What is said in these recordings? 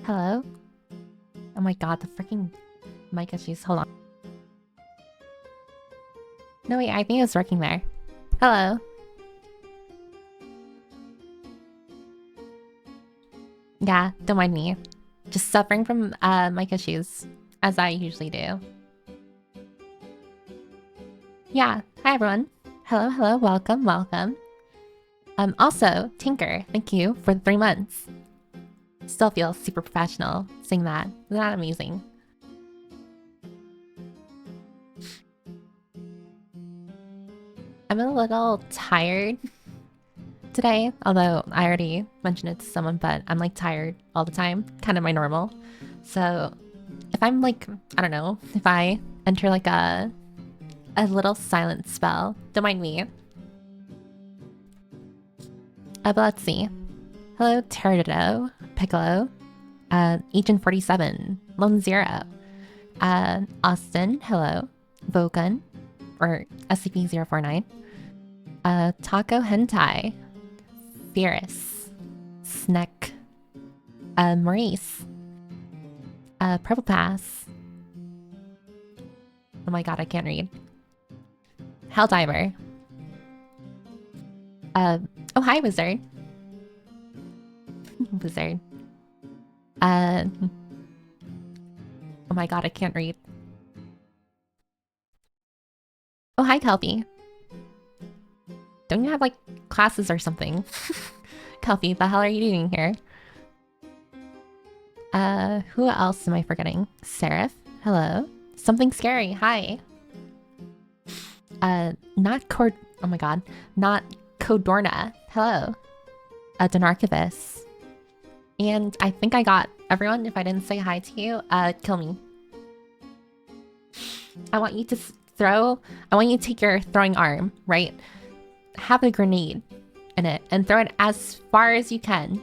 Hello? Oh my god, the freaking mic issues. Hold on. No, wait, I think it's working there. Hello? Yeah, don't mind me. Just suffering from mic issues, as I usually do. Yeah, hi everyone. Hello, welcome. Also, Tinker, thank you for the 3 months. Still feel super professional saying that. Isn't that amazing? I'm a little tired today, although I already mentioned it to someone, but I'm like tired all the time, kind of my normal. So if I'm like, I don't know, if I enter like a little silent spell, don't mind me. But let's see. Hello, Pterodactyl, Piccolo, Agent 47, Lone Zero, Austin, hello, Vogan, or SCP-049, Taco Hentai, Fierce, Sneck, Maurice, Purple Pass. Oh my god, I can't read. Helldiver. Oh hi, Wizard. Wizard. Oh my god, I can't read. Oh hi, Kelpie. Don't you have like classes or something? Kelpie, the hell are you doing here? Who else am I forgetting? Seraph, hello. Something scary, hi. Not Cord... Oh my god. Not Codorna, hello. Denarchivus. And I think I got everyone. If I didn't say hi to you, kill me. I want you to I want you to take your throwing arm, right? Have a grenade in it and throw it as far as you can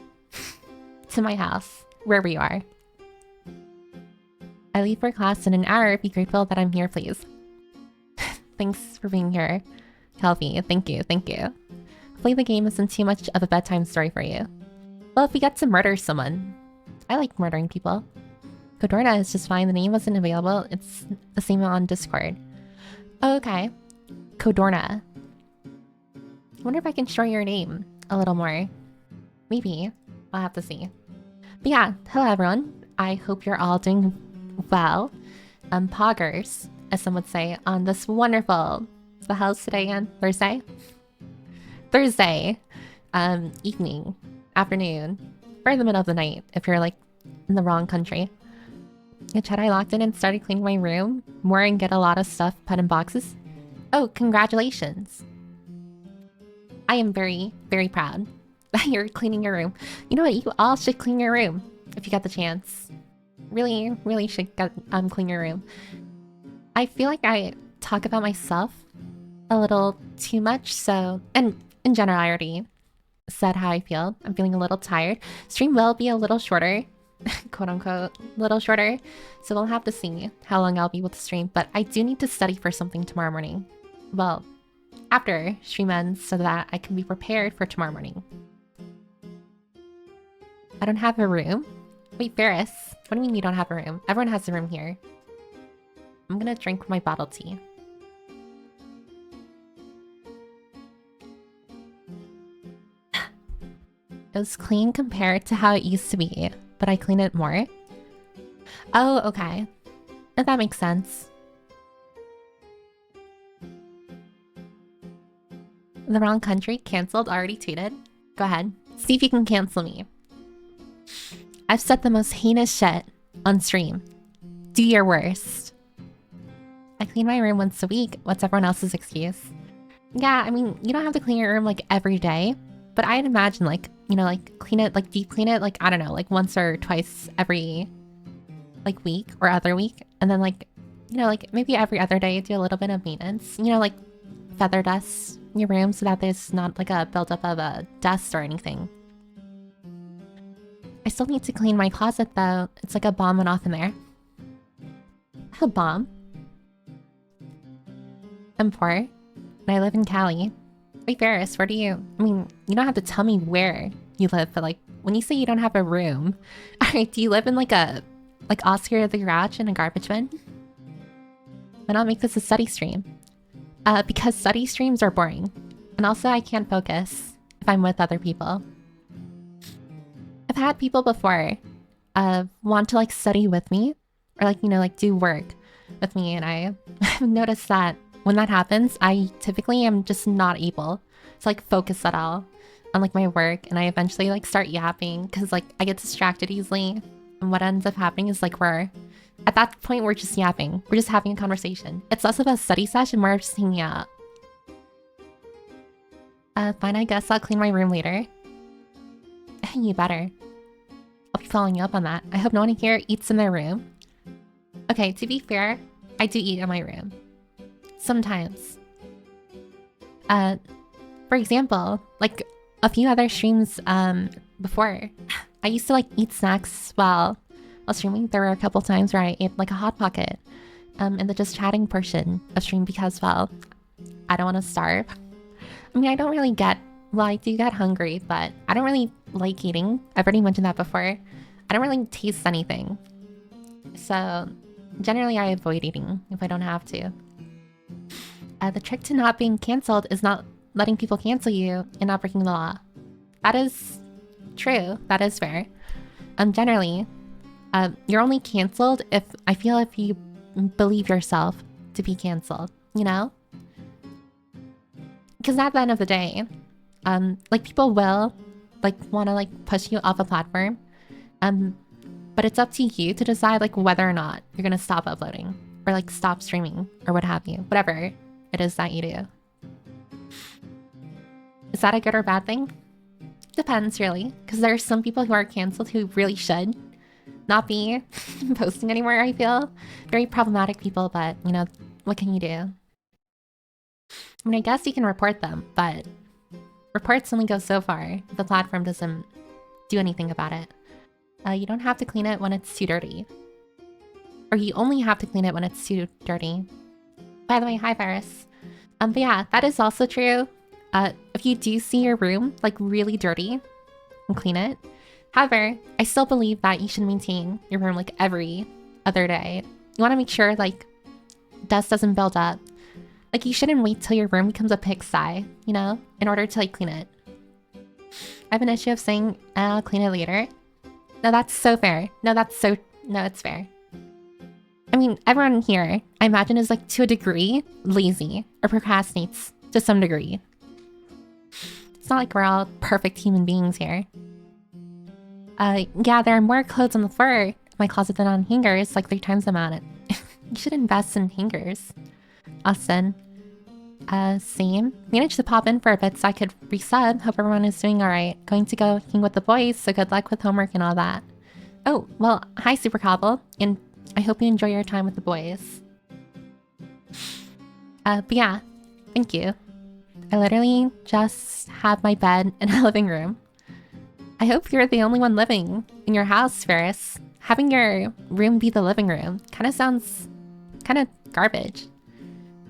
to my house, wherever you are. I leave for class in an hour. Be grateful that I'm here, please. Thanks for being here, Kelvie. Thank you. Hopefully the game isn't too much of a bedtime story for you. Well, if we get to murder someone. I like murdering people. Codorna is just fine. The name wasn't available. It's the same on Discord. Oh, okay. Codorna. I wonder if I can short your name a little more. Maybe. I'll have to see. But yeah, hello everyone. I hope you're all doing well. Poggers, as some would say, on this wonderful... The hell's today again? Thursday? Thursday. Evening. Afternoon. Or the middle of the night, if you're like in the wrong country. Chad, I locked in and started cleaning my room. More and get a lot of stuff put in boxes. Oh, congratulations. I am very, very proud that you're cleaning your room. You know what? You all should clean your room if you get the chance. Really should get clean your room. I feel like I talk about myself a little too much, so... And in general, I already said how I feel. I'm feeling a little tired. Stream will be a little shorter. Quote-unquote, little shorter. So we'll have to see how long I'll be able to stream. But I do need to study for something tomorrow morning. Well, after stream ends so that I can be prepared for tomorrow morning. I don't have a room? Wait, Ferris, what do you mean you don't have a room? Everyone has a room here. I'm gonna drink my bottle tea. It was clean compared to how it used to be, but I clean it more. Oh, okay. That makes sense. The wrong country? Cancelled? Already tweeted? Go ahead. See if you can cancel me. I've said the most heinous shit on stream. Do your worst. I clean my room once a week. What's everyone else's excuse? Yeah, I mean, you don't have to clean your room like every day, but I'd imagine like, you know, like clean it, like deep clean it, like, I don't know, like once or twice every like week or other week. And then like, you know, like maybe every other day do a little bit of maintenance, you know, like feather dust in your room so that there's not like a buildup of dust or anything. I still need to clean my closet though. It's like a bomb went off in there. A bomb? I'm poor, and I live in Cali. Wait, Ferris, where do you... I mean, you don't have to tell me where you live, but like, when you say you don't have a room, alright, do you live in like Oscar the Grouch in a garbage bin? Why not make this a study stream? Because study streams are boring. And also I can't focus if I'm with other people. I've had people before want to like study with me or like, you know, like do work with me, and I've noticed that when that happens, I typically am just not able to like focus at all on like my work, and I eventually like start yapping because like I get distracted easily, and what ends up happening is like at that point we're just yapping. We're just having a conversation. It's less of a study session, more of just hanging out. Fine, I guess I'll clean my room later. You better. I'll be following you up on that. I hope no one here eats in their room. Okay, to be fair, I do eat in my room. Sometimes. For example, like a few other streams before, I used to like eat snacks while streaming. There were a couple times where I ate like a Hot Pocket in the just chatting portion of stream because, well, I don't want to starve. I mean, I don't really get... Well, I do get hungry, but I don't really like eating. I've already mentioned that before. I don't really taste anything. So, generally I avoid eating if I don't have to. The trick to not being cancelled is not letting people cancel you and not breaking the law. That is true. That is fair. Generally, you're only cancelled if you believe yourself to be cancelled, you know? Because at the end of the day, like people will like want to like push you off a platform, but it's up to you to decide like whether or not you're gonna stop uploading or like stop streaming or what have you, whatever it is that you do. Is that a good or bad thing? Depends really, because there are some people who are canceled who really should not be posting anymore. I feel very problematic people, but you know, what can you do? I mean, I guess you can report them, but reports only go so far if the platform doesn't do anything about it. You don't have to clean it when it's too dirty. Or you only have to clean it when it's too dirty. By the way, hi Virus. But yeah, that is also true. If you do see your room like really dirty, and clean it. However, I still believe that you should maintain your room like every other day. You want to make sure like dust doesn't build up. Like, you shouldn't wait till your room becomes a pigsty, you know, in order to, like, clean it. I have an issue of saying, I'll clean it later. No, that's so fair. No, it's fair. I mean, everyone here, I imagine, is, like, to a degree, lazy or procrastinates to some degree. It's not like we're all perfect human beings here. Yeah, there are more clothes on the floor in my closet than on hangers, like 3 times the amount. You should invest in hangers. Austin. Same. Managed to pop in for a bit so I could resub. Hope everyone is doing alright. Going to go hang with the boys, so good luck with homework and all that. Oh, well, hi Super Cobble, and I hope you enjoy your time with the boys. But yeah, thank you. I literally just have my bed in a living room. I hope you're the only one living in your house, Ferris. Having your room be the living room kind of sounds kind of garbage.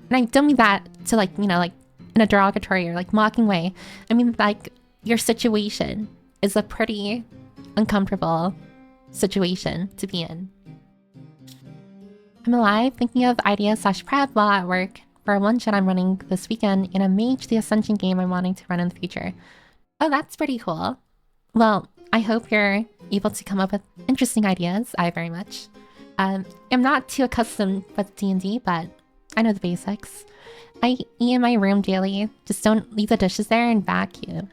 And I don't mean that to like, you know, like in a derogatory or like mocking way. I mean like your situation is a pretty uncomfortable situation to be in. I'm alive, thinking of ideas/prep while at work for a one-shot I'm running this weekend in a Mage the Ascension game I'm wanting to run in the future. Oh, that's pretty cool. Well, I hope you're able to come up with interesting ideas. I very much. I'm not too accustomed with D&D, but I know the basics. I eat in my room daily. Just don't leave the dishes there and vacuum.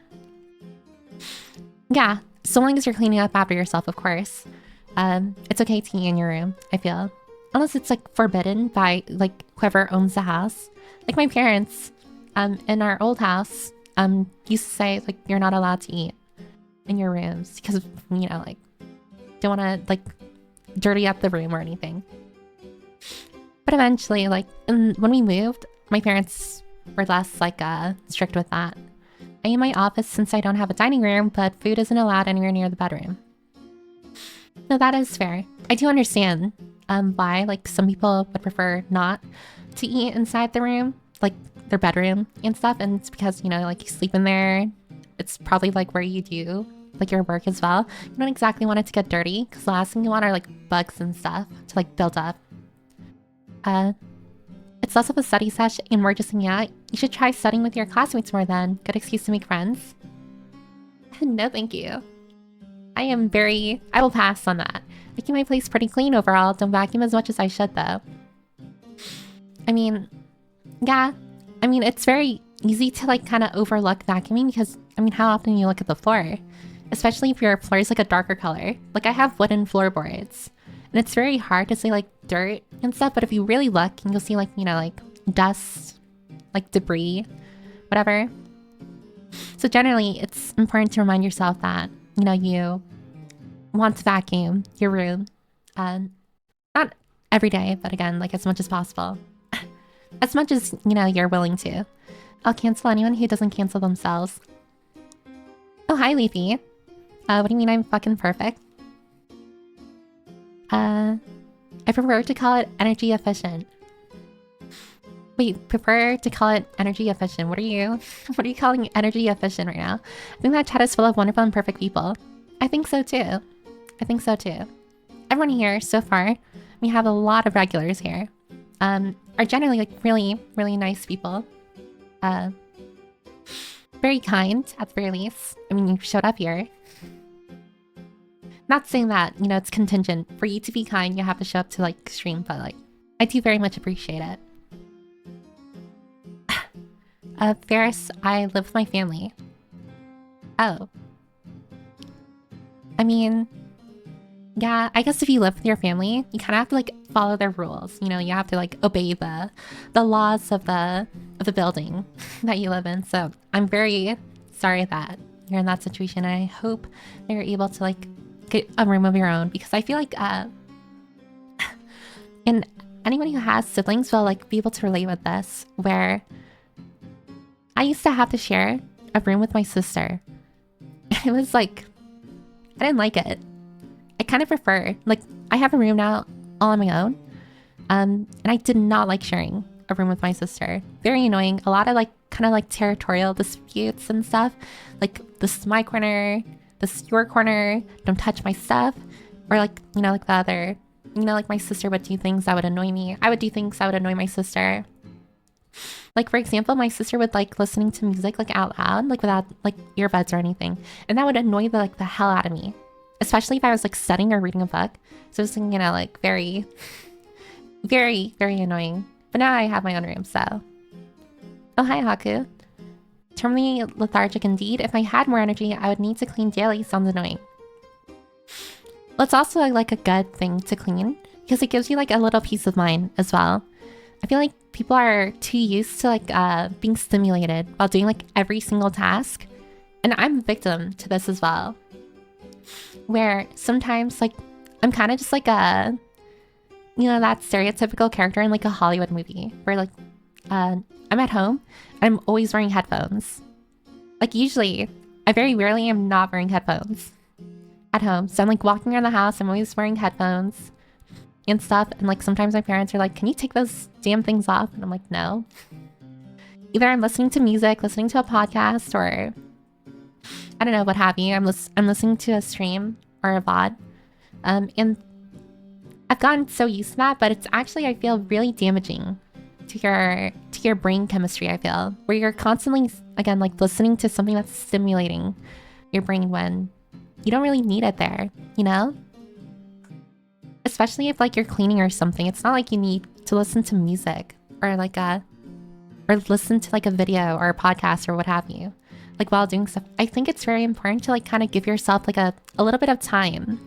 Yeah, so long as you're cleaning up after yourself, of course. It's okay to eat in your room, I feel. Unless it's like forbidden by like whoever owns the house. Like my parents, in our old house, used to say like you're not allowed to eat in your rooms because, you know, like don't want to like dirty up the room or anything. But eventually, like when we moved, my parents were less like strict with that. I eat in my office since I don't have a dining room, but food isn't allowed anywhere near the bedroom. No, that is fair. I do understand why like some people would prefer not to eat inside the room, like their bedroom and stuff, and it's because, you know, like you sleep in there. It's probably like where you do like your work as well. You don't exactly want it to get dirty because the last thing you want are like bugs and stuff to like build up. It's less of a study sesh and more just hanging out. You should try studying with your classmates more then. Good excuse to make friends. No, thank you. I will pass on that. Making my place pretty clean overall. Don't vacuum as much as I should though. I mean, yeah. I mean, it's very easy to like kind of overlook vacuuming because, I mean, how often you look at the floor? Especially if your floor is like a darker color. Like I have wooden floorboards. And it's very hard to see like dirt and stuff, but if you really look, you'll see like, you know, like dust, like debris, whatever. So generally, it's important to remind yourself that, you know, you want to vacuum your room. Not every day, but again, like as much as possible. As much as, you know, you're willing to. I'll cancel anyone who doesn't cancel themselves. Oh, hi, Leafy. What do you mean I'm fucking perfect? I prefer to call it energy efficient. Wait, prefer to call it energy efficient. What are you calling energy efficient right now? I think that chat is full of wonderful and perfect people. I think so too. Everyone here so far, we have a lot of regulars here. Are generally like really, really nice people. Very kind at the very least. I mean, you showed up here. Not saying that, you know, it's contingent. For you to be kind, you have to show up to like stream, but like, I do very much appreciate it. Ferris, I live with my family. Oh. I mean, yeah, I guess if you live with your family, you kind of have to like follow their rules. You know, you have to like obey the laws of the building that you live in. So I'm very sorry that you're in that situation. I hope that you're able to like get a room of your own, because I feel like and anyone who has siblings will like be able to relate with this, where I used to have to share a room with my sister. It was like, I didn't like it. I kind of prefer, like, I have a room now all on my own. And I did not like sharing a room with my sister. Very annoying. A lot of like, kind of like territorial disputes and stuff. Like, this is my corner, this is your corner, don't touch my stuff. Or like, you know, like the other, you know, like my sister would do things that would annoy me. I would do things that would annoy my sister. Like, for example, my sister would like listening to music like out loud, like without like earbuds or anything. And that would annoy the hell out of me. Especially if I was like studying or reading a book. So it was, you know, like very, very, very annoying. But now I have my own room, so. Oh, hi, Haku. Terminally lethargic indeed. If I had more energy, I would need to clean daily. Sounds annoying. Well, it's also like a good thing to clean, because it gives you like a little peace of mind as well. I feel like people are too used to like being stimulated while doing like every single task. And I'm a victim to this as well. Where sometimes like I'm kind of just like a, you know, that stereotypical character in like a Hollywood movie where like I'm at home and I'm always wearing headphones. Like usually, I very rarely am not wearing headphones at home. So I'm like walking around the house, I'm always wearing headphones and stuff. And like sometimes my parents are like, can you take those damn things off? And I'm like, no. Either I'm listening to music, listening to a podcast, or I don't know, what have you. I'm listening to a stream or a VOD. And I've gotten so used to that, but it's actually, I feel, really damaging to your brain chemistry, I feel. Where you're constantly, again, like listening to something that's stimulating your brain when you don't really need it there, you know? Especially if like you're cleaning or something. It's not like you need to listen to music or like or listen to like a video or a podcast or what have you. Like while doing stuff. I think it's very important to like kind of give yourself like a little bit of time,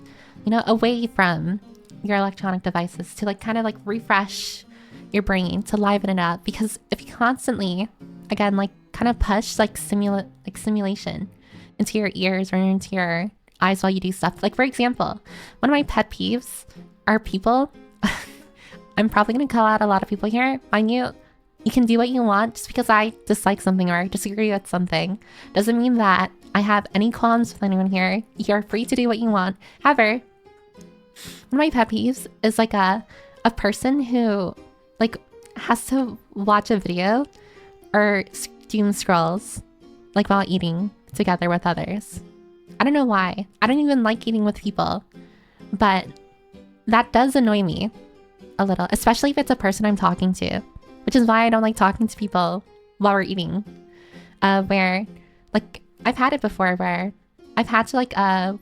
you know, away from your electronic devices to like kind of like refresh your brain, to liven it up. Because if you constantly, again, like kind of push like simulation into your ears or into your eyes while you do stuff. Like for example, one of my pet peeves are people, I'm probably going to call out a lot of people here. Mind you, you can do what you want. Just because I dislike something or disagree with something doesn't mean that I have any qualms with anyone here. You're free to do what you want. However, one of my pet peeves is like a person who like has to watch a video or doom scrolls like while eating together with others. I don't know why. I don't even like eating with people. But that does annoy me a little, especially if it's a person I'm talking to, which is why I don't like talking to people while we're eating. Where, like, I've had it before where I've had to, like,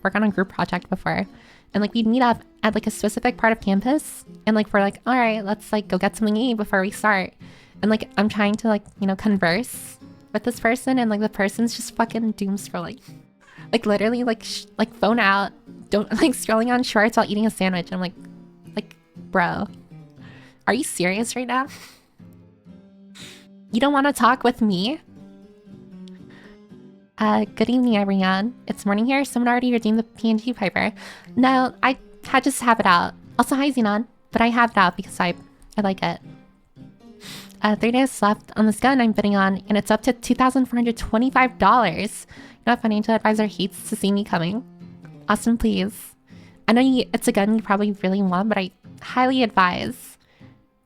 work on a group project before. And, like, we'd meet up at, like, a specific part of campus. And, like, we're like, all right, let's, like, go get something to eat before we start. And, like, I'm trying to, like, you know, converse with this person. And, like, the person's just fucking doom scrolling. Like, literally, like, phone out. Don't, like, scrolling on shorts while eating a sandwich. I'm like, bro, are you serious right now? You don't want to talk with me? Good evening, everyone. It's morning here. Someone already redeemed the PNG Piper. No, I had just have it out. Also, hi, Xenon. But I have it out because I like it. 3 days left on this gun I'm bidding on, and it's up to $2,425. You know, a financial advisor hates to see me coming. Austin, please. I know it's a gun you probably really want, but I highly advise,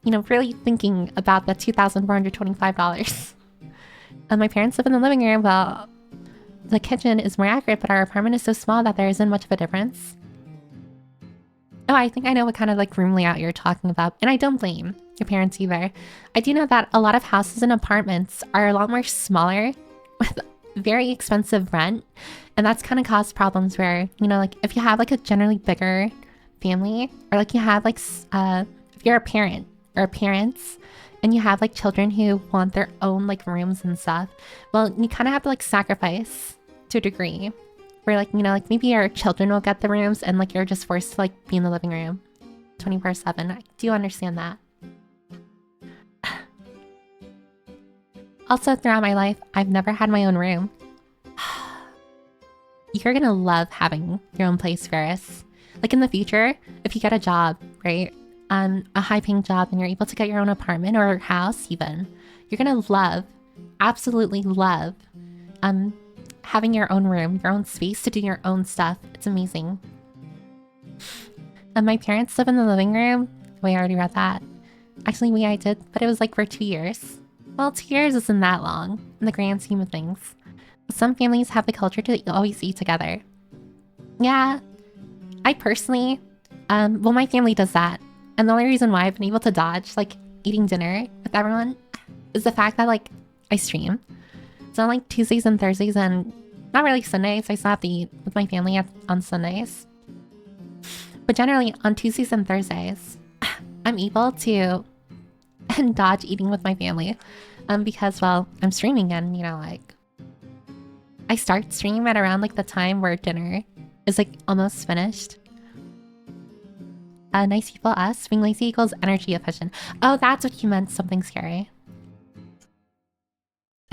you know, really thinking about the $2,425. My parents live in the living room. Well, the kitchen is more accurate, but our apartment is so small that there isn't much of a difference. Oh, I think I know what kind of like room layout you're talking about, and I don't blame your parents either. I do know that a lot of houses and apartments are a lot more smaller with very expensive rent, and that's kind of caused problems where, you know, like if you have like a generally bigger family, or like you have like if you're a parent or parents and you have like children who want their own like rooms and stuff, well, you kind of have to like sacrifice to a degree where, like, you know, like maybe your children will get the rooms and like you're just forced to like be in the living room 24/7. I do understand that. Also, throughout my life, I've never had my own room. You're gonna love having your own place, Ferris. Like in the future, if you get a job, right? A high-paying job, and you're able to get your own apartment or house even, you're gonna love, absolutely love, having your own room, your own space to do your own stuff. It's amazing. And my parents live in the living room. Wait, I already read that. Actually, I did, but it was like for 2 years. Well, 2 years isn't that long in the grand scheme of things. Some families have the culture to always eat together. Yeah, I personally, well, my family does that. And the only reason why I've been able to dodge, like, eating dinner with everyone is the fact that, like, I stream. So on, like, Tuesdays and Thursdays and not really Sundays, I still have to eat with my family on Sundays. But generally, on Tuesdays and Thursdays, I'm able to dodge eating with my family. Because, well, I'm streaming and, you know, like, I start streaming at around, like, the time where dinner is, like, almost finished. Nice people us. Being lazy equals energy efficient. Oh, that's what you meant. Something scary.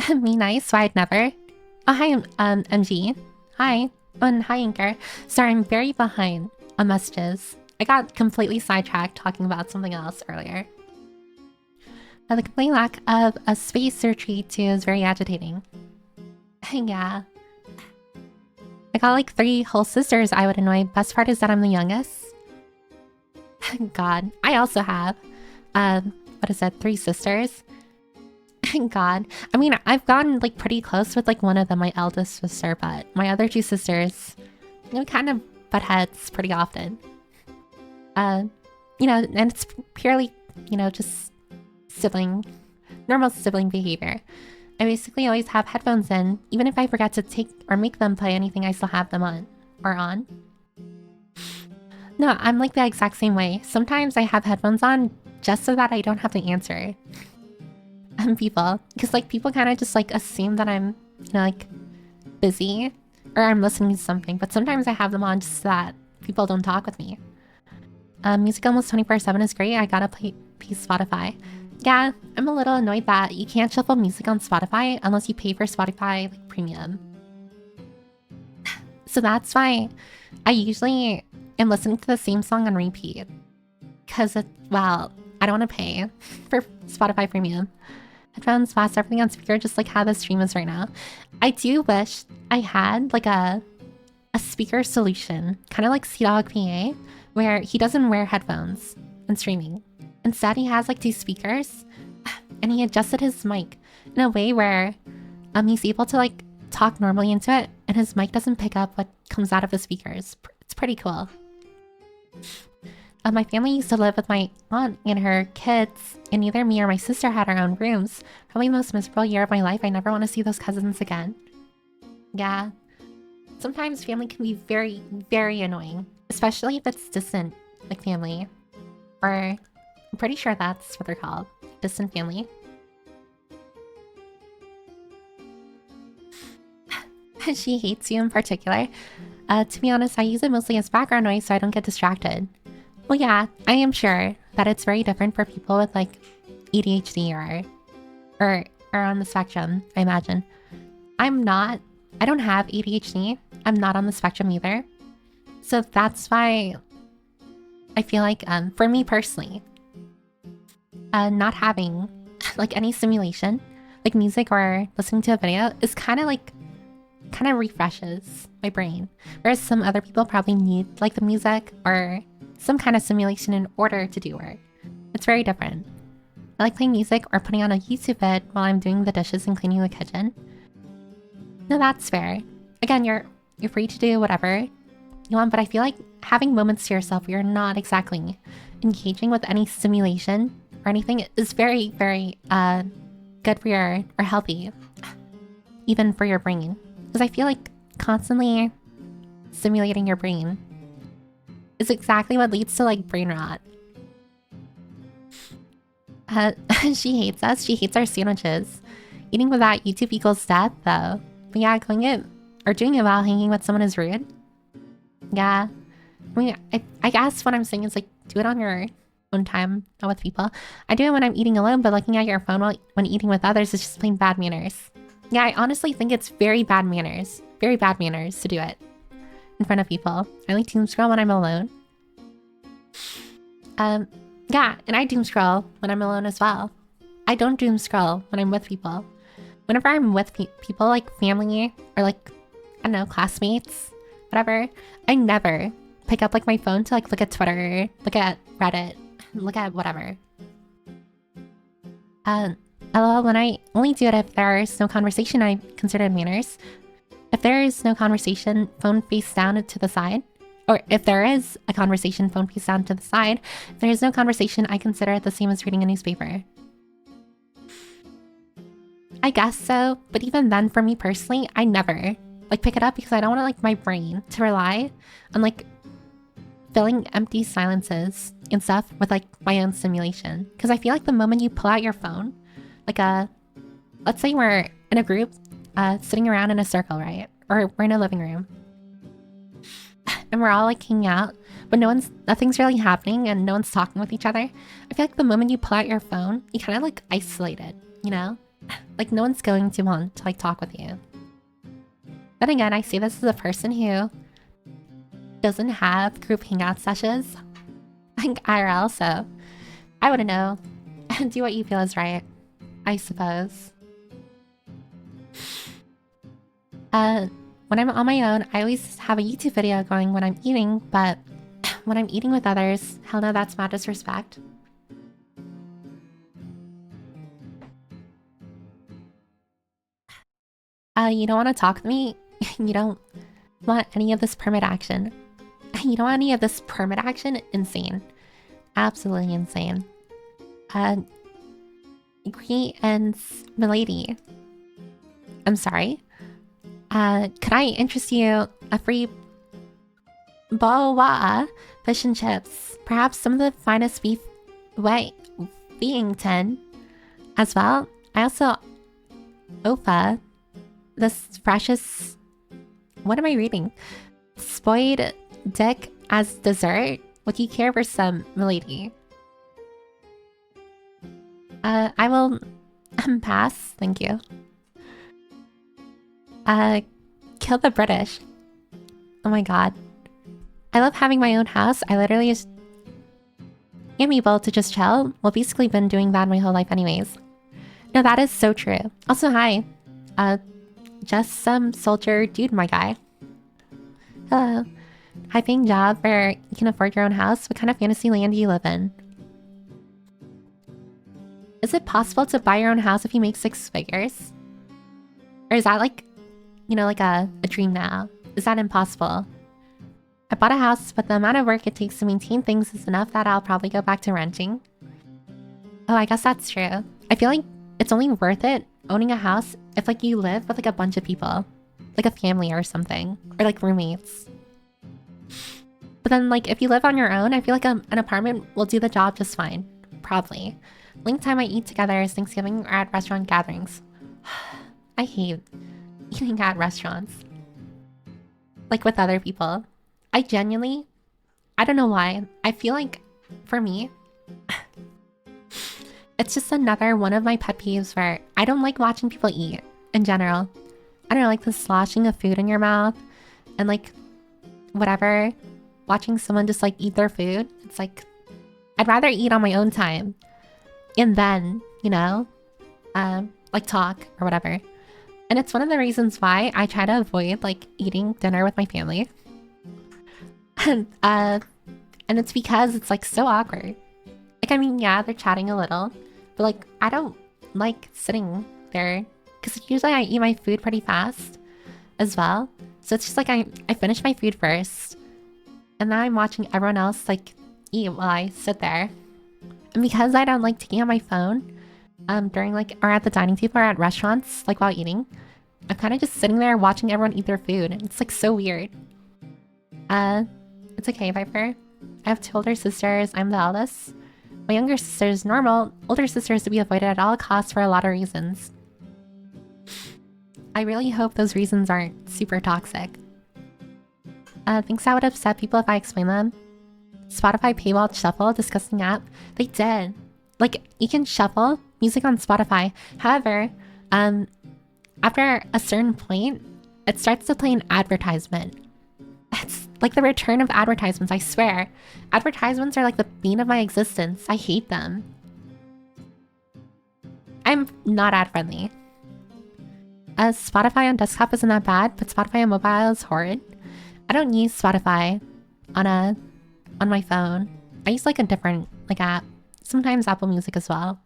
Me nice? Why I'd never? Oh, hi, MG. Hi. Oh, and hi, Inker. Sorry, I'm very behind on messages. I got completely sidetracked talking about something else earlier. The complete lack of a space retreat too is very agitating. Yeah. I got like 3 whole sisters I would annoy. Best part is that I'm the youngest. God, I also have, what is that, 3 sisters? God, I mean, I've gotten like pretty close with like one of them, my eldest sister, but my other 2 sisters, you know, kind of butt heads pretty often. You know, and it's purely, you know, just normal sibling behavior. I basically always have headphones in, even if I forget to take or make them play anything, I still have them on. No, I'm like the exact same way. Sometimes I have headphones on just so that I don't have to answer people. Because like people kind of just like assume that I'm, you know, like busy or I'm listening to something. But sometimes I have them on just so that people don't talk with me. Music almost 24/7 is great. I gotta play Spotify. Yeah, I'm a little annoyed that you can't shuffle music on Spotify unless you pay for Spotify like premium. So that's why I usually am listening to the same song on repeat. Because, well, I don't want to pay for Spotify premium. Headphones, fast, everything on speaker, just like how the stream is right now. I do wish I had like a speaker solution, kind of like Sea-Dog PA, where he doesn't wear headphones when streaming. Instead, he has like 2 speakers, and he adjusted his mic in a way where he's able to like talk normally into it and his mic doesn't pick up what comes out of the speakers. It's pretty cool. My family used to live with my aunt and her kids, and neither me or my sister had our own rooms. Probably the most miserable year of my life. I never want to see those cousins again. Yeah. Sometimes family can be very, very annoying, especially if it's distant, like family. Or, I'm pretty sure that's what they're called. Distant family. She hates you in particular. To be honest, I use it mostly as background noise so I don't get distracted. Well, yeah, I am sure that it's very different for people with like ADHD or on the spectrum, I imagine. I don't have ADHD. I'm not on the spectrum either. So that's why I feel like, for me personally, not having like any stimulation, like music or listening to a video is kind of refreshes my brain. Whereas some other people probably need like the music or some kind of stimulation in order to do work. It's very different. I like playing music or putting on a YouTube vid while I'm doing the dishes and cleaning the kitchen. No, that's fair. Again, you're free to do whatever you want, but I feel like having moments to yourself where you're not exactly engaging with any stimulation or anything is very, very good for or healthy, even for your brain. Because I feel like constantly stimulating your brain is exactly what leads to like brain rot. She hates us. She hates our sandwiches. Eating without YouTube equals death, though. But yeah, doing it while hanging with someone is rude. Yeah. I mean, I guess what I'm saying is like, do it on your own time, not with people. I do it when I'm eating alone, but looking at your phone when eating with others is just plain bad manners. Yeah, I honestly think it's very bad manners. Very bad manners to do it in front of people. I like doom scroll when I'm alone. Yeah, and I doom scroll when I'm alone as well. I don't doom scroll when I'm with people. Whenever I'm with people like family or like, I don't know, classmates, whatever, I never pick up like my phone to like look at Twitter, look at Reddit, look at whatever. LOL, when I only do it if there is no conversation, I consider it manners. If there is no conversation, phone face down to the side. Or if there is a conversation, phone face down to the side. If there is no conversation, I consider it the same as reading a newspaper. I guess so, but even then, for me personally, I never like pick it up because I don't want like my brain to rely on like filling empty silences and stuff with like my own stimulation. Because I feel like the moment you pull out your phone, like let's say we're in a group, sitting around in a circle, right? Or we're in a living room, and we're all like hanging out, but nothing's really happening and no one's talking with each other. I feel like the moment you pull out your phone, you kind of like isolate it, you know? Like no one's going to want to like talk with you. Then again, I see this as a person who doesn't have group hangout sessions, like IRL, so I wouldn't know. Do what you feel is right, I suppose. When I'm on my own, I always have a YouTube video going when I'm eating, but when I'm eating with others, hell no, that's mad disrespect. You don't want to talk to me? You don't want any of this permit action? You don't want any of this permit action? Insane. Absolutely insane. Greetings, milady. I'm sorry. Could I interest you a free boa fish and chips? Perhaps some of the finest beef Wellington as well. I also Ofa, this freshest. What am I reading? Spoiled dick as dessert. Would you care for some, milady? I will pass. Thank you. Kill the British. Oh my god. I love having my own house. I literally just am able to just chill. Well, basically been doing that my whole life anyways. No, that is so true. Also, hi. Just some soldier dude, my guy. Hello. High paying job where you can afford your own house. What kind of fantasy land do you live in? Is it possible to buy your own house if you make 6 figures? Or is that like you know, like a dream now? Is that impossible? I bought a house, but the amount of work it takes to maintain things is enough that I'll probably go back to renting. Oh, I guess that's true. I feel like it's only worth it owning a house if like you live with like a bunch of people. Like a family or something. Or like roommates. But then like if you live on your own, I feel like an apartment will do the job just fine. Probably. The only time I eat together is Thanksgiving or at restaurant gatherings. I hate eating at restaurants. Like with other people. I genuinely, I don't know why. I feel like, for me, it's just another one of my pet peeves where I don't like watching people eat in general. I don't know, like the sloshing of food in your mouth and like whatever. Watching someone just like eat their food. It's like, I'd rather eat on my own time. And then, you know, like talk or whatever. And it's one of the reasons why I try to avoid like eating dinner with my family. And it's because it's like so awkward. Like, I mean, yeah, they're chatting a little, but like, I don't like sitting there because usually I eat my food pretty fast as well. So it's just like I finish my food first and then I'm watching everyone else like eat while I sit there. And because I don't like taking out my phone during like, or at the dining table or at restaurants, like while eating, I'm kind of just sitting there watching everyone eat their food. And it's like so weird. It's okay, Viper. I have 2 older sisters. I'm the eldest. My younger sister is normal. Older sister is to be avoided at all costs for a lot of reasons. I really hope those reasons aren't super toxic. Things that would upset people if I explain them. Spotify paywall shuffle, disgusting app. They did. Like, you can shuffle music on Spotify. However, after a certain point, it starts to play an advertisement. It's like the return of advertisements, I swear. Advertisements are like the bane of my existence. I hate them. I'm not ad friendly. Spotify on desktop isn't that bad, but Spotify on mobile is horrid. I don't use Spotify on my phone. I use like a different like app. Sometimes Apple Music as well.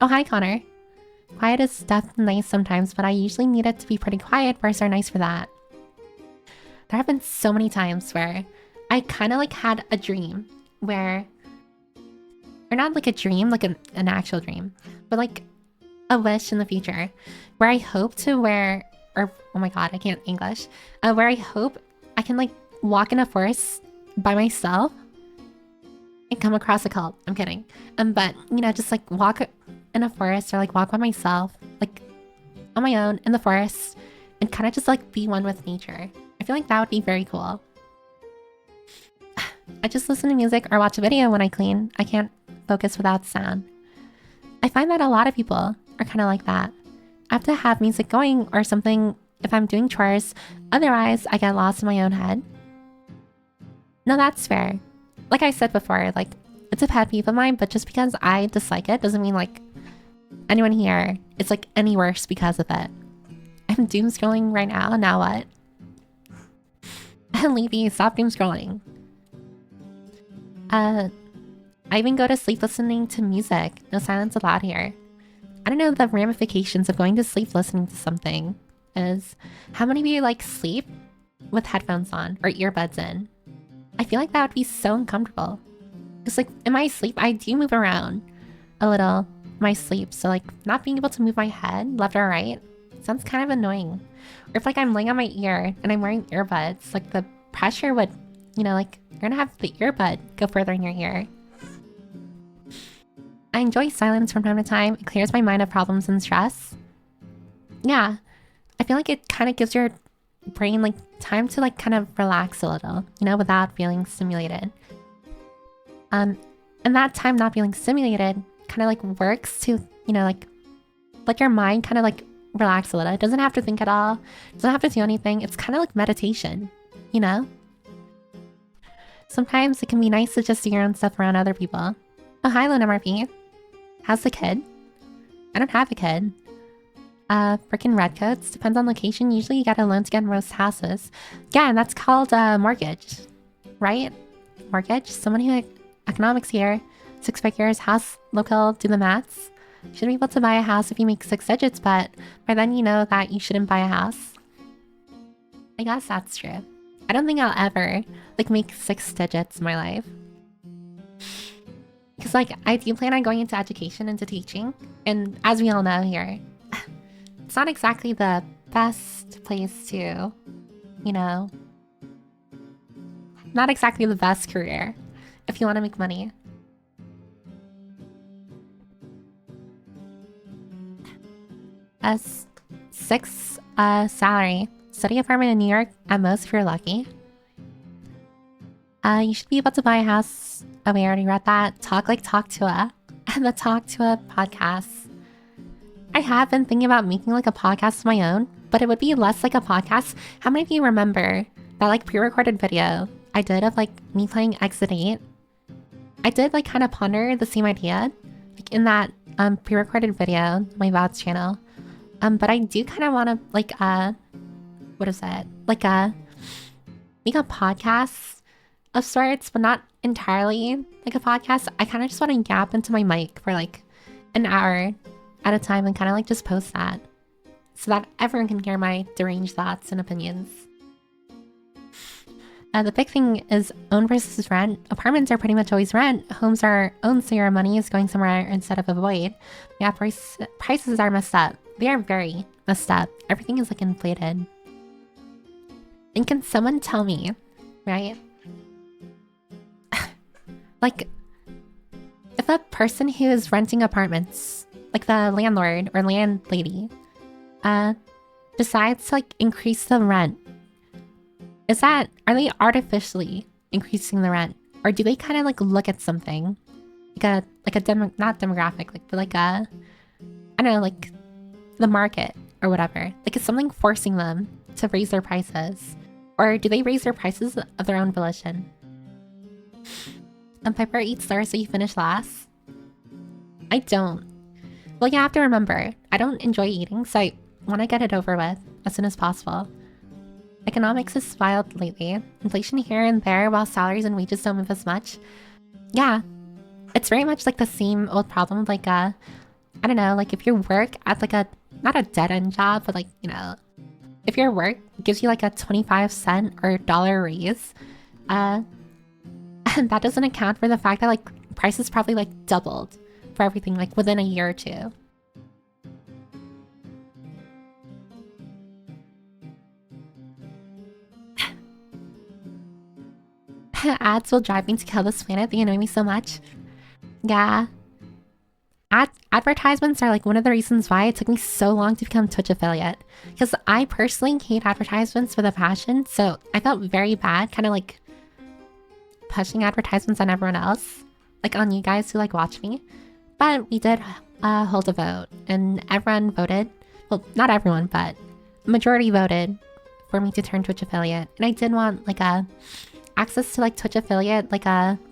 Oh, hi Connor. Quiet is definitely nice sometimes, but I usually need it to be pretty quiet. Birds are nice for that. There have been so many times where I kind of like had a dream where, or not like a dream, like an actual dream, but like a wish in the future where I hope to wear, or oh my god, I can't English, where I hope I can like walk in a forest by myself and come across a cult. I'm kidding. But you know, just like walk in a forest or like walk by myself, like on my own in the forest and kind of just like be one with nature. I feel like that would be very cool. I just listen to music or watch a video when I clean. I can't focus without sound. I find that a lot of people are kind of like that. I have to have music going or something if I'm doing chores. Otherwise, I get lost in my own head. No, that's fair. Like I said before, like, it's a pet peeve of mine, but just because I dislike it doesn't mean like anyone here is like any worse because of it. I'm doom scrolling right now what? Levy, stop doom scrolling. I even go to sleep listening to music. No silence allowed here. I don't know the ramifications of going to sleep listening to something is. How many of you like sleep with headphones on or earbuds in? I feel like that would be so uncomfortable. Because like in my sleep, I do move around a little in my sleep. So like not being able to move my head left or right sounds kind of annoying. Or if like I'm laying on my ear and I'm wearing earbuds, like the pressure would, you know, like you're gonna have the earbud go further in your ear. I enjoy silence from time to time. It clears my mind of problems and stress. Yeah, I feel like it kind of gives your brain like time to like kind of relax a little, you know, without feeling stimulated. And that time not feeling stimulated kind of like works to, you know, like let your mind kind of like relax a little. It doesn't have to think at all. It doesn't have to do anything. It's kind of like meditation, you know? Sometimes it can be nice to just do your own stuff around other people. Oh, hi, Luna MRP. How's the kid? I don't have a kid. Frickin' redcoats. Depends on location. Usually you get a loan to get most houses. Yeah, and that's called mortgage. Right? Mortgage? Someone who economics here. 6 figures, house, local, do the maths. Should be able to buy a house if you make 6 digits, but by then you know that you shouldn't buy a house. I guess that's true. I don't think I'll ever, like, make 6 digits in my life. Because, like, I do plan on going into education, into teaching. And as we all know here, it's not exactly the best place to, you know, not exactly the best career if you want to make money. As 6 salary, study apartment in New York at most if you're lucky. You should be able to buy a house. Oh, we already read that. Talk to a and the Talk to a podcast. I have been thinking about making like a podcast of my own, but it would be less like a podcast. How many of you remember that like pre-recorded video I did of like me playing Exit 8? I did like kind of ponder the same idea, like in that pre-recorded video, my VODs channel. But I do kind of want to like what is it? Like make a podcast of sorts, but not entirely like a podcast. I kind of just want to gap into my mic for like an hour at a time and kind of like just post that so that everyone can hear my deranged thoughts and opinions. The big thing is own versus rent. Apartments are pretty much always rent. Homes are owned, so your money is going somewhere instead of a void. Yeah, prices are messed up. They are very messed up. Everything is like inflated. And can someone tell me, right? Like, if a person who is renting apartments, like the landlord or landlady, decides to like increase the rent, are they artificially increasing the rent? Or do they kind of like look at something? Not demographic, like, but like I don't know, like the market or whatever. Like, is something forcing them to raise their prices? Or do they raise their prices of their own volition? And Piper eats first, so you finish last. I don't. Well, you have to remember, I don't enjoy eating, so I want to get it over with as soon as possible. Economics is wild lately. Inflation here and there while salaries and wages don't move as much. Yeah, it's very much like the same old problem. Like, I don't know, like if you work at like not a dead-end job, but like, you know, if your work gives you like a 25-cent or dollar raise, and that doesn't account for the fact that like prices probably like doubled for everything like within a year or two. Ads will drive me to kill this planet. They annoy me so much. Yeah. Advertisements are like one of the reasons why it took me so long to become Twitch affiliate. Because I personally hate advertisements with a passion, so I felt very bad kind of like pushing advertisements on everyone else. Like on you guys who like watch me. But we did hold a vote and everyone voted. Well, not everyone, but majority voted for me to turn Twitch affiliate. And I did want like access to like Twitch affiliate like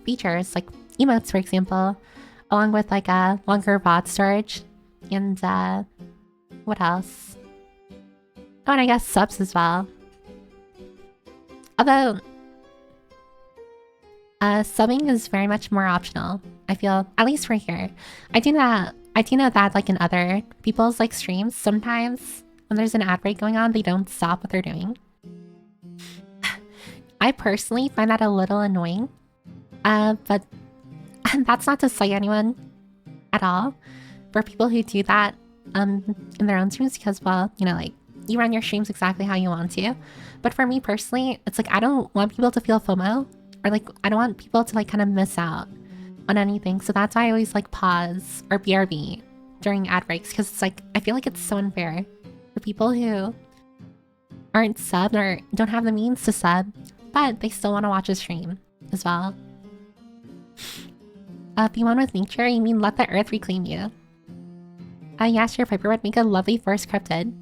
features like emotes, for example, along with like a longer VOD storage and what else? Oh, and I guess subs as well. Although subbing is very much more optional, I feel, at least for here. I do know that like in other people's like streams, sometimes when there's an ad break going on, they don't stop what they're doing. I personally find that a little annoying, but that's not to slight anyone at all for people who do that in their own streams, because, well, you know, like, you run your streams exactly how you want to. But for me personally, it's like I don't want people to feel FOMO, or like I don't want people to like kind of miss out on anything. So that's why I always like pause or BRB during ad breaks, because it's like I feel like it's so unfair for people who aren't subbed or don't have the means to sub, but they still want to watch a stream as well. Be one with nature, you mean let the earth reclaim you. Yeah, sure, Piper would make a lovely forest cryptid.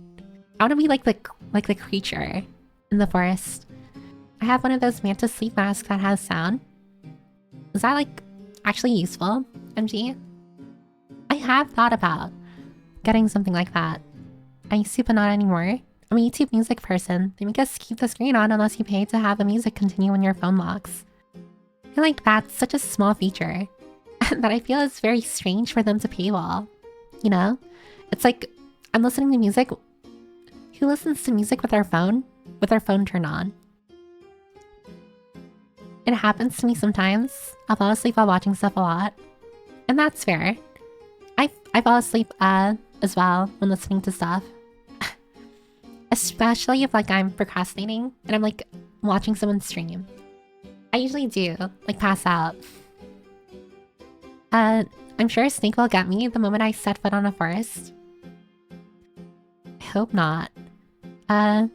I want to be like the creature in the forest. I have one of those mantis sleep masks that has sound. Is that like actually useful, MG? I have thought about getting something like that. I used to, but not anymore. I'm a YouTube music person. They make us keep the screen on unless you pay to have the music continue when your phone locks. I feel like that's such a small feature that I feel is very strange for them to paywall. You know? It's like, I'm listening to music. Who listens to music with their phone? with their phone turned on. It happens to me sometimes. I'll fall asleep while watching stuff a lot. And that's fair. I fall asleep as well when listening to stuff. Especially if like I'm procrastinating and I'm like watching someone stream. I usually do, like pass out. I'm sure a snake will get me the moment I set foot on a forest. I hope not. Now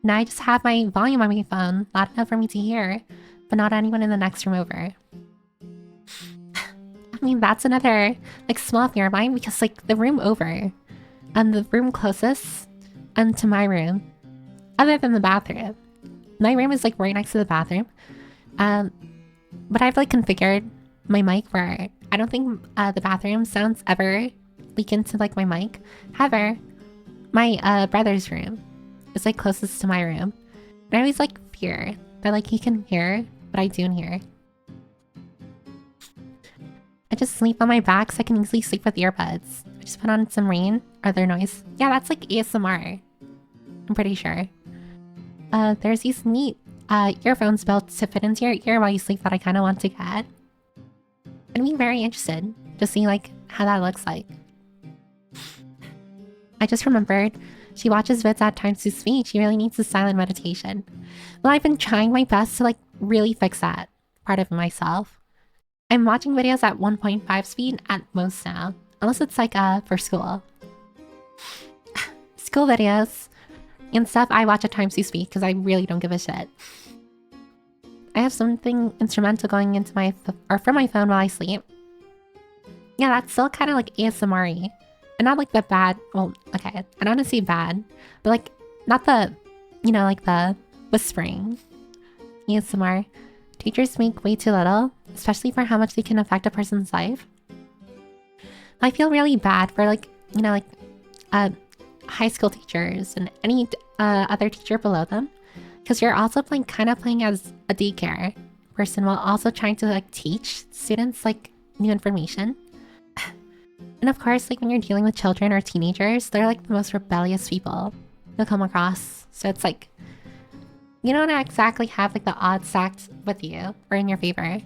I just have my volume on my phone, loud enough for me to hear, but not anyone in the next room over. I mean, that's another, like, small fear of mine because, like, the room over and the room closest and to my room, other than the bathroom. My room is, like, right next to the bathroom. But I've, like, configured my mic where I don't think the bathroom sounds ever leak into, like, my mic. However, my brother's room is, like, closest to my room. And I always, like, fear that, like, he can hear what I do in here. I just sleep on my back so I can easily sleep with earbuds. I just put on some rain or other noise. Yeah, that's like ASMR. I'm pretty sure. There's these neat earphones built to fit into your ear while you sleep that I kind of want to get. I'd be very interested to see like how that looks like. I just remembered she watches vids at times to speak. She really needs a silent meditation. Well, I've been trying my best to like really fix that part of myself. I'm watching videos at 1.5 speed at most now. Unless it's like for school. School videos and stuff I watch at times 2 speed because I really don't give a shit. I have something instrumental going into my from my phone while I sleep. Yeah, that's still kind of like ASMR-y. And not like the bad, well, okay, I don't want to say bad, but like not the, you know, like the whispering ASMR. Teachers make way too little, especially for how much they can affect a person's life. I feel really bad for like, you know, like high school teachers and any other teacher below them. Because you're also playing, kind of playing as a daycare person while also trying to like teach students like new information. And of course, like when you're dealing with children or teenagers, they're like the most rebellious people you'll come across. So it's like, you don't exactly have like the odds stacked with you or in your favor.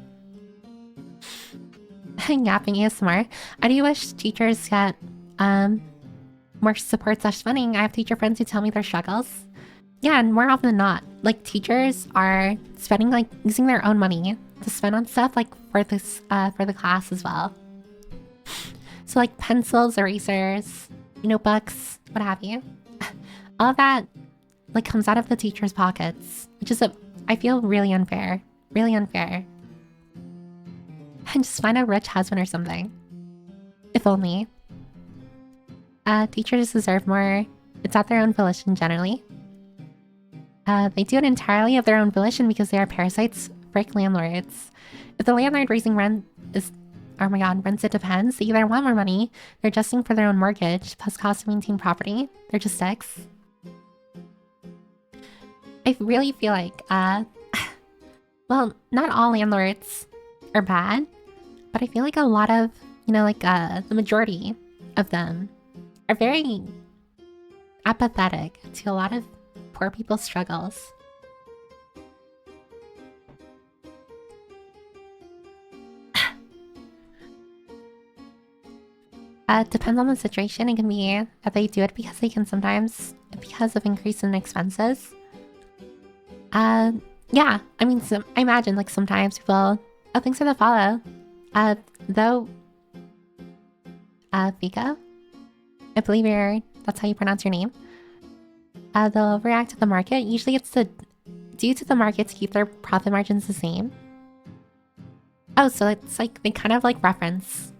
Yapping ASMR. I do wish teachers get more support / funding. I have teacher friends who tell me their struggles. Yeah, and more often than not, like teachers are spending like using their own money to spend on stuff like for this for the class as well. So like pencils, erasers, notebooks, what have you. All of that like comes out of the teacher's pockets, which is I feel really unfair. Really unfair. And just find a rich husband or something. If only. Teachers deserve more. It's at their own volition generally. They do it entirely of their own volition because they are parasites, break landlords. If the landlord raising rent is, oh my god, rents it depends. They either want more money, they're adjusting for their own mortgage, plus cost to maintain property. They're just dicks. I really feel like, well, not all landlords are bad, but I feel like a lot of, you know, like, the majority of them are very apathetic to a lot of poor people's struggles. Depends on the situation. It can be that they do it because they can sometimes, because of increase in expenses. Yeah, I mean, I imagine like sometimes people, oh, thanks for the follow. Though, Vika, I believe that's how you pronounce your name. They'll react to the market. Usually it's due to the market to keep their profit margins the same. Oh, so it's like, they kind of like reference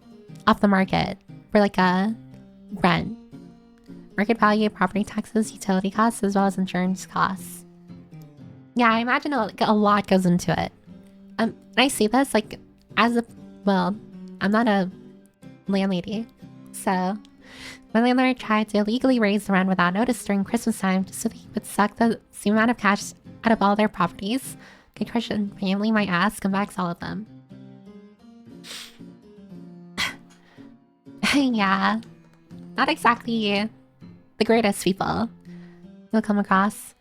off the market for like a rent. Market value, property taxes, utility costs, as well as insurance costs. Yeah, I imagine a lot goes into it. And I see this like as a, well, I'm not a landlady, so my landlord tried to illegally raise the rent without notice during Christmas time just so that he would suck the same amount of cash out of all their properties. Good question. Family might ask, and backs all of them. Yeah, not exactly the greatest people you'll come across.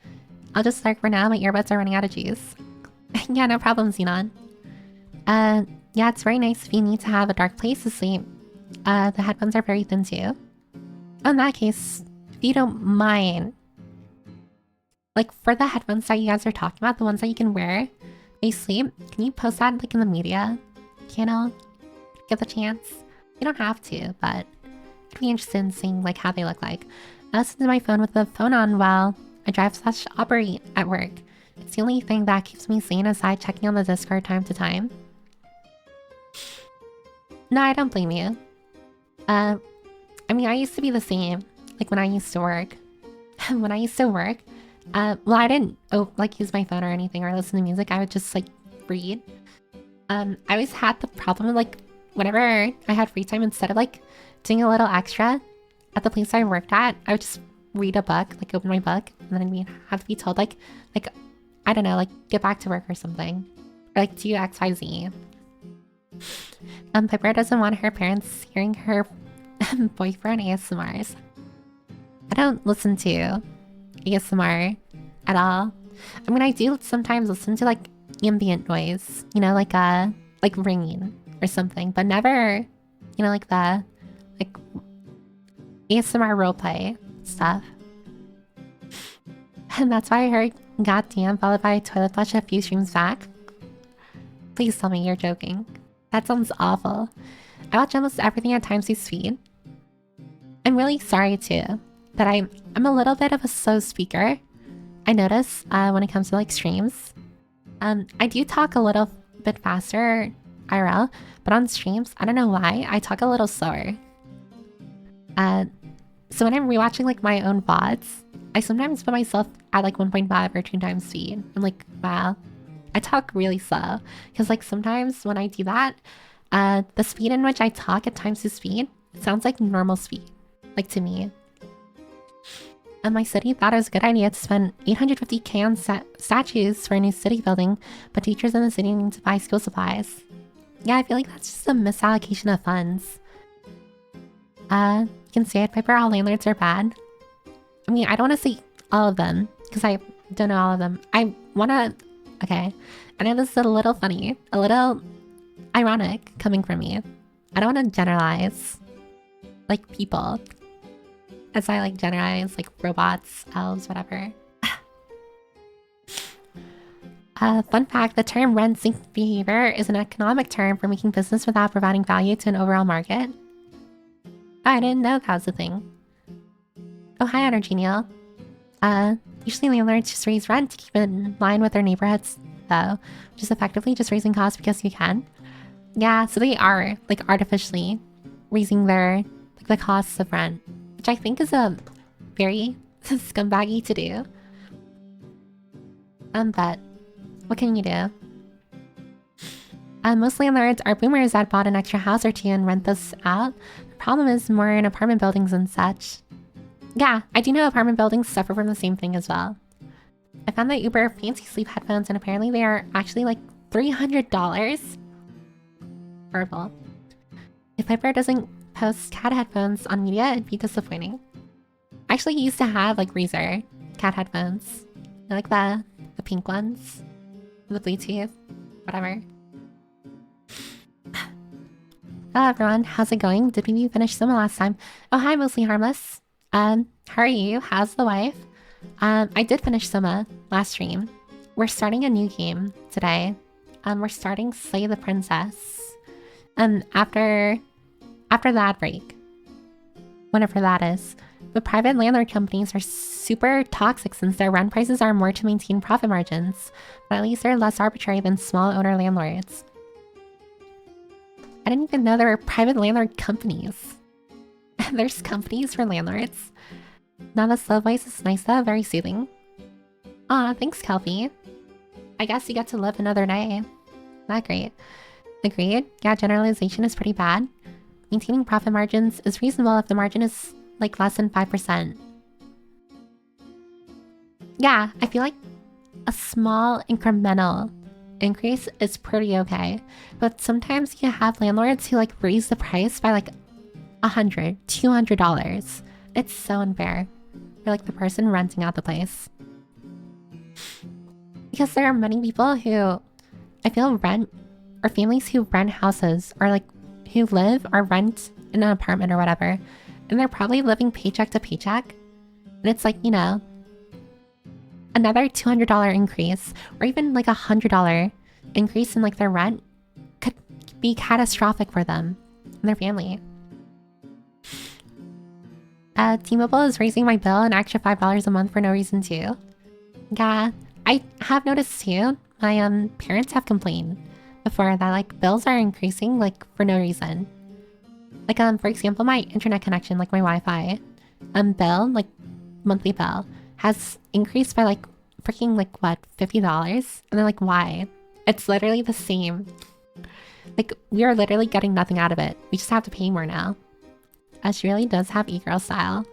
I'll just start for now. My earbuds are running out of juice. Yeah, no problem, Xenon. Yeah, it's very nice if you need to have a dark place to sleep. The headphones are very thin too. Oh, in that case, if you don't mind, like for the headphones that you guys are talking about, the ones that you can wear when you sleep, can you post that like in the media channel? Give the chance. You don't have to, but I'd be interested in seeing like how they look like. I listen to my phone with the phone on while I drive/operate at work. It's the only thing that keeps me sane aside checking on the Discord time to time. No, I don't blame you. I mean, I used to be the same, like when I used to work. When I used to work, well, I didn't like use my phone or anything or listen to music. I would just like read. I always had the problem of like whenever I had free time, instead of like doing a little extra at the place I worked at, I would just read a book, like open my book, and then I'd have to be told like I don't know, like get back to work or something, or like do XYZ. Piper doesn't want her parents hearing her boyfriend ASMRs. I don't listen to ASMR at all. I mean, I do sometimes listen to like ambient noise, you know, like ringing or something, but never, you know, like the like ASMR roleplay stuff. And that's why I heard goddamn followed by a toilet flush a few streams back. Please tell me you're joking. That sounds awful. I watch almost everything at times too speed. I'm really sorry too that I'm a little bit of a slow speaker. I notice when it comes to like streams. I do talk a little bit faster IRL, but on streams, I don't know why, I talk a little slower. So when I'm rewatching like my own VODs, I sometimes put myself at like 1.5 or 2 times speed. I'm like, wow, I talk really slow. Because like sometimes when I do that, the speed in which I talk at times 2 speed, it sounds like normal speed, like to me. And my city thought it was a good idea to spend 850k on statues for a new city building, but teachers in the city need to buy school supplies. Yeah, I feel like that's just a misallocation of funds. You can say it, Piper, all landlords are bad. I mean, I don't want to say all of them, because I don't know all of them. I want to... Okay, I know this is a little funny, a little ironic coming from me. I don't want to generalize, like, people. As I, like, generalize, like, robots, elves, whatever. Fun fact, the term rent-sink behavior is an economic term for making business without providing value to an overall market. Oh, I didn't know that was a thing. Oh, hi, Energenial. Usually landlords just raise rent to keep it in line with their neighborhoods, though, which is effectively just raising costs because you can. Yeah, so they are, like, artificially raising their, like, the costs of rent, which I think is a very scumbaggy to do. But what can you do? Most landlords are boomers that bought an extra house or two and rent this out. The problem is more in apartment buildings and such. Yeah, I do know apartment buildings suffer from the same thing as well. I found the Uber fancy sleep headphones and apparently they are actually like $300. Horrible. If Piper doesn't post cat headphones on media, it'd be disappointing. I actually used to have like Razer cat headphones. I like the pink ones. The Bluetooth. Whatever. Hello everyone, how's it going? Did we finish Soma last time? Oh hi, Mostly Harmless. How are you? How's the wife? I did finish Soma last stream. We're starting a new game today. We're starting Slay the Princess. After the ad break. Whenever that is. But private landlord companies are super toxic since their rent prices are more to maintain profit margins. But at least they're less arbitrary than small owner landlords. I didn't even know there were private landlord companies. There's companies for landlords. Now the slow voice is nice though, very soothing. Aw, thanks Kelpie. I guess you get to live another day. Not great. Agreed? Yeah, generalization is pretty bad. Maintaining profit margins is reasonable if the margin is like less than 5%. Yeah, I feel like a small incremental increase is pretty okay. But sometimes you have landlords who like raise the price by like $100, $200. It's so unfair for like the person renting out the place. Because there are many people who I feel rent, or families who rent houses, or like who live or rent in an apartment or whatever, and they're probably living paycheck to paycheck. And it's like, another $200 increase, or even like $100 increase in like their rent could be catastrophic for them and their family. T-Mobile is raising my bill an extra $5 a month for no reason too. Yeah, I have noticed too. My parents have complained before that like bills are increasing like for no reason. Like for example, my internet connection, like my Wi-Fi, bill, like monthly bill, has increased by like freaking like what, $50? And they're like, why? It's literally the same. Like we are literally getting nothing out of it. We just have to pay more now. She really does have e-girl style.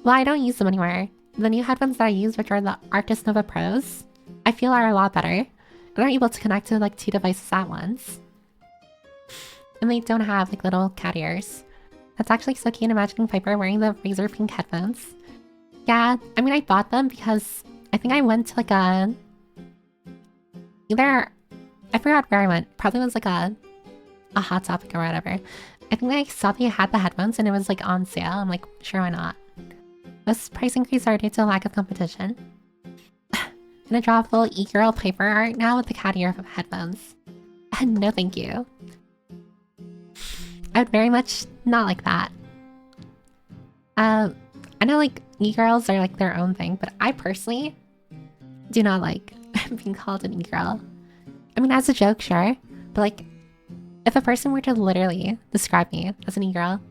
Well, I don't use them anymore. The new headphones that I use, which are the Arctis Nova Pros, I feel are a lot better. And they're able to connect to like 2 devices at once. And they don't have like little cat ears. That's actually so cute imagining Piper wearing the razor pink headphones. Yeah, I mean I bought them because I think I went to like I forgot where I went. Probably was like a Hot Topic or whatever. I think I saw they had the headphones and it was like on sale. I'm like, sure, why not? This price increase are due to a lack of competition. Gonna draw a full e-girl Piper art now with the cat ear headphones. No thank you. I would very much not like that. I know like e-girls are like their own thing, but I personally do not like being called an e-girl. I mean, as a joke, sure, but like if a person were to literally describe me as an e-girl,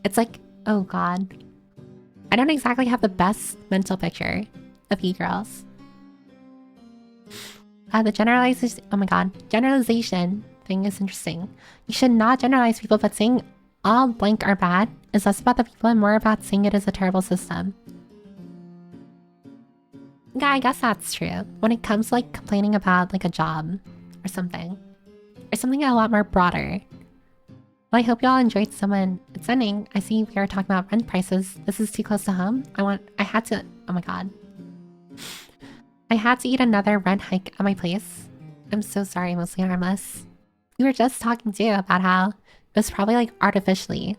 it's like, oh god. I don't exactly have the best mental picture of e-girls. The generalization, oh my god, generalization thing is interesting. You should not generalize people, but saying all blank are bad is less about the people and more about saying it is a terrible system. Yeah, I guess that's true. When it comes to like complaining about like a job or something a lot more broader. Well, I hope y'all enjoyed someone. It's ending. I see we are talking about rent prices. This is too close to home. I had to, oh my god. I had to eat another rent hike at my place. I'm so sorry, mostly harmless. We were just talking too about how it was probably like artificially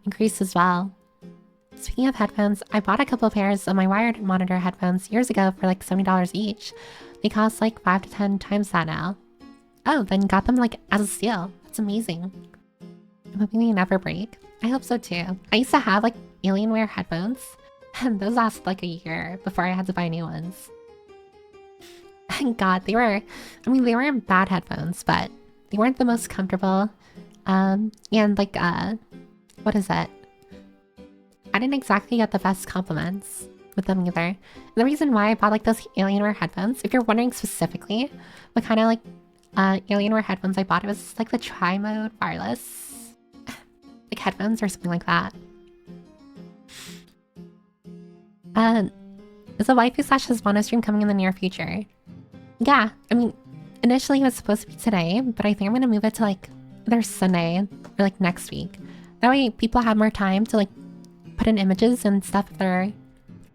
increased as well. Speaking of headphones, I bought a couple pairs of my wired monitor headphones years ago for like $70 each. They cost like 5 to 10 times that now. Oh, then got them like as a steal. That's amazing. I'm hoping they never break. I hope so too. I used to have like Alienware headphones, and those lasted like a year before I had to buy new ones. And god, they weren't bad headphones, but they weren't the most comfortable. And like, what is it? I didn't exactly get the best compliments with them either. And the reason why I bought like those Alienware headphones, if you're wondering specifically what kind of like Alienware headphones I bought, it was like the tri-mode wireless like headphones or something like that. Is a waifu/husband stream coming in the near future? Yeah, I mean, initially it was supposed to be today, but I think I'm gonna move it to like either Sunday or like next week. That way people have more time to like put in images and stuff of their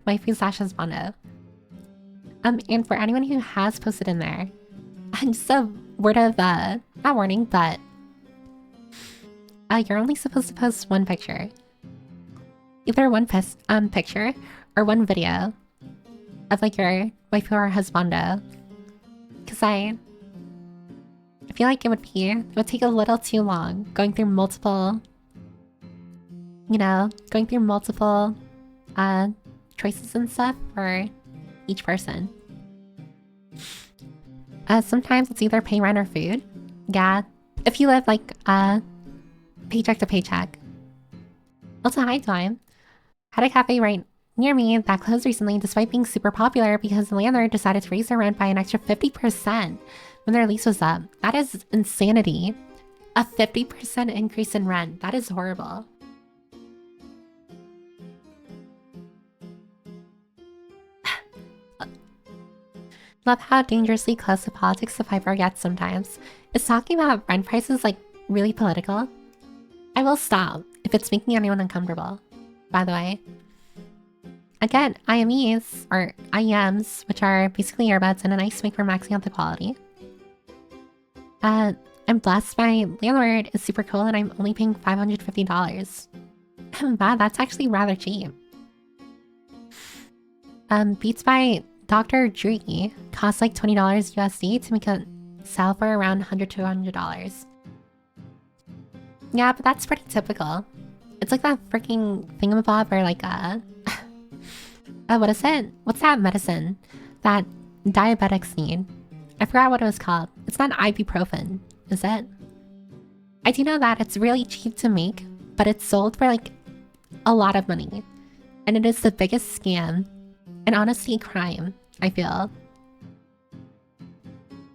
waifu/husband. And for anyone who has posted in there, just a word of not warning, but you're only supposed to post one picture. Either one picture or one video of like your waifu or husbando. Cause I feel like it would take a little too long going through multiple choices and stuff for each person. Sometimes it's either pay rent or food. Yeah, if you live like paycheck to paycheck. Also, hi Time. Had a cafe right near me that closed recently despite being super popular because the landlord decided to raise their rent by an extra 50% when their lease was up. That is insanity. A 50% increase in rent. That is horrible. Love how dangerously close to politics the Piper gets sometimes. Is talking about rent prices like really political? I will stop if it's making anyone uncomfortable, by the way. Again, IMEs, or IEMs, which are basically earbuds and a nice mic for maxing out the quality. I'm blessed. My landlord is super cool and I'm only paying $550. Wow, that's actually rather cheap. Beats by Dr. Dre costs like $20 USD to make a sell for around $100 to $200. Yeah, but that's pretty typical. It's like that freaking thingamabob or like what is it? What's that medicine that diabetics need? I forgot what it was called. It's not ibuprofen, is it? I do know that it's really cheap to make, but it's sold for like a lot of money. And it is the biggest scam and honestly crime, I feel.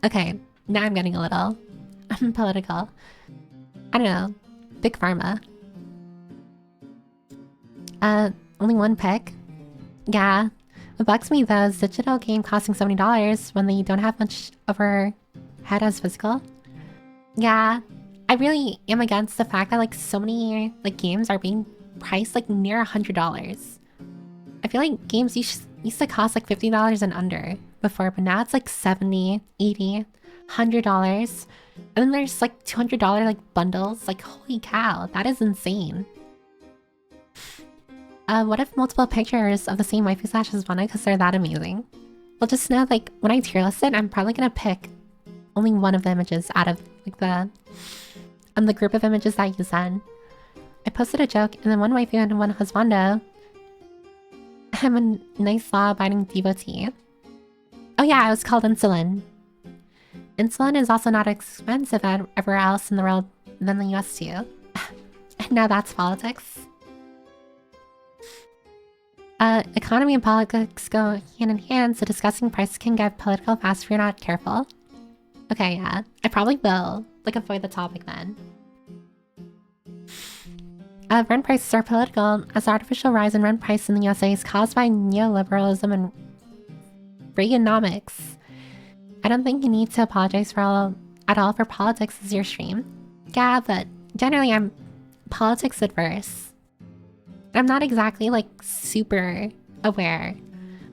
Okay, now I'm getting a little political. I don't know. Big Pharma. Only one pick? Yeah. What bugs me though is digital game costing $70 when they don't have much overhead as physical. Yeah. I really am against the fact that like so many like games are being priced like near $100. I feel like games used to cost like $50 and under before, but now it's like $70, $80, $100. And then there's like $200 like bundles. Like holy cow, that is insane. What if multiple pictures of the same waifu slash is wanted because they're that amazing? Well, just know like when I tier list it, I'm probably gonna pick only one of the images out of like the group of images that you send. I posted a joke and then one waifu and one husbando. I'm a nice law-abiding devotee. Oh yeah, I was called insulin. Insulin is also not expensive everywhere else in the world than the US too. And now that's politics. Economy and politics go hand in hand, so discussing prices can get political fast if you're not careful. Okay, yeah. I probably will, like, avoid the topic then. Rent prices are political, as the artificial rise in rent price in the USA is caused by neoliberalism and Reaganomics. I don't think you need to apologize at all for politics as your stream. Yeah, but generally I'm politics adverse. I'm not exactly like super aware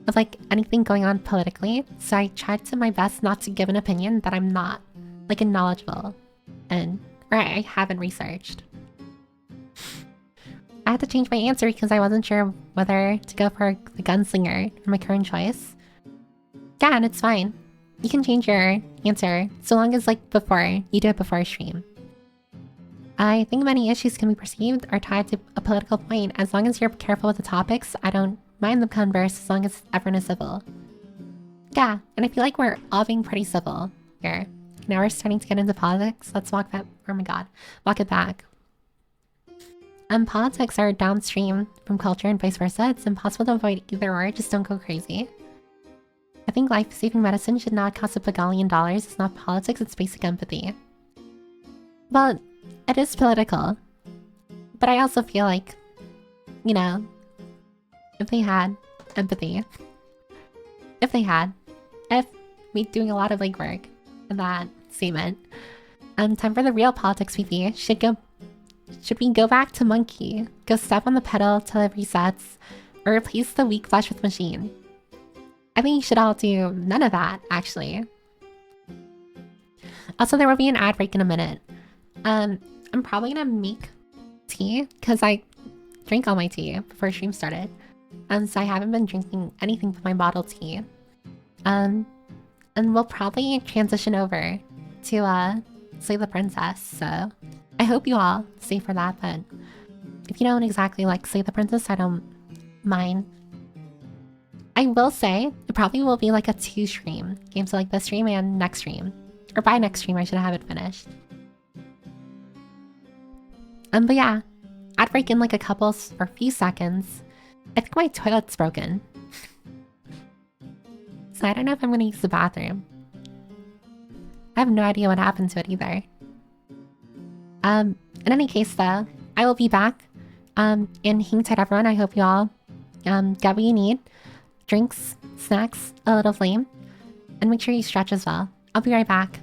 of like anything going on politically, so I try to my best not to give an opinion that I'm not like knowledgeable or I haven't researched. I had to change my answer because I wasn't sure whether to go for the gunslinger or my current choice. Yeah, and it's fine. You can change your answer so long as like before you do it before stream. I think many issues can be perceived or tied to a political point. As long as you're careful with the topics, I don't mind the converse as long as everyone is civil. Yeah, and I feel like we're all being pretty civil here. Now we're starting to get into politics. Let's walk that. Oh my god, walk it back. Politics are downstream from culture and vice versa. It's impossible to avoid either or. Just don't go crazy. I think life-saving medicine should not cost $1 billion. It's not politics. It's basic empathy. Well, it is political, but I also feel like, you know, if they had empathy, if me doing a lot of legwork in that statement, time for the real politics, PP. Should we go back to monkey, go step on the pedal till it resets, or replace the weak flesh with machine? I think you should all do none of that, actually. Also, there will be an ad break in a minute. I'm probably gonna make tea because I drank all my tea before stream started. So I haven't been drinking anything but my bottled tea. And we'll probably transition over to Slay the Princess, so I hope you all stay for that, but if you don't exactly like Slay the Princess, I don't mind. I will say it probably will be like a 2-stream game, so like this stream and next stream. Or by next stream I should have it finished. But yeah, ad break in like a couple or few seconds. I think my toilet's broken. So I don't know if I'm gonna use the bathroom. I have no idea what happened to it either. In any case though, I will be back. And hang tight everyone, I hope you all get what you need. Drinks, snacks, a little flame. And make sure you stretch as well. I'll be right back.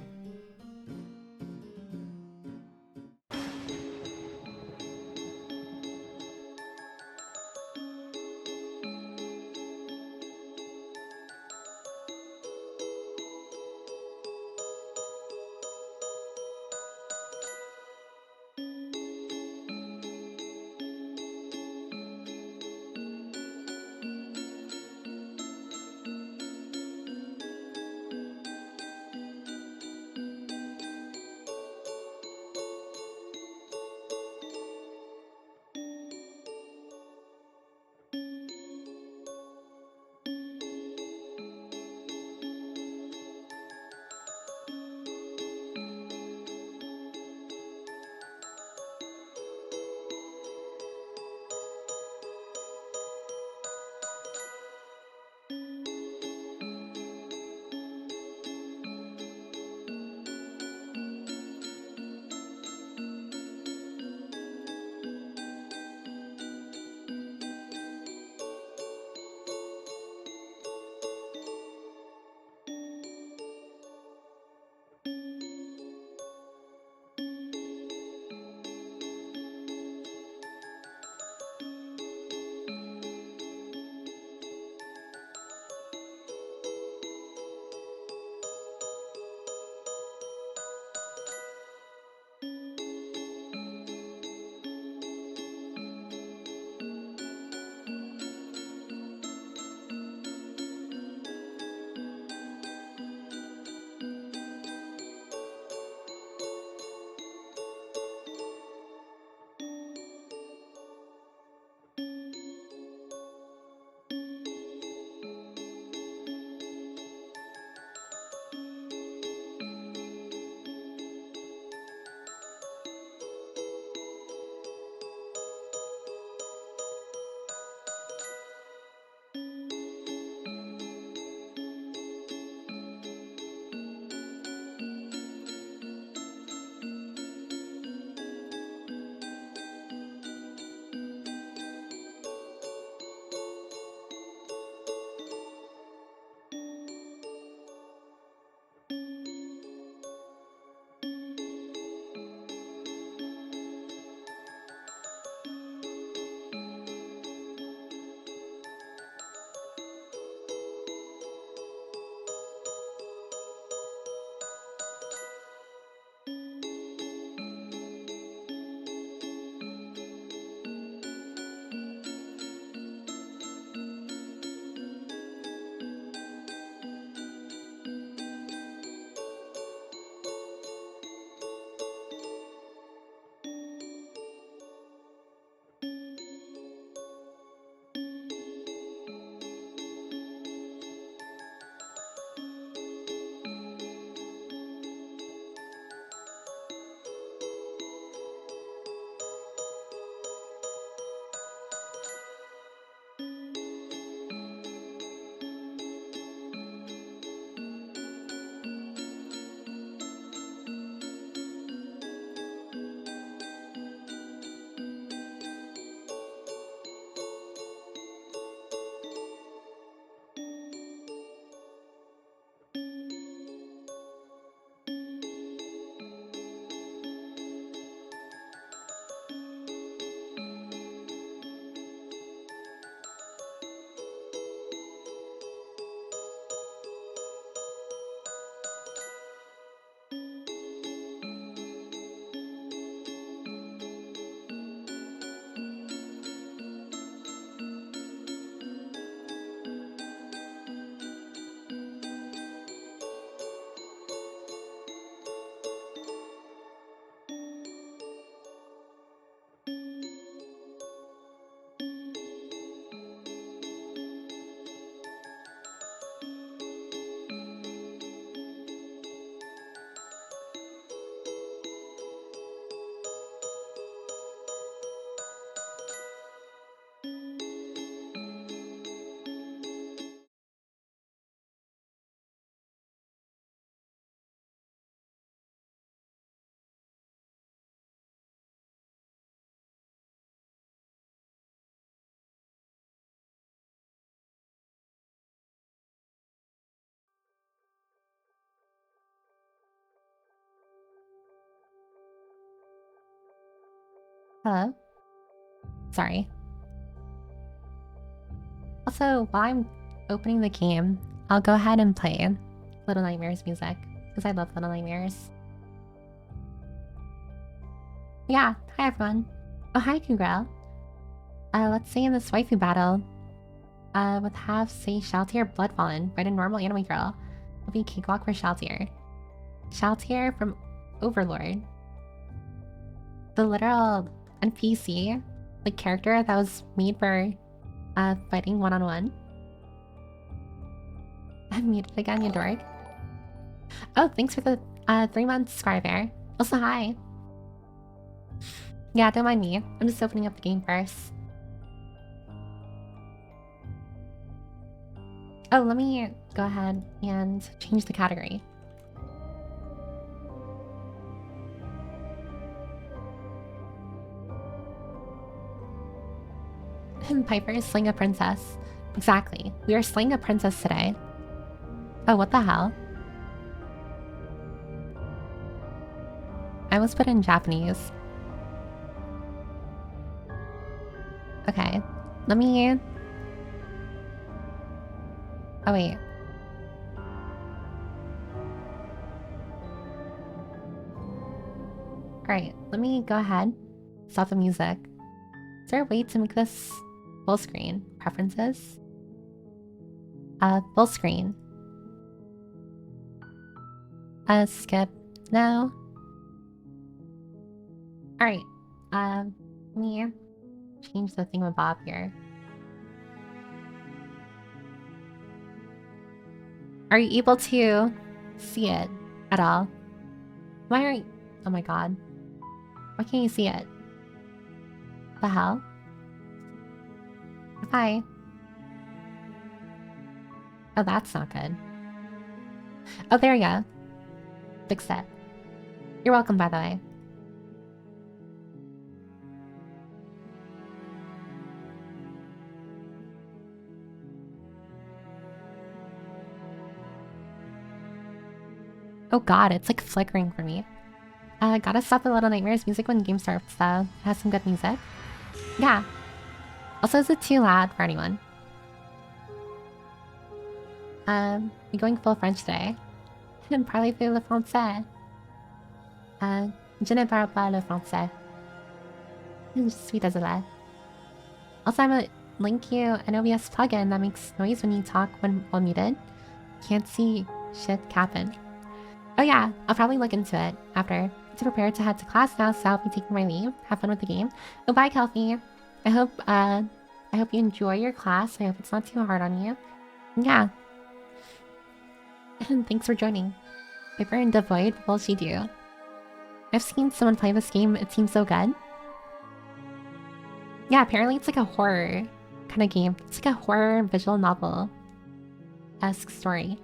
Hello? Sorry. Also, while I'm opening the game, I'll go ahead and play Little Nightmares music, because I love Little Nightmares. Yeah, hi everyone. Oh, hi, Congrel. Let's say in this waifu battle, with have, say, Shaltier Bloodfallen, right, a normal anime girl, will be Cakewalk for Shaltier. Shaltier from Overlord. The literal NPC, like, character that was made for, fighting one-on-one. I'm muted again, you dork. Oh, thanks for the, 3-month subscriber. Also, hi. Yeah, don't mind me. I'm just opening up the game first. Oh, let me go ahead and change the category. Piper is slaying a princess. Exactly. We are slaying a princess today. Oh, what the hell? I almost put it in Japanese. Okay. Let me... Oh, wait. Alright, let me go ahead. Stop the music. Is there a way to make this full screen? Preferences? Full screen. Skip. No. Alright. Let me change the thingamabob here. Are you able to see it at all? Why aren't... Oh my god. Why can't you see it? The hell? Hi. Oh, that's not good. Oh, there you go. Fixed it. You're welcome, by the way. Oh god, it's like flickering for me. Gotta stop the Little Nightmares music when game starts though. It has some good music. Yeah. Also, is it too loud for anyone? We're going full French today. Parlez-vous le français? Je ne parle pas le français. Je suis désolé. Also, I'm a link you an OBS plugin that makes noise when you talk while muted. Can't see shit happen. Oh yeah, I'll probably look into it after. To prepare to head to class now, so I'll be taking my leave. Have fun with the game. Oh, bye, Kelpie. I hope you enjoy your class. I hope it's not too hard on you. Yeah. And thanks for joining. Piper and Devoid, what will she do? I've seen someone play this game. It seems so good. Yeah, apparently it's like a horror kind of game. It's like a horror visual novel-esque story.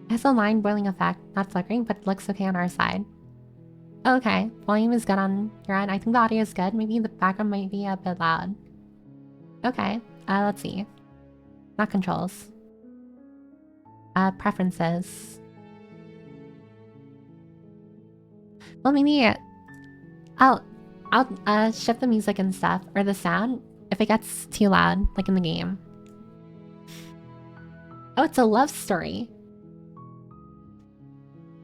It has a mind-boiling effect, not flickering, but it looks okay on our side. Oh, okay, volume is good on your end. I think the audio is good. Maybe the background might be a bit loud. Okay, let's see. Not controls. Preferences. Well, maybe I'll shift the music and stuff, or the sound, if it gets too loud, like in the game. Oh, it's a love story.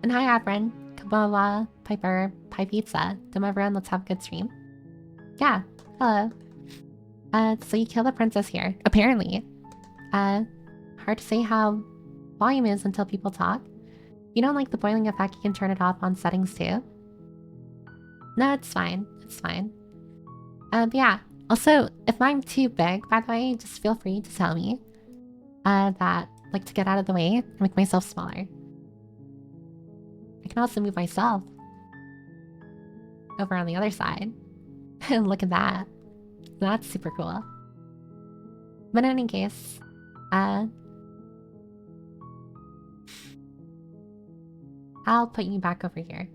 And hi, Abrin. Kabawa, Piper, Pie Pizza. Dumb everyone, let's have a good stream. Yeah, hello. So you kill the princess here, apparently. Hard to say how volume is until people talk. You don't like the boiling effect, you can turn it off on settings too. No, it's fine. It's fine. But yeah. Also, if I'm too big, by the way, just feel free to tell me. That, like, to get out of the way and make myself smaller. I can also move myself over on the other side. And look at that. That's super cool. But in any case, I'll put you back over here.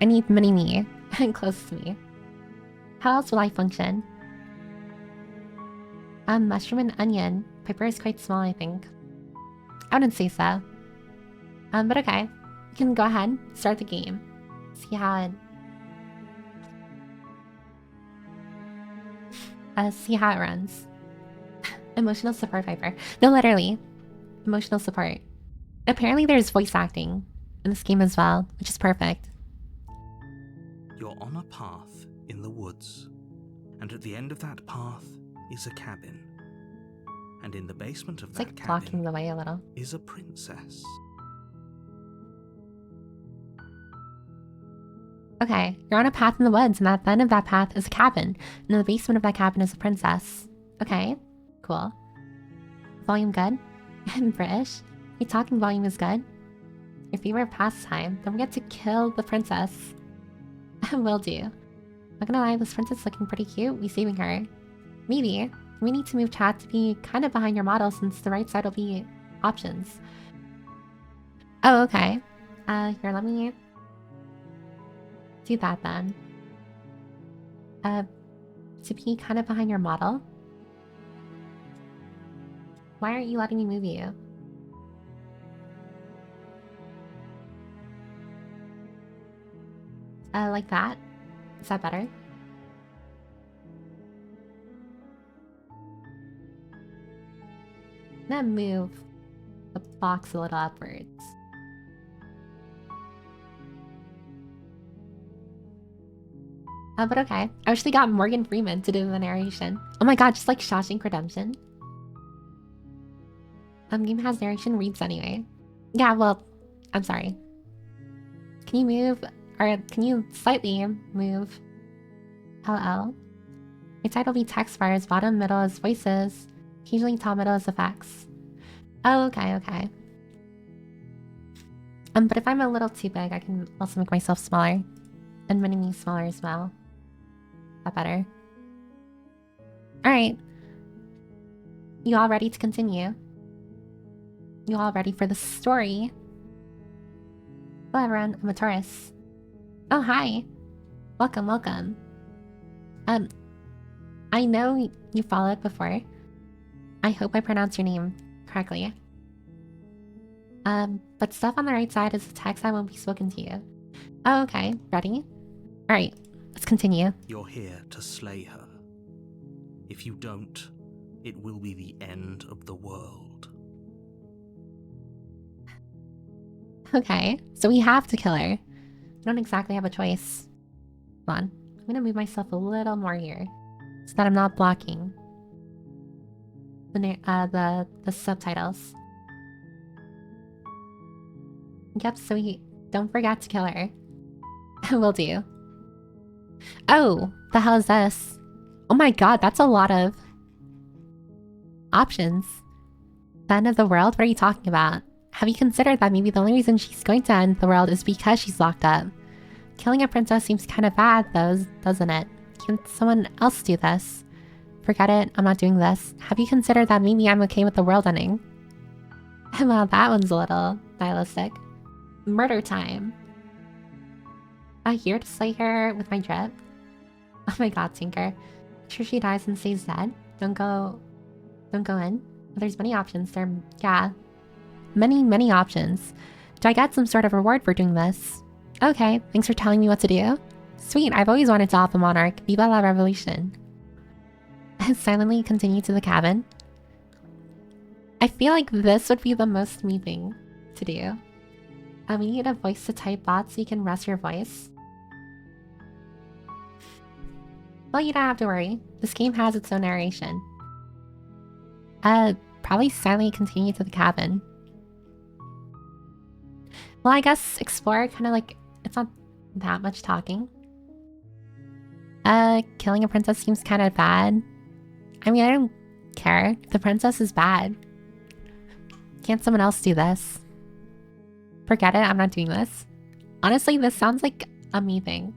I need mini-me close to me. How else will I function? Mushroom and onion. Piper is quite small, I think. I wouldn't say so. But okay. You can go ahead, start the game. See how it See how it runs. Emotional support Viper. No, literally. Emotional support. Apparently there's voice acting in this game as well, which is perfect. You're on a path in the woods, and at the end of that path is a cabin. And in the basement of that cabin blocking the way a little. Is a princess. Okay, you're on a path in the woods, and at the end of that path is a cabin. And in the basement of that cabin is a princess. Okay, cool. Volume good? British? Your talking volume is good? Your favorite pastime? Don't forget to kill the princess. Will do. Not gonna lie, this princess is looking pretty cute. We saving her. Maybe. We need to move chat to be kind of behind your model since the right side will be options. Oh, okay. Here, let me do that then. To be kind of behind your model. Why aren't you letting me move you? Like that? Is that better? I'm gonna move the box a little upwards. But okay. I wish they got Morgan Freeman to do the narration. Oh my god, just like Shawshank Redemption. Game has narration reads anyway. Yeah, well, I'm sorry. Can you move, or can you slightly move LL? Right side will be text bars, bottom middle is voices, occasionally top middle is effects. Oh, okay, okay. But if I'm a little too big, I can also make myself smaller. And mini me smaller as well. Is that better? Alright. You all ready to continue? You all ready for the story? Hello everyone, I'm a Taurus. Oh, hi. Welcome, welcome. I know you followed before. I hope I pronounced your name correctly. But stuff on the right side is the text that won't be spoken to you. Oh, okay. Ready? Alright, let's continue. You're here to slay her. If you don't, it will be the end of the world. Okay, so we have to kill her. We don't exactly have a choice. Hold on. I'm gonna move myself a little more here so that I'm not blocking the subtitles. Yep, so we don't forget to kill her. Will do. Oh, the hell is this? Oh my god, that's a lot of options. The end of the world? What are you talking about? Have you considered that maybe the only reason she's going to end the world is because she's locked up? Killing a princess seems kind of bad though, doesn't it? Can someone else do this? Forget it, I'm not doing this. Have you considered that maybe I'm okay with the world ending? Well, that one's a little nihilistic. Murder time. I'm here to slay her with my drip. Oh my god, Tinker. Make sure she dies and stays dead. Don't go in. Well, there's many options. Yeah. Many options. Do I get some sort of reward for doing this? Okay, thanks for telling me what to do. Sweet, I've always wanted to off a monarch. Viva la revolution. Silently continue to the cabin. I feel like this would be the most me thing to do. We need a voice to type bot so you can rest your voice. Well, you don't have to worry. This game has its own narration. Probably silently continue to the cabin. Well, I guess explore kind of like, it's not that much talking. Killing a princess seems kind of bad. I mean, I don't care. The princess is bad. Can't someone else do this? Forget it, I'm not doing this. Honestly, this sounds like a me thing.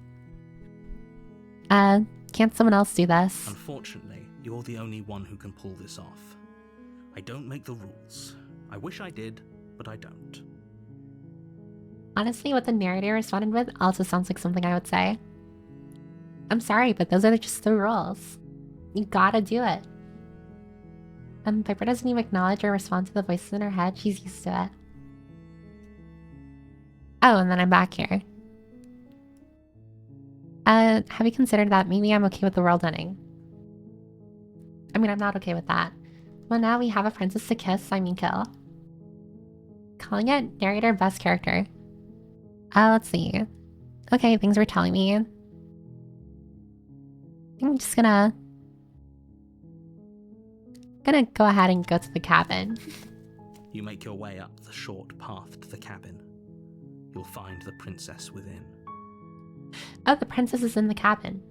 Can't someone else do this? Unfortunately, you're the only one who can pull this off. I don't make the rules. I wish I did, but I don't. Honestly, what the narrator responded with also sounds like something I would say. I'm sorry, but those are just the rules. You gotta do it. Piper doesn't even acknowledge or respond to the voices in her head. She's used to it. Oh, and then I'm back here. Have you considered that maybe I'm okay with the world ending? mean, I'm not okay with that. Well, now we have a princess to kiss, I mean kill. Calling it narrator best character. Let's see. Okay, things were telling me. I think I'm just gonna go ahead and go to the cabin. You make your way up the short path to the cabin. You'll find the princess within. Oh, the princess is in the cabin.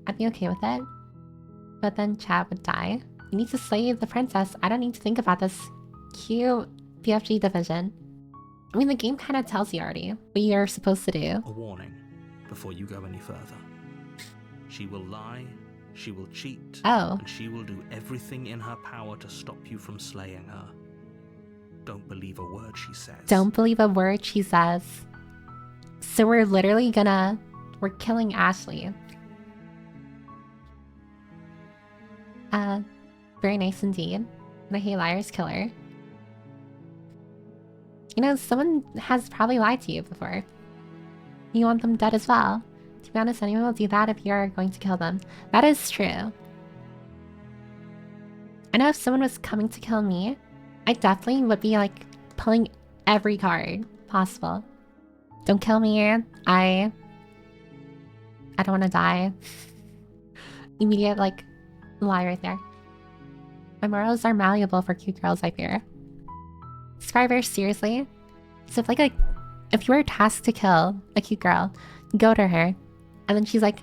I'd be okay with it. But then Chad would die. You need to slay the princess. I don't need to think about this. Cute BFG division. I mean, the game kind of tells you already what you're supposed to do. A warning before you go any further. She will lie, she will cheat, and she will do everything in her power to stop you from slaying her. Don't believe a word she says. Don't believe a word she says. So we're literally we're killing Ashley. Very nice indeed. And I hate liars, killer. You know, someone has probably lied to you before. You want them dead as well. To be honest, anyone will do that if you're going to kill them. That is true. I know if someone was coming to kill me, I definitely would be like pulling every card possible. Don't kill me. I don't want to die. Immediate like lie right there. My morals are malleable for cute girls, I fear. Scriber, seriously? So if you were tasked to kill a cute girl, go to her, and then she's like,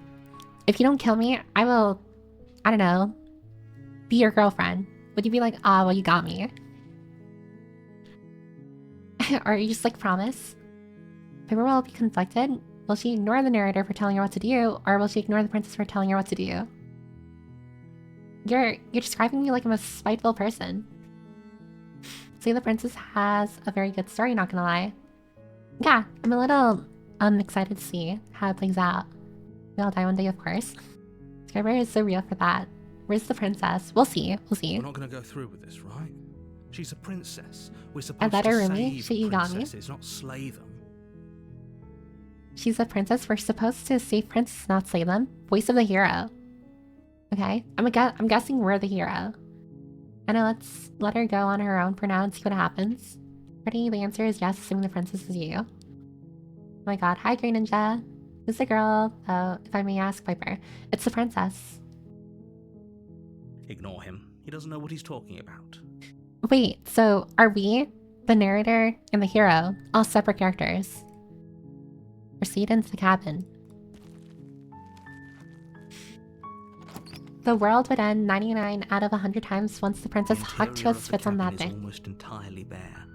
if you don't kill me, I will, I don't know, be your girlfriend. Would you be like, ah, well, you got me? Or you just like, promise? Piper will be conflicted. Will she ignore the narrator for telling her what to do, or will she ignore the princess for telling her what to do? You're describing me like I'm a spiteful person. See, the princess has a very good story, not gonna lie. Yeah, I'm a little excited to see how it plays out. We all die one day, of course. Scriber is so real for that. Where's the princess? We'll see. We'll see. We're not gonna go through with this, right? She's a princess. We're supposed to save princesses, not slay them. She's a princess. We're supposed to save princesses, not slay them. Voice of the hero. Okay, I'm guessing we're the hero. And let's let her go on her own for now and see what happens. Ready? The answer is yes, assuming the princess is you. Oh my god. Hi, Grey Ninja. Who's the girl? Oh, if I may ask, Piper. It's the princess. Ignore him. He doesn't know what he's talking about. Wait, so are we, the narrator and the hero, all separate characters? Proceed into the cabin. The world would end 99 out of 100 times once the princess hugged to us spits on that day. Almost entirely bare.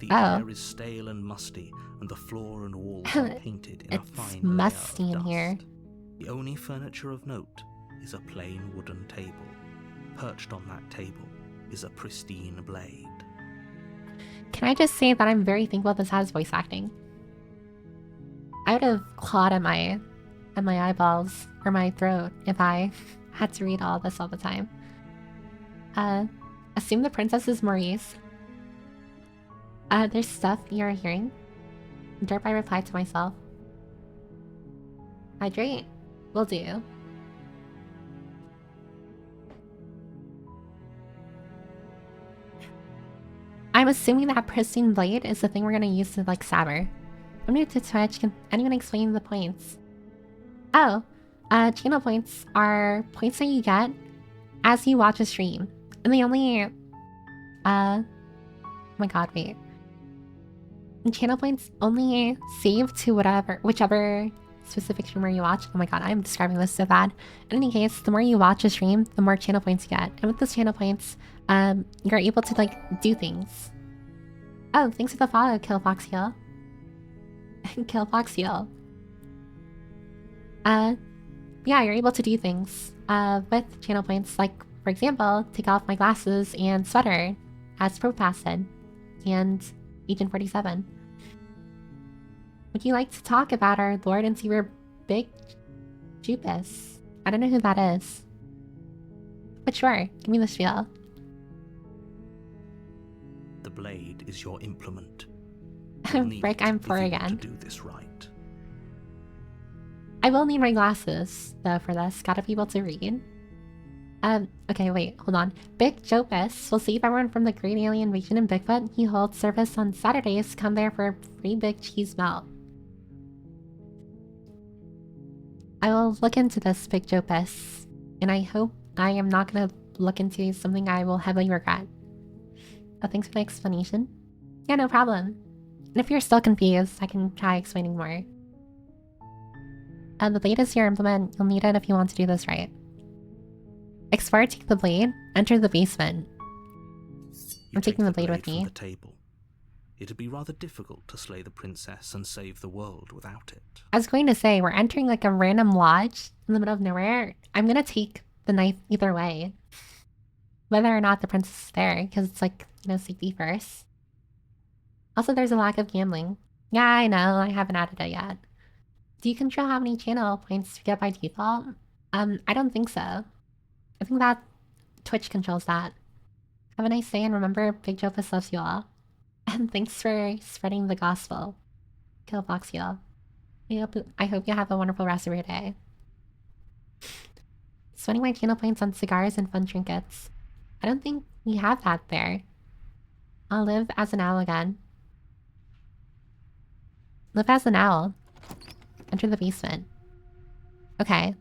The air is stale and musty, and the floor and walls are painted in a fine layer musty in of here. dust. The only furniture of note is a plain wooden table. Perched on that table is a pristine blade. Can I just say that I'm very thankful this has voice acting? I would have clawed at my eyeballs or my throat if I had to read all this all the time. Assume the princess is Maurice. There's stuff you're hearing. Derp, I replied to myself. Hydrate. Will do. I'm assuming that pristine blade is the thing we're gonna use to like stab her. I'm new to Twitch. Can anyone explain the points? Oh, channel points are points that you get as you watch a stream. And they only, oh my god, wait. And channel points only save to whichever specific streamer you watch. Oh my god, I'm describing this so bad. In any case, the more you watch a stream, the more channel points you get. And with those channel points, you're able to like do things. Oh, thanks for the follow, Killfoxheal. Killfoxheal. Yeah, you're able to do things with channel points, like, for example, take off my glasses and sweater, as Propass did, and Agent 47. Would you like to talk about our Lord and Savior Big Jupus? I don't know who that is. But sure, give me the spiel. The blade is your implement. Break, I'm poor again. To do this right. I will need my glasses, though, for this. Gotta be able to read. Okay, wait, hold on. Big Jopus will save everyone from the Great Alien Invasion in Bigfoot. He holds service on Saturdays. Come there for a free big cheese melt. I will look into this, Big Jopus. And I hope I am not gonna look into something I will heavily regret. Oh, thanks for the explanation. Yeah, no problem. And if you're still confused, I can try explaining more. The blade is your implement. You'll need it if you want to do this right. Explore, take the blade, enter the basement. I'm taking the blade with me. From the table. It'd be rather difficult to slay the princess and save the world without it. I was going to say, we're entering like a random lodge in the middle of nowhere. I'm gonna take the knife either way. Whether or not the princess is there, because it's like, you know, safety first. Also, there's a lack of gambling. Yeah, I know, I haven't added it yet. Do you control how many channel points you get by default? I don't think so. I think that Twitch controls that. Have a nice day and remember, Big Jopus loves you all. And thanks for spreading the gospel. Killboxial. I hope you have a wonderful rest of your day. Spending my channel points on cigars and fun trinkets. I don't think we have that there. I'll live as an owl again. Live as an owl. Enter the basement. Okay.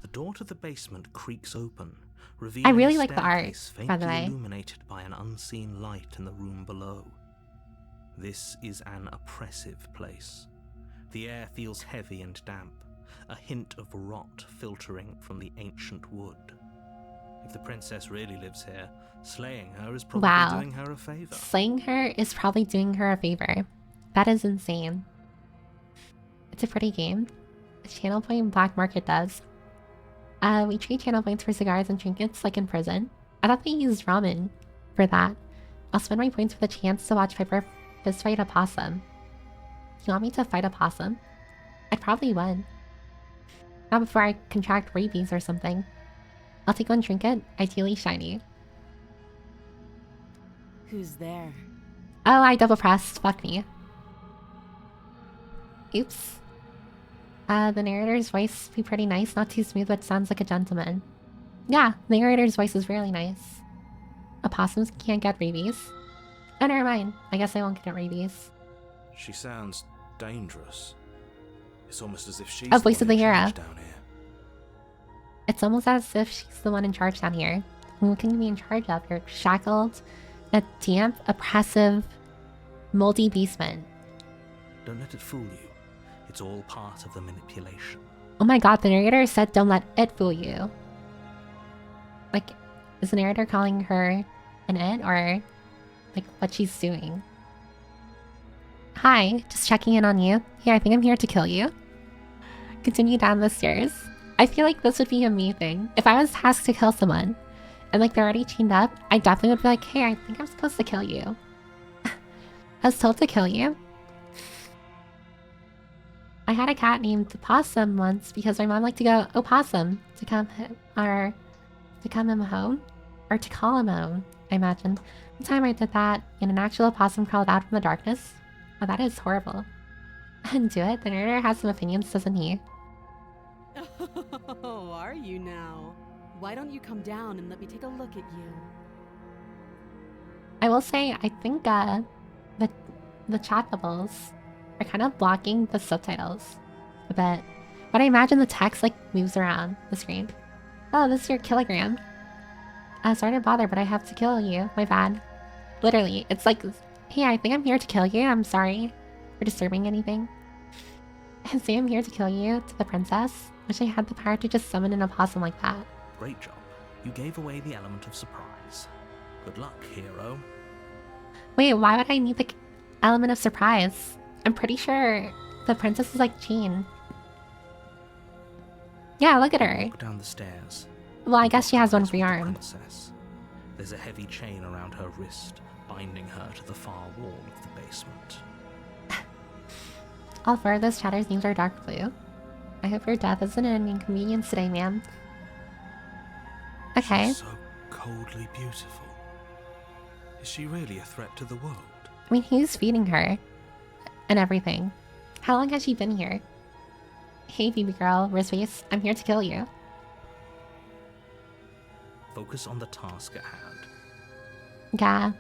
The door to the basement creaks open, I really like the art, by the way. Illuminated by an unseen light in the room below. This is an oppressive place. The air feels heavy and damp, a hint of rot filtering from the ancient wood. If the princess really lives here, slaying her is probably doing her a favor. Slaying her is probably doing her a favor. That is insane. It's a pretty game. A channel point black market does. We trade channel points for cigars and trinkets like in prison. I thought they used ramen for that. I'll spend my points for the chance to watch Piper fist fight a possum. You want me to fight a possum? I'd probably win. Not before I contract rabies or something. I'll take one trinket, ideally shiny. Who's there? Oh, I double pressed. Fuck me. Oops. The narrator's voice be pretty nice. Not too smooth, but sounds like a gentleman. Yeah, the narrator's voice is really nice. Opossums can't get rabies. Oh, never mind. I guess I won't get rabies. She sounds dangerous. It's almost as if she's a voice of the hero. Down here. It's almost as if she's the one in charge down here. What can you be in charge of? You're shackled in a damp, oppressive, moldy basement. Don't let it fool you. It's all part of the manipulation. Oh my god, the narrator said don't let it fool you. Like, is the narrator calling her an it, or like what she's doing? Hi, just checking in on you. Yeah, I think I'm here to kill you. Continue down the stairs. I feel like this would be amazing. If I was tasked to kill someone, and like they're already chained up, I definitely would be like, hey, I think I'm supposed to kill you. I was told to kill you. I had a cat named Possum once because my mom liked to go, oh, Possum, to come him home? Or to call him home, I imagine. One time I did that, and an actual possum crawled out from the darkness. Oh, that is horrible. And do it, the narrator has some opinions, doesn't he? Oh, are you now? Why don't you come down and let me take a look at you? I will say, I think the chat bubbles are kind of blocking the subtitles a bit. But I imagine the text like moves around the screen. Oh, this is your kilogram. Sorry to bother, but I have to kill you. My bad. Literally, it's like, hey, I think I'm here to kill you. I'm sorry for disturbing anything. And say I'm here to kill you to the princess. Wish I had the power to just summon an opossum like that. Great job. You gave away the element of surprise. Good luck, hero. Wait, why would I need the element of surprise? I'm pretty sure the princess is like chained. Yeah, look at her. Walk down the stairs. Well, I guess she has one free arm. Princess. There's a heavy chain around her wrist, binding her to the far wall of the basement. All four of those chatter's names are dark blue. I hope your death isn't an inconvenience today, ma'am. Okay. She's so coldly beautiful. Is she really a threat to the world? I mean, who's feeding her? And everything. How long has she been here? Hey, baby girl, where's face? I'm here to kill you. Focus on the task at hand. Yeah,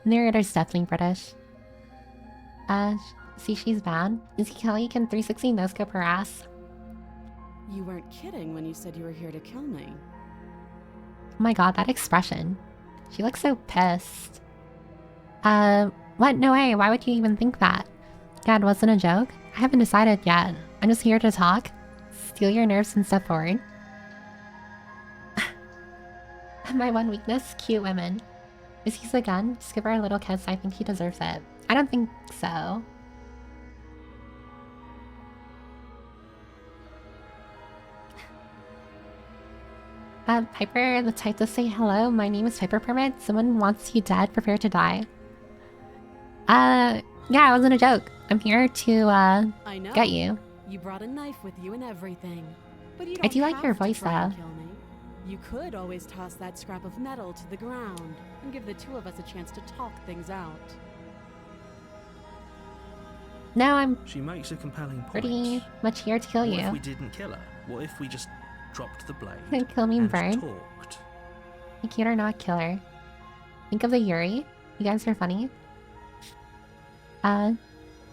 narrator's definitely British. See, she's bad. Izzy Kelly can 360 no-scope her ass. You weren't kidding when you said you were here to kill me. Oh my god, that expression. She looks so pissed. What? No way, why would you even think that? Yeah, it wasn't a joke? I haven't decided yet. I'm just here to talk, steal your nerves and step forward. My one weakness? Cute women. Is he a gun? Just give her a little kiss, I think he deserves it. I don't think so. Piper, the type to say hello. My name is Piper Permit. Someone wants you dead. Prepare to die. Yeah, it wasn't a joke. I'm here to, I know. get you. You brought a knife with you and everything. But you don't I do like have your to voice, try and though. kill me. You could always toss that scrap of metal to the ground and give the two of us a chance to talk things out. No, I'm She makes a compelling point. pretty much here to kill What if you. we didn't kill her? What if we just dropped the blade Kill me, and bird. talked? You cute or not kill her. Think of the Yuri. You guys are funny.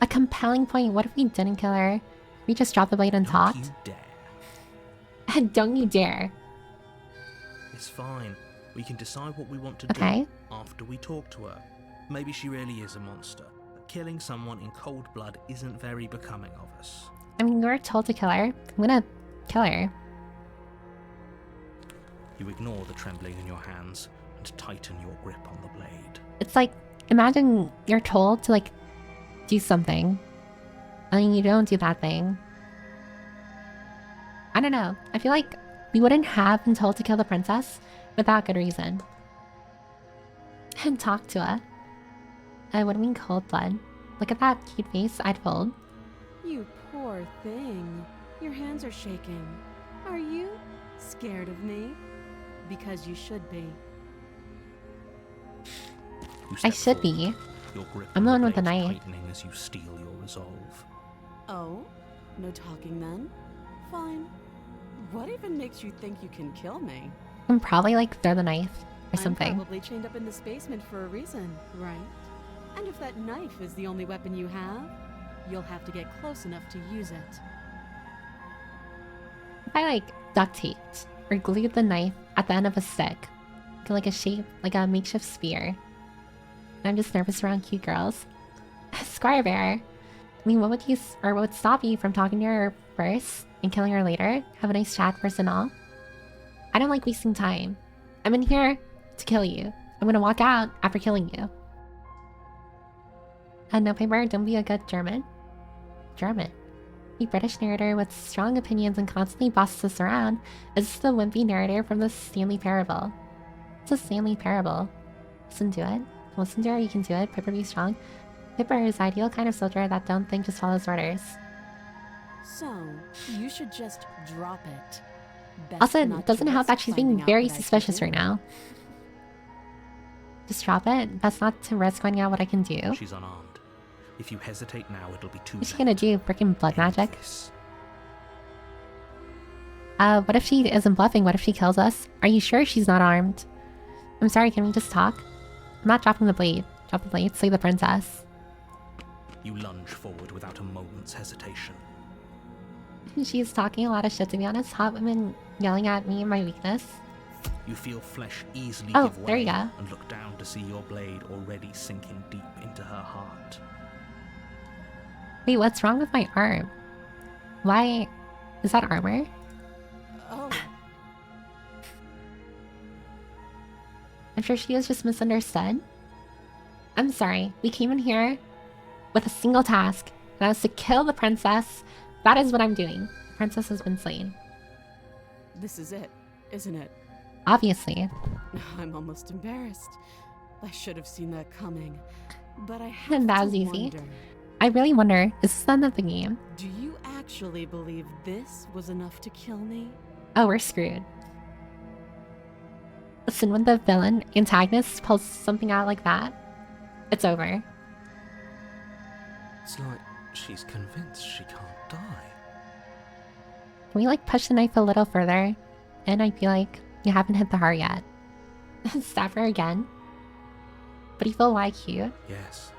A compelling point. What if we didn't kill her? We just dropped the blade and Don't talked? you dare. Don't you dare. It's fine. We can decide what we want to Okay. do after we talk to her. Maybe she really is a monster, but killing someone in cold blood isn't very becoming of us. I mean, we were told to kill her. I'm gonna kill her. You ignore the trembling in your hands and tighten your grip on the blade. It's like, imagine you're told to, like, do something. And then you don't do that thing. I don't know. I feel like we wouldn't have been told to kill the princess without good reason. And talk to her. I would mean cold blood. Look at that cute face I'd fold. You poor thing. Your hands are shaking. Are you scared of me? Because you should be. You I step should be. forward, your grip I'm the on one with the blade knife. tightening as you steel your resolve. Oh? No talking then? Fine. What even makes you think you can kill me? I'm probably like throw the knife or something. I'm probably chained up in this basement for a reason, right? And if that knife is the only weapon you have, you'll have to get close enough to use it. If I like duct taped or glued the knife at the end of a stick to like a shape, like a makeshift spear. And I'm just nervous around cute girls. Squire Bear. I mean, what would stop you from talking to her first and killing her later? Have a nice chat first and all? I don't like wasting time. I'm in here to kill you. I'm gonna walk out after killing you. No, Piper, don't be a good German. German. The British narrator with strong opinions and constantly bosses us around is the wimpy narrator from the Stanley Parable. It's a Stanley Parable. Listen to it. Listen to her, you can do it. Piper, be strong. Piper is the ideal kind of soldier that don't think, just follows orders. So, you should just drop it. Best Also, not it doesn't to help that risk she's being finding out very what I can suspicious do. right now. Just drop it. Best not to risk finding out what I can do. She's unarmed. If you hesitate now, it'll be too late. What's she gonna do? Freaking blood End magic? this. What if she isn't bluffing? What if she kills us? Are you sure she's not armed? I'm sorry, can we just talk? I'm not dropping the blade. Drop the blade, slay the princess. You lunge forward without a moment's hesitation. She's talking a lot of shit, to be honest. Hot women yelling at me and my weakness. You feel flesh easily Oh, give way there you go. and look down to see your blade already sinking deep into her heart. Wait, what's wrong with my arm? Why? Is that armor? Oh, I'm sure she was just misunderstood. I'm sorry. We came in here with a single task. And that was to kill the princess. That is what I'm doing. The princess has been slain. this is it, isn't it? Obviously. I'm almost embarrassed. I should have seen that coming. But I have And that to was easy. wonder, I really wonder, is this the end of the game? do you actually believe this was enough to kill me? Oh, we're screwed. Listen, when the villain antagonist pulls something out like that, it's over. It's like she's convinced she can't die. Can we like push the knife a little further? And I feel like you haven't hit the heart yet. Stab her again? But you feel why cute? Yes.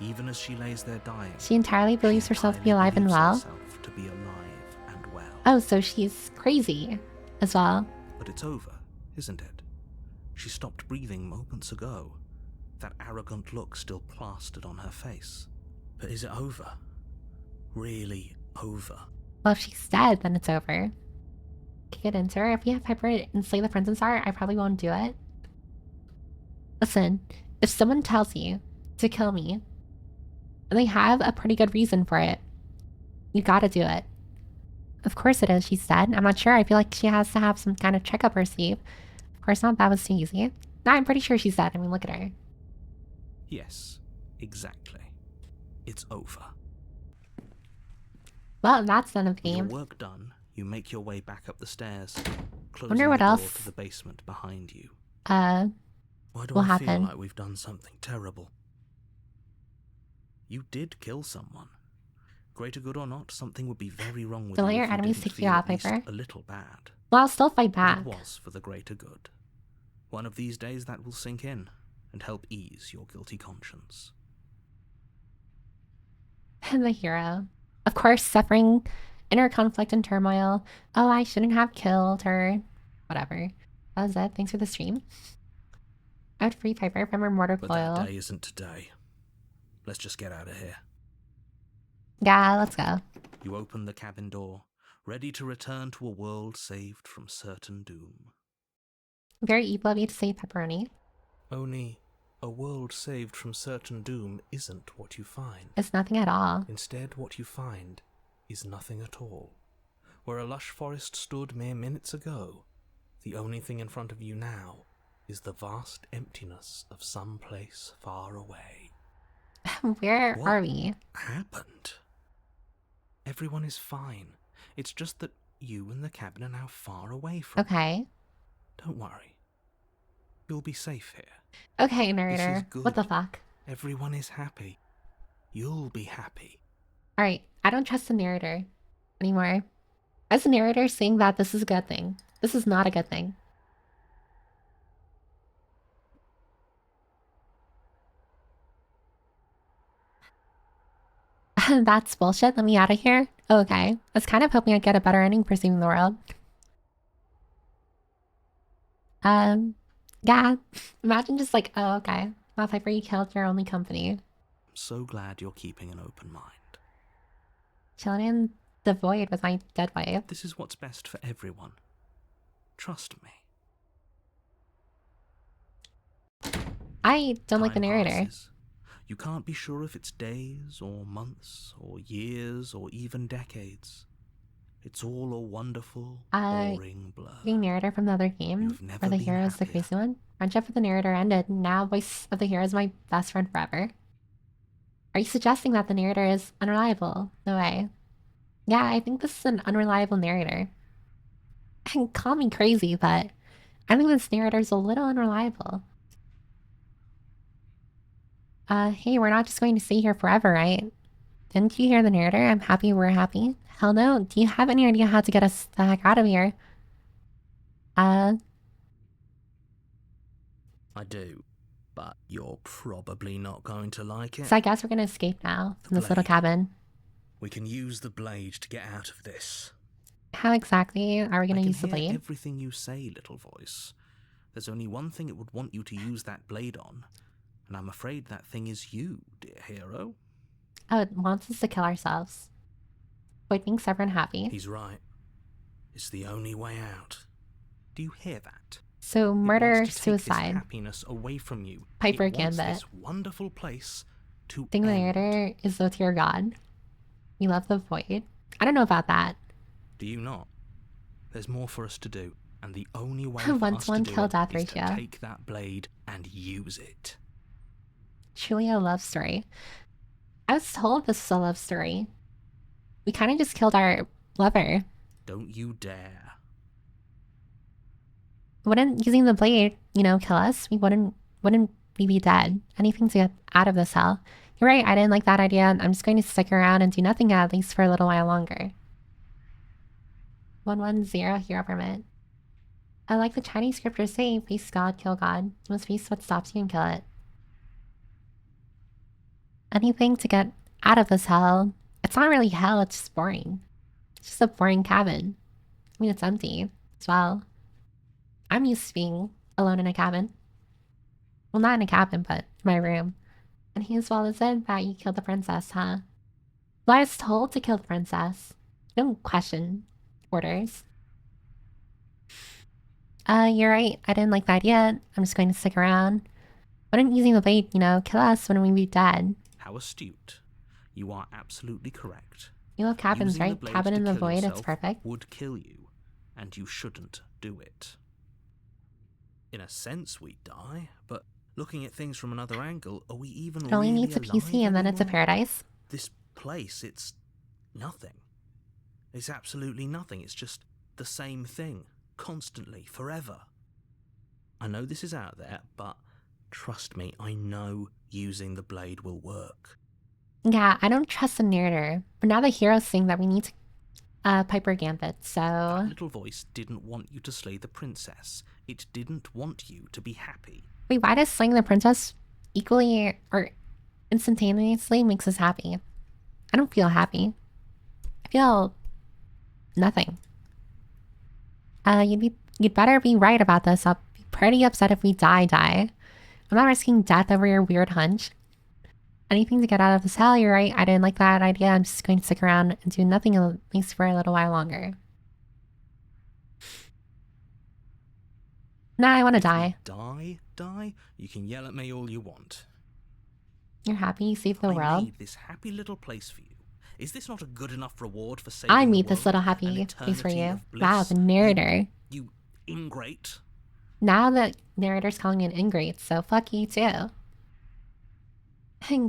Even as she lays there dying, she entirely believes herself to be alive and well? To be alive and well. Oh, so she's crazy as well. But it's over, isn't it? She stopped breathing moments ago. That arrogant look still plastered on her face. But is it over? Really over? Well, if she's dead, then it's over. Kick it into her. If we have Piper and slay the Princess Star, I probably won't do it. Listen, if someone tells you to kill me, and they have a pretty good reason for it, you gotta do it. Of course it is, she's dead. I'm not sure. I feel like she has to have some kind of trick up her sleeve. Of course not, that was too easy. No, I'm pretty sure she's dead. I mean, look at her. Yes, exactly. It's over. Well, that's done of the game. With your work done, you make your way back up the stairs, closing Wonder what the door else to the basement behind you. Why do I feel like we've done something terrible? You did kill someone. Greater good or not, something would be very wrong with you. Don't let your enemies take you out, Piper. A little bad. Well, I'll still fight back. But it was for the greater good. One of these days that will sink in and help ease your guilty conscience. The hero. Of course, suffering inner conflict and turmoil. Oh, I shouldn't have killed her. Whatever. That was it. Thanks for the stream. I would free Piper from her mortar coil. But that day isn't today. Let's just get out of here. Yeah, let's go. You open the cabin door, ready to return to a world saved from certain doom. Very evil of you to say pepperoni. Only a world saved from certain doom isn't what you find. It's nothing at all. Instead, what you find is nothing at all. Where a lush forest stood mere minutes ago, the only thing in front of you now is the vast emptiness of some place far away. Where are we? What happened? Everyone is fine. It's just that you and the cabin are now far away from Okay. Don't worry. You'll be safe here. Okay, narrator. What the fuck? Everyone is happy. You'll be happy. Alright, I don't trust the narrator anymore. As the narrator saying that this is a good thing. This is not a good thing. That's bullshit. Let me out of here. Okay. I was kind of hoping I'd get a better ending for saving the world. Yeah. Imagine just like, oh, okay. Well, Piper, you killed your only company. I'm so glad you're keeping an open mind. Chilling in the void with my dead wife. This is what's best for everyone. Trust me. I don't like the narrator. Passes. You can't be sure if it's days or months or years or even decades. It's all a wonderful, boring blur. The narrator from the other game, where the hero is the crazy one. Friendship with the narrator ended, and now voice of the hero is my best friend forever. Are you suggesting that the narrator is unreliable? No way. Yeah, I think this is an unreliable narrator. And call me crazy, but I think this narrator is a little unreliable. Hey, we're not just going to stay here forever, right? Didn't you hear the narrator? I'm happy we're happy. Hell no. Do you have any idea how to get us the heck out of here? I do, but you're probably not going to like it. So I guess we're gonna escape now from this little cabin. We can use the blade to get out of this. How exactly are we gonna use the blade? Everything you say, little voice. There's only one thing it would want you to use that blade on. And I'm afraid that thing is you, dear hero. Oh, it wants us to kill ourselves. Void makes everyone happy. He's right. It's the only way out. Do you hear that? So murder, suicide. Take this happiness away from you. Piper Gambit. This wonderful place to think the narrator is the tier god. We love the void. I don't know about that. Do you not? There's more for us to do, and the only way Once one kill death ratio. To take that blade and use it. Truly a love story. I was told this was a love story. We kind of just killed our lover. Don't you dare. Wouldn't using the blade, kill us? Wouldn't we be dead? Anything to get out of this hell. You're right, I didn't like that idea. I'm just going to stick around and do nothing at least for a little while longer. 110 hero permit. I like the Chinese scriptures say, face God, kill God. You must face what stops you and kill it. Anything to get out of this hell. It's not really hell, it's just boring. It's just a boring cabin. I mean, it's empty as well. I'm used to being alone in a cabin. Well, not in a cabin, but in my room. And he as well as said that you killed the princess, huh? Well, I was told to kill the princess. Don't question orders. You're right. I didn't like the idea. I'm just going to stick around. Wouldn't using the blade, kill us when we'd be dead? How astute. You are absolutely correct. You love cabins, right? Cabin in the void, it's perfect. Would kill you, and you shouldn't do it. In a sense, we die, but looking at things from another angle, are we even it only really needs a PC and then it's a paradise. This place, it's nothing. It's absolutely nothing. It's just the same thing, constantly, forever. I know this is out there, but trust me, I know using the blade will work. Yeah, I don't trust the narrator, but now the hero's saying that we need to Piper Gambit, so... That little voice didn't want you to slay the princess. It didn't want you to be happy. Wait, why does slaying the princess equally or instantaneously makes us happy? I don't feel happy. I feel... nothing. You'd better be right about this. I'll be pretty upset if we die. I'm not risking death over your weird hunch. Anything to get out of this hell, you're right. I didn't like that idea. I'm just going to stick around and do nothing at least for a little while longer. Nah, I want to die. Die? You can yell at me all you want. You're happy you saved the world? I made this happy little place for you. Is this not a good enough reward for saving the world? I made this little happy place for you. Wow, the narrator. You ingrate. Now the narrator's calling me an ingrate, so fuck you too.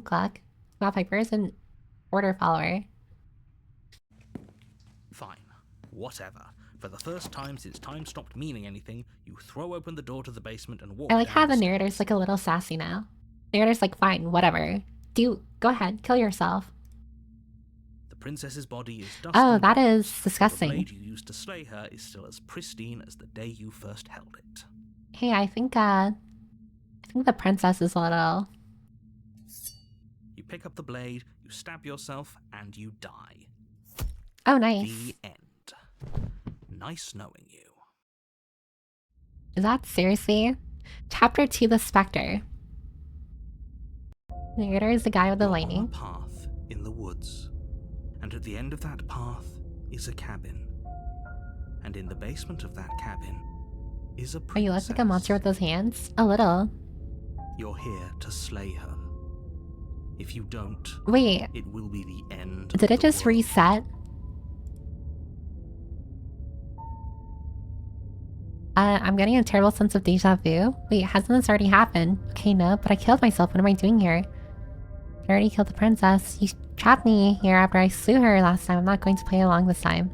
Gluck. Wow, Piper's an order follower. Fine. Whatever. For the first time since time stopped meaning anything, you throw open the door to the basement and walk I like down how the stairs. narrator's like a little sassy now. The narrator's like, fine, whatever. Go ahead, kill yourself. The princess's body is dusty. Oh, that is disgusting. The blade you used to slay her is still as pristine as the day you first held it. Hey, I think the princess is a little... You pick up the blade, you stab yourself, and you die. Oh, nice. The end. Nice knowing you. Is that seriously? Chapter 2, The Spectre. The narrator is the guy with the lightning. On a path in the woods. And at the end of that path is a cabin. And in the basement of that cabin is a princess. Oh, you look like a monster with those hands? A little. You're here to slay her. If you don't, wait, it will be the end. Did it just reset? I'm getting a terrible sense of deja vu. Wait, hasn't this already happened? Okay, no, but I killed myself. What am I doing here? I already killed the princess. You trapped me here after I slew her last time. I'm not going to play along this time.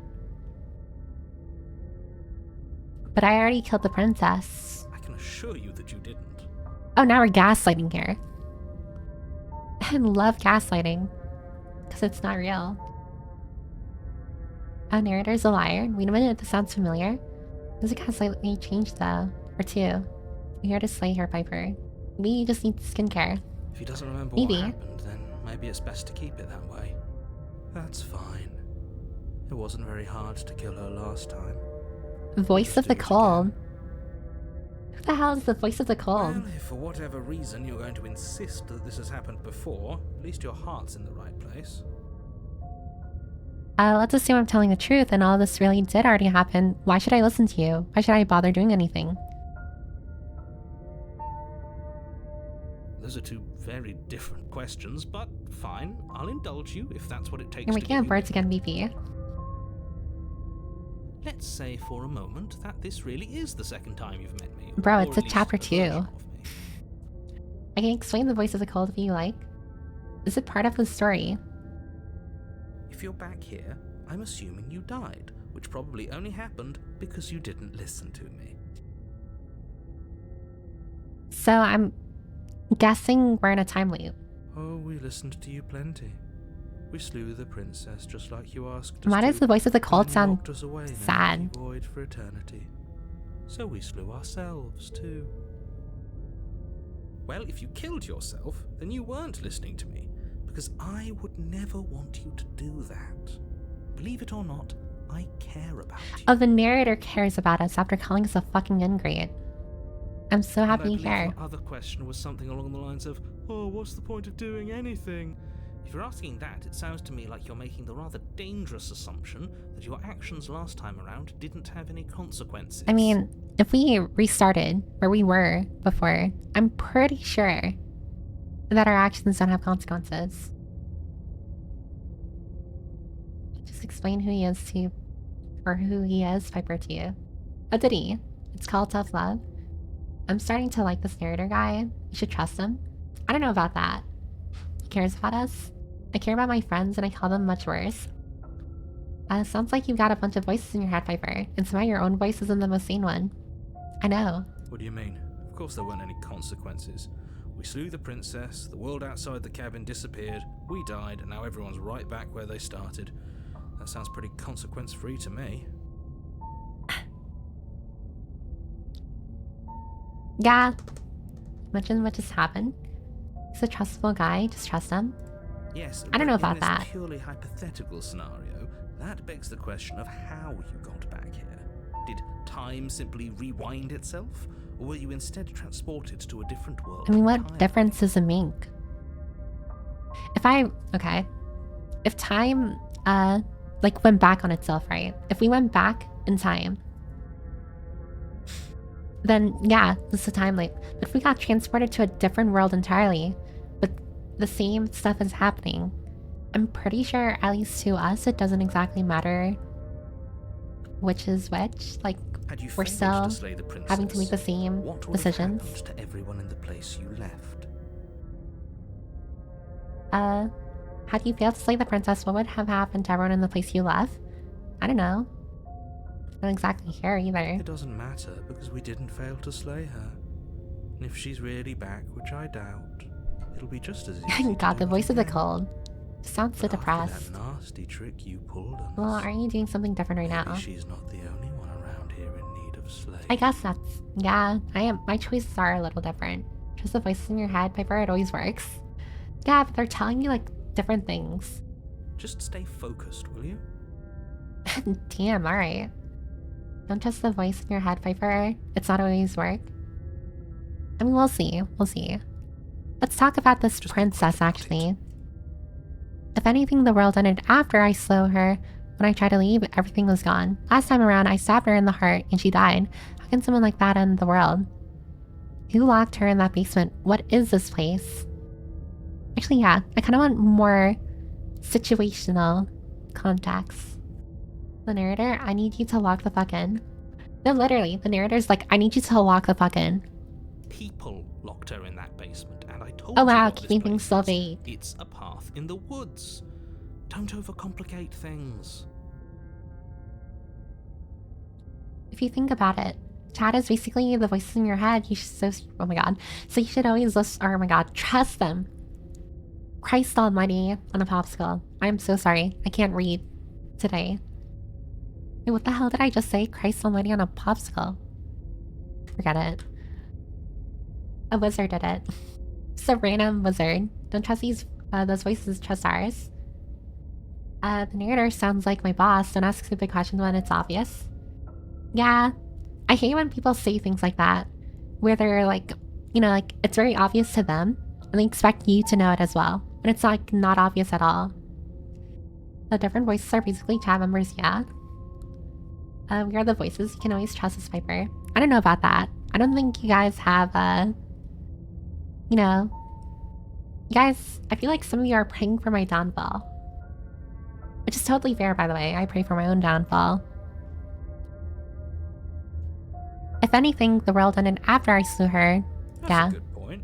But I already killed the princess. I can assure you that you didn't. Oh, now we're gaslighting here. I love gaslighting. Because it's not real. Oh, narrator's a liar. Wait a minute, this sounds familiar. There's a gaslight me change though. Or two. You're here to slay her, Piper. Maybe you just need skincare. If he doesn't remember maybe. What happened, then maybe it's best to keep it that way. That's fine. It wasn't very hard to kill her last time. Voice of the Cold. Who the hell is the Voice of the Cold? Well, if for whatever reason you're going to insist that this has happened before, at least your heart's in the right place. Let's assume I'm telling the truth and all this really did already happen. Why should I listen to you? Why should I bother doing anything? Those are two very different questions, but fine. I'll indulge you if that's what it takes. You're making up words again, BP. Let's say for a moment that this really is the second time you've met me. Bro, it's a chapter 2. I can explain the Voice of the Cold if you like. Is it part of the story? If you're back here, I'm assuming you died, which probably only happened because you didn't listen to me. So I'm guessing we're in a time loop. Oh, we listened to you plenty. We slew the princess just like you asked us. Why does the Voice of the Cold sound sad? sad? Void for eternity. So we slew ourselves too. Well, if you killed yourself, then you weren't listening to me, because I would never want you to do that. Believe it or not, I care about you. Oh, the narrator cares about us after calling us a fucking ingrate. I'm so happy you care. Your other question was something along the lines of, oh, what's the point of doing anything? If you're asking that, it sounds to me like you're making the rather dangerous assumption that your actions last time around didn't have any consequences. I mean, if we restarted where we were before, I'm pretty sure that our actions don't have consequences. Just explain who he is to you, or who he is, Piper, to you. Oh, did he? It's called tough love. I'm starting to like this narrator guy. You should trust him. I don't know about that. He cares about us. I care about my friends and I call them much worse. Sounds like you've got a bunch of voices in your head, Piper, and somehow your own voice isn't the most sane one. I know. What do you mean? Of course there weren't any consequences. We slew the princess, the world outside the cabin disappeared, we died, and now everyone's right back where they started. That sounds pretty consequence-free to me. Yeah. Much has happened. He's a trustable guy, just trust him. Yes, I don't know about in that. This purely hypothetical scenario, that begs the question of how you got back here. Did time simply rewind itself, or were you instead transported to a different world? I mean, what difference does it make? If time, like went back on itself, right? If we went back in time, then yeah, this is a time leap. But if we got transported to a different world entirely, but the same stuff is happening, I'm pretty sure, at least to us, it doesn't exactly matter which is which. Like, we're still having to make the same decisions. What would have happened to everyone in the place you left? Had you failed to slay the princess, what would have happened to everyone in the place you left? I don't know. Not exactly here either. It doesn't matter, because we didn't fail to slay her. And if she's really back, which I doubt, it'll be just as easy. God, the voice of the cold. Sounds so depressed. That nasty trick you pulled on us. Well, are you doing something different right now? Maybe she's not the only one around here in need of slaying. I guess that's... Yeah, I am. My choices are a little different. Just the voices in your head, Piper, it always works. Yeah, but they're telling you, like, different things. Just stay focused, will you? Damn, alright. Don't trust the voice in your head, Piper. It's not always work. I mean, we'll see. We'll see. Let's talk about this princess, actually. If anything, the world ended after I slew her. When I tried to leave, everything was gone. Last time around, I stabbed her in the heart, and she died. How can someone like that end the world? Who locked her in that basement? What is this place? Actually, yeah. I kind of want more situational context. The narrator, I need you to lock the fuck in. No, literally, the narrator's like, I need you to lock the fuck in. People locked her in that basement, and I told you. Oh wow, what keeping things so vague. It's a path in the woods. Don't overcomplicate things. If you think about it, chat is basically the voices in your head. You should oh my god. So you should always listen, or oh my god, trust them. Christ almighty on a popsicle. I'm so sorry. I can't read today. Wait, what the hell did I just say? Christ almighty on a popsicle. Forget it. A wizard did it. Just a random wizard. Don't trust those voices, trust ours. The narrator sounds like my boss. Don't ask stupid questions when it's obvious. Yeah. I hate when people say things like that. Where they're like, you know, like, it's very obvious to them. And they expect you to know it as well. But it's like, not obvious at all. The different voices are basically chat members, yeah. We are the voices. You can always trust us, Piper. I don't know about that. I don't think you guys have, you know... You guys, I feel like some of you are praying for my downfall. Which is totally fair, by the way. I pray for my own downfall. If anything, the world ended after I slew her. That's a good point.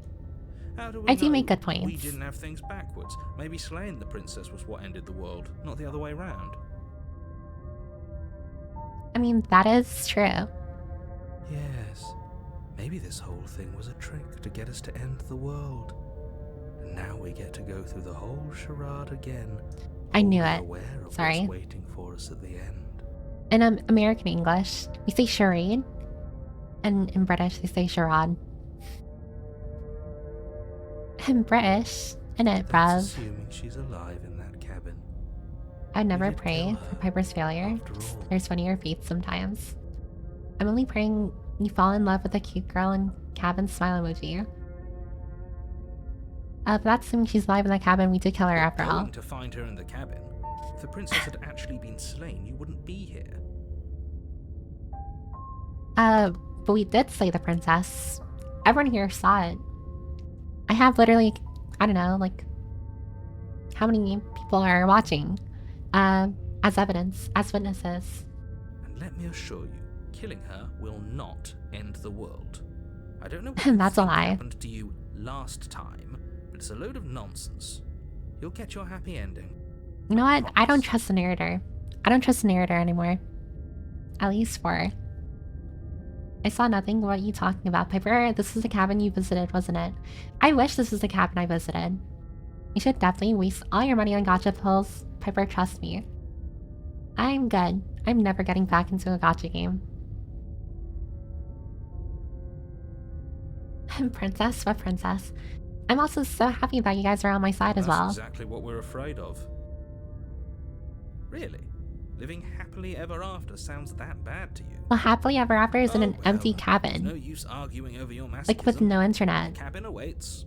How do we I do make good points. We didn't have things backwards. Maybe slaying the princess was what ended the world, not the other way around. I mean, that is true. Yes. Maybe this whole thing was a trick to get us to end the world. And now we get to go through the whole charade again. I knew it. Sorry. Waiting for us at the end. In American English, we say charade. And in British, they say charade. In British, innit, bruv? Assuming she's alive in that cabin. I'd never pray for Piper's failure. There's funnier faith sometimes. I'm only praying you fall in love with a cute girl and cabin smile emoji. But that's assuming she's alive in the cabin. We did kill her after all. To find her in the cabin. If the princess had actually been slain, you wouldn't be here. But we did slay the princess. Everyone here saw it. I have literally, I don't know, like, how many people are watching? As evidence, as witnesses. And let me assure you, killing her will not end the world. I don't know what That's a lie. happened to you last time, but it's a load of nonsense. You'll get your happy ending. You know what? I don't trust the narrator. I don't trust the narrator anymore. At least for. I saw nothing. What are you talking about, Piper? This is the cabin you visited, wasn't it? I wish this was the cabin I visited. You should definitely waste all your money on gacha pills. Piper, trust me. I'm good. I'm never getting back into a gacha game. Princess? What princess? I'm also so happy that you guys are on my side as well. That's exactly what we're afraid of. Really? Living happily ever after sounds that bad to you? Well, happily ever after is in an empty cabin. No use arguing over your masochism. Like with no internet. The cabin awaits.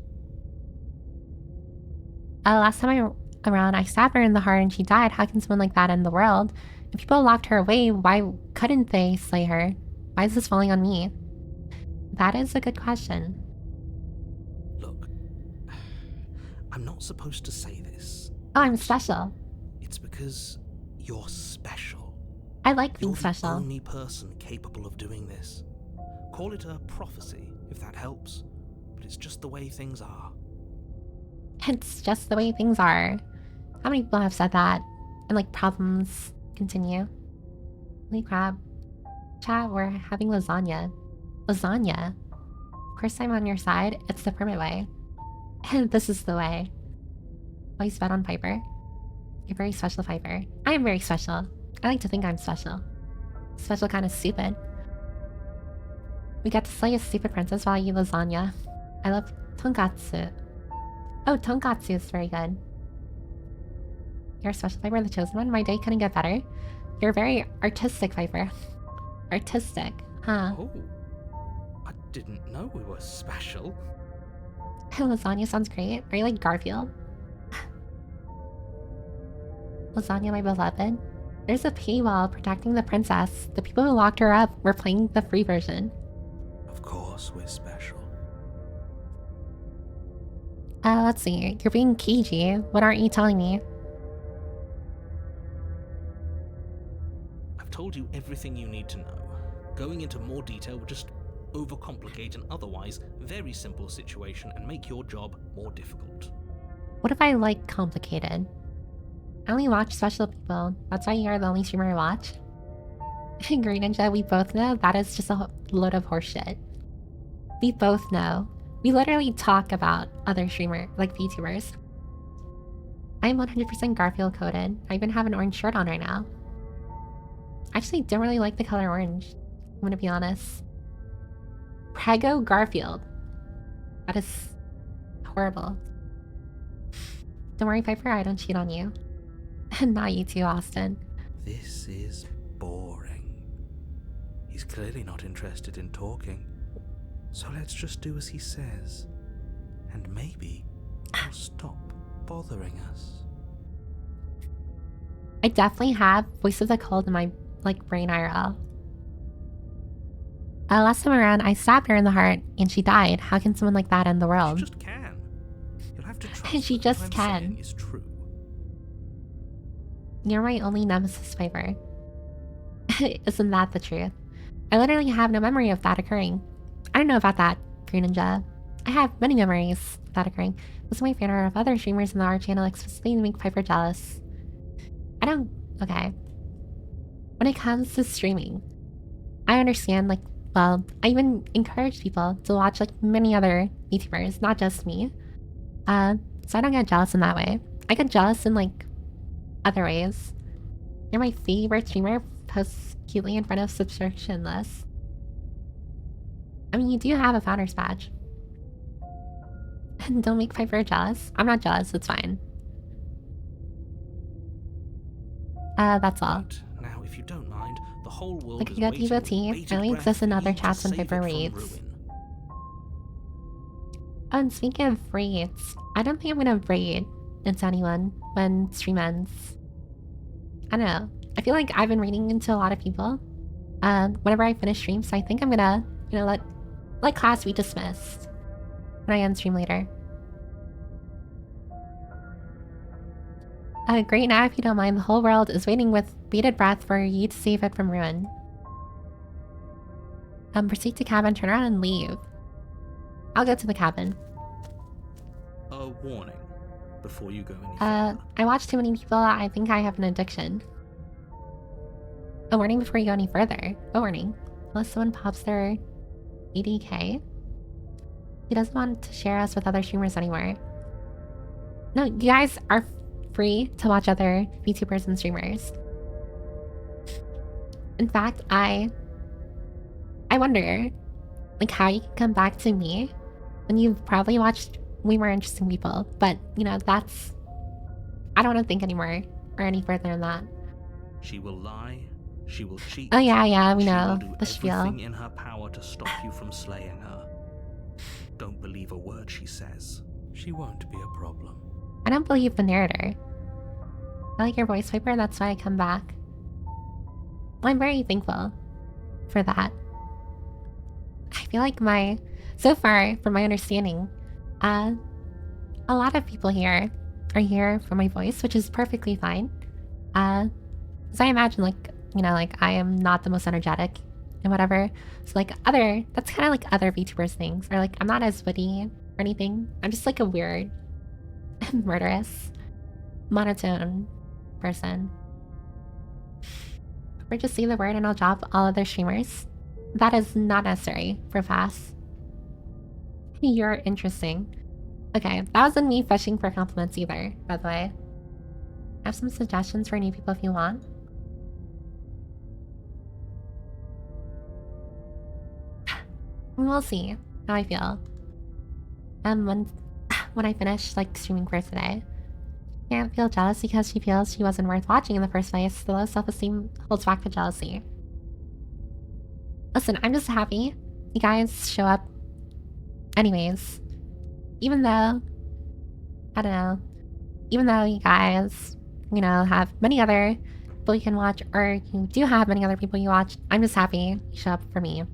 Last time around, I stabbed her in the heart and she died. How can someone like that end the world? If people locked her away, why couldn't they slay her? Why is this falling on me? That is a good question. Look, I'm not supposed to say this. Oh, I'm special. It's because you're special. I like being You're special. the only person capable of doing this. Call it a prophecy, if that helps. But it's just the way things are. It's just the way things are. How many people have said that? And like problems continue. Holy crap. Chat, we're having lasagna. Lasagna? Of course I'm on your side. It's the permit way. And this is the way. Always bet on Piper. You're very special, Piper. I am very special. I like to think I'm special. Special kind of stupid. We got to slay a stupid princess while I eat lasagna. I love tonkatsu. Oh, tonkatsu is very good. You're a special Piper, the chosen one. My day couldn't get better. You're very artistic, Piper. Artistic, huh? Oh, I didn't know we were special. Lasagna sounds great. Are you like Garfield? Lasagna, my beloved. There's a paywall protecting the princess. The people who locked her up were playing the free version. Of course we're special. Let's see. You're being cagey. What aren't you telling me? I've told you everything you need to know. Going into more detail would just overcomplicate an otherwise very simple situation and make your job more difficult. What if I like complicated? I only watch special people. That's why you're the only streamer I watch. Green Ninja, we both know that is just a load of horseshit. We both know. We literally talk about other streamers, like VTubers. I'm 100% Garfield coded. I even have an orange shirt on right now. I actually don't really like the color orange. I'm gonna be honest. Prego Garfield. That is horrible. Don't worry, Piper, I don't cheat on you. And not you too, Austin. This is boring. He's clearly not interested in talking. So let's just do as he says. And maybe he'll stop bothering us. I definitely have Voice of the Cold in my brain IRL. Last time around, I stabbed her in the heart and she died. How can someone like that end the world? She just can. You'll have to trust And she that just what I'm can. saying is true. You're my only nemesis, Piper. Isn't that the truth? I literally have no memory of that occurring. I don't know about that, Green Ninja. I have many memories of that occurring. Was my fan art of other streamers in the art channel explicitly to make Piper jealous? I don't... Okay. When it comes to streaming, I understand, well, I even encourage people to watch, many other YouTubers, not just me. So I don't get jealous in that way. I get jealous in, other ways. You're my favorite streamer, posts cutely in front of subscription lists. I mean, you do have a founder's badge. And don't make Piper jealous. I'm not jealous, it's fine. That's all. But now, if you don't mind, the whole world Like is a good waiting devotee, with I only bated exist in breath other for you to chats when save Piper it from reads. ruin. Oh, and speaking of raids, I don't think I'm gonna raid into anyone when stream ends. I don't know. I feel like I've been reading into a lot of people. Whenever I finish stream, so I think I'm gonna, let class be dismissed when I end stream later. Great now, if you don't mind. The whole world is waiting with bated breath for you to save it from ruin. Proceed to cabin, turn around, and leave. I'll go to the cabin. A warning before you go any further. I watch too many people. I think I have an addiction. A warning before you go any further. A warning. Unless someone pops their 80k. He doesn't want to share us with other streamers anymore. No, you guys are free to watch other VTubers and streamers. In fact, I wonder, like, how you can come back to me when you've probably watched way more interesting people. But, that's... I don't want to think anymore or any further than that. She will lie, she will cheat. Oh yeah, we know. She will do The spiel. everything in her power to stop you from slaying her. Don't believe a word she says. She won't be a problem. I don't believe the narrator. I like your voice, Piper, that's why I come back. Well, I'm very thankful for that. I feel like so far, from my understanding, a lot of people here are here for my voice, which is perfectly fine. Because I imagine, I am not the most energetic and whatever. So, that's kind of like other VTubers things. Or, I'm not as witty or anything. I'm just, a weird, murderous, monotone person. Or just say the word and I'll drop all other streamers. That is not necessary for fast. You're interesting. Okay, that wasn't me fishing for compliments either, by the way. I have some suggestions for new people if you want. We'll see how I feel. When I finish streaming for today. Can't feel jealous because she feels she wasn't worth watching in the first place. The low self-esteem holds back the jealousy. Listen, I'm just happy you guys show up anyways. Even though, I don't know, even though you guys, have many other people you can watch, or you do have many other people you watch, I'm just happy you show up for me.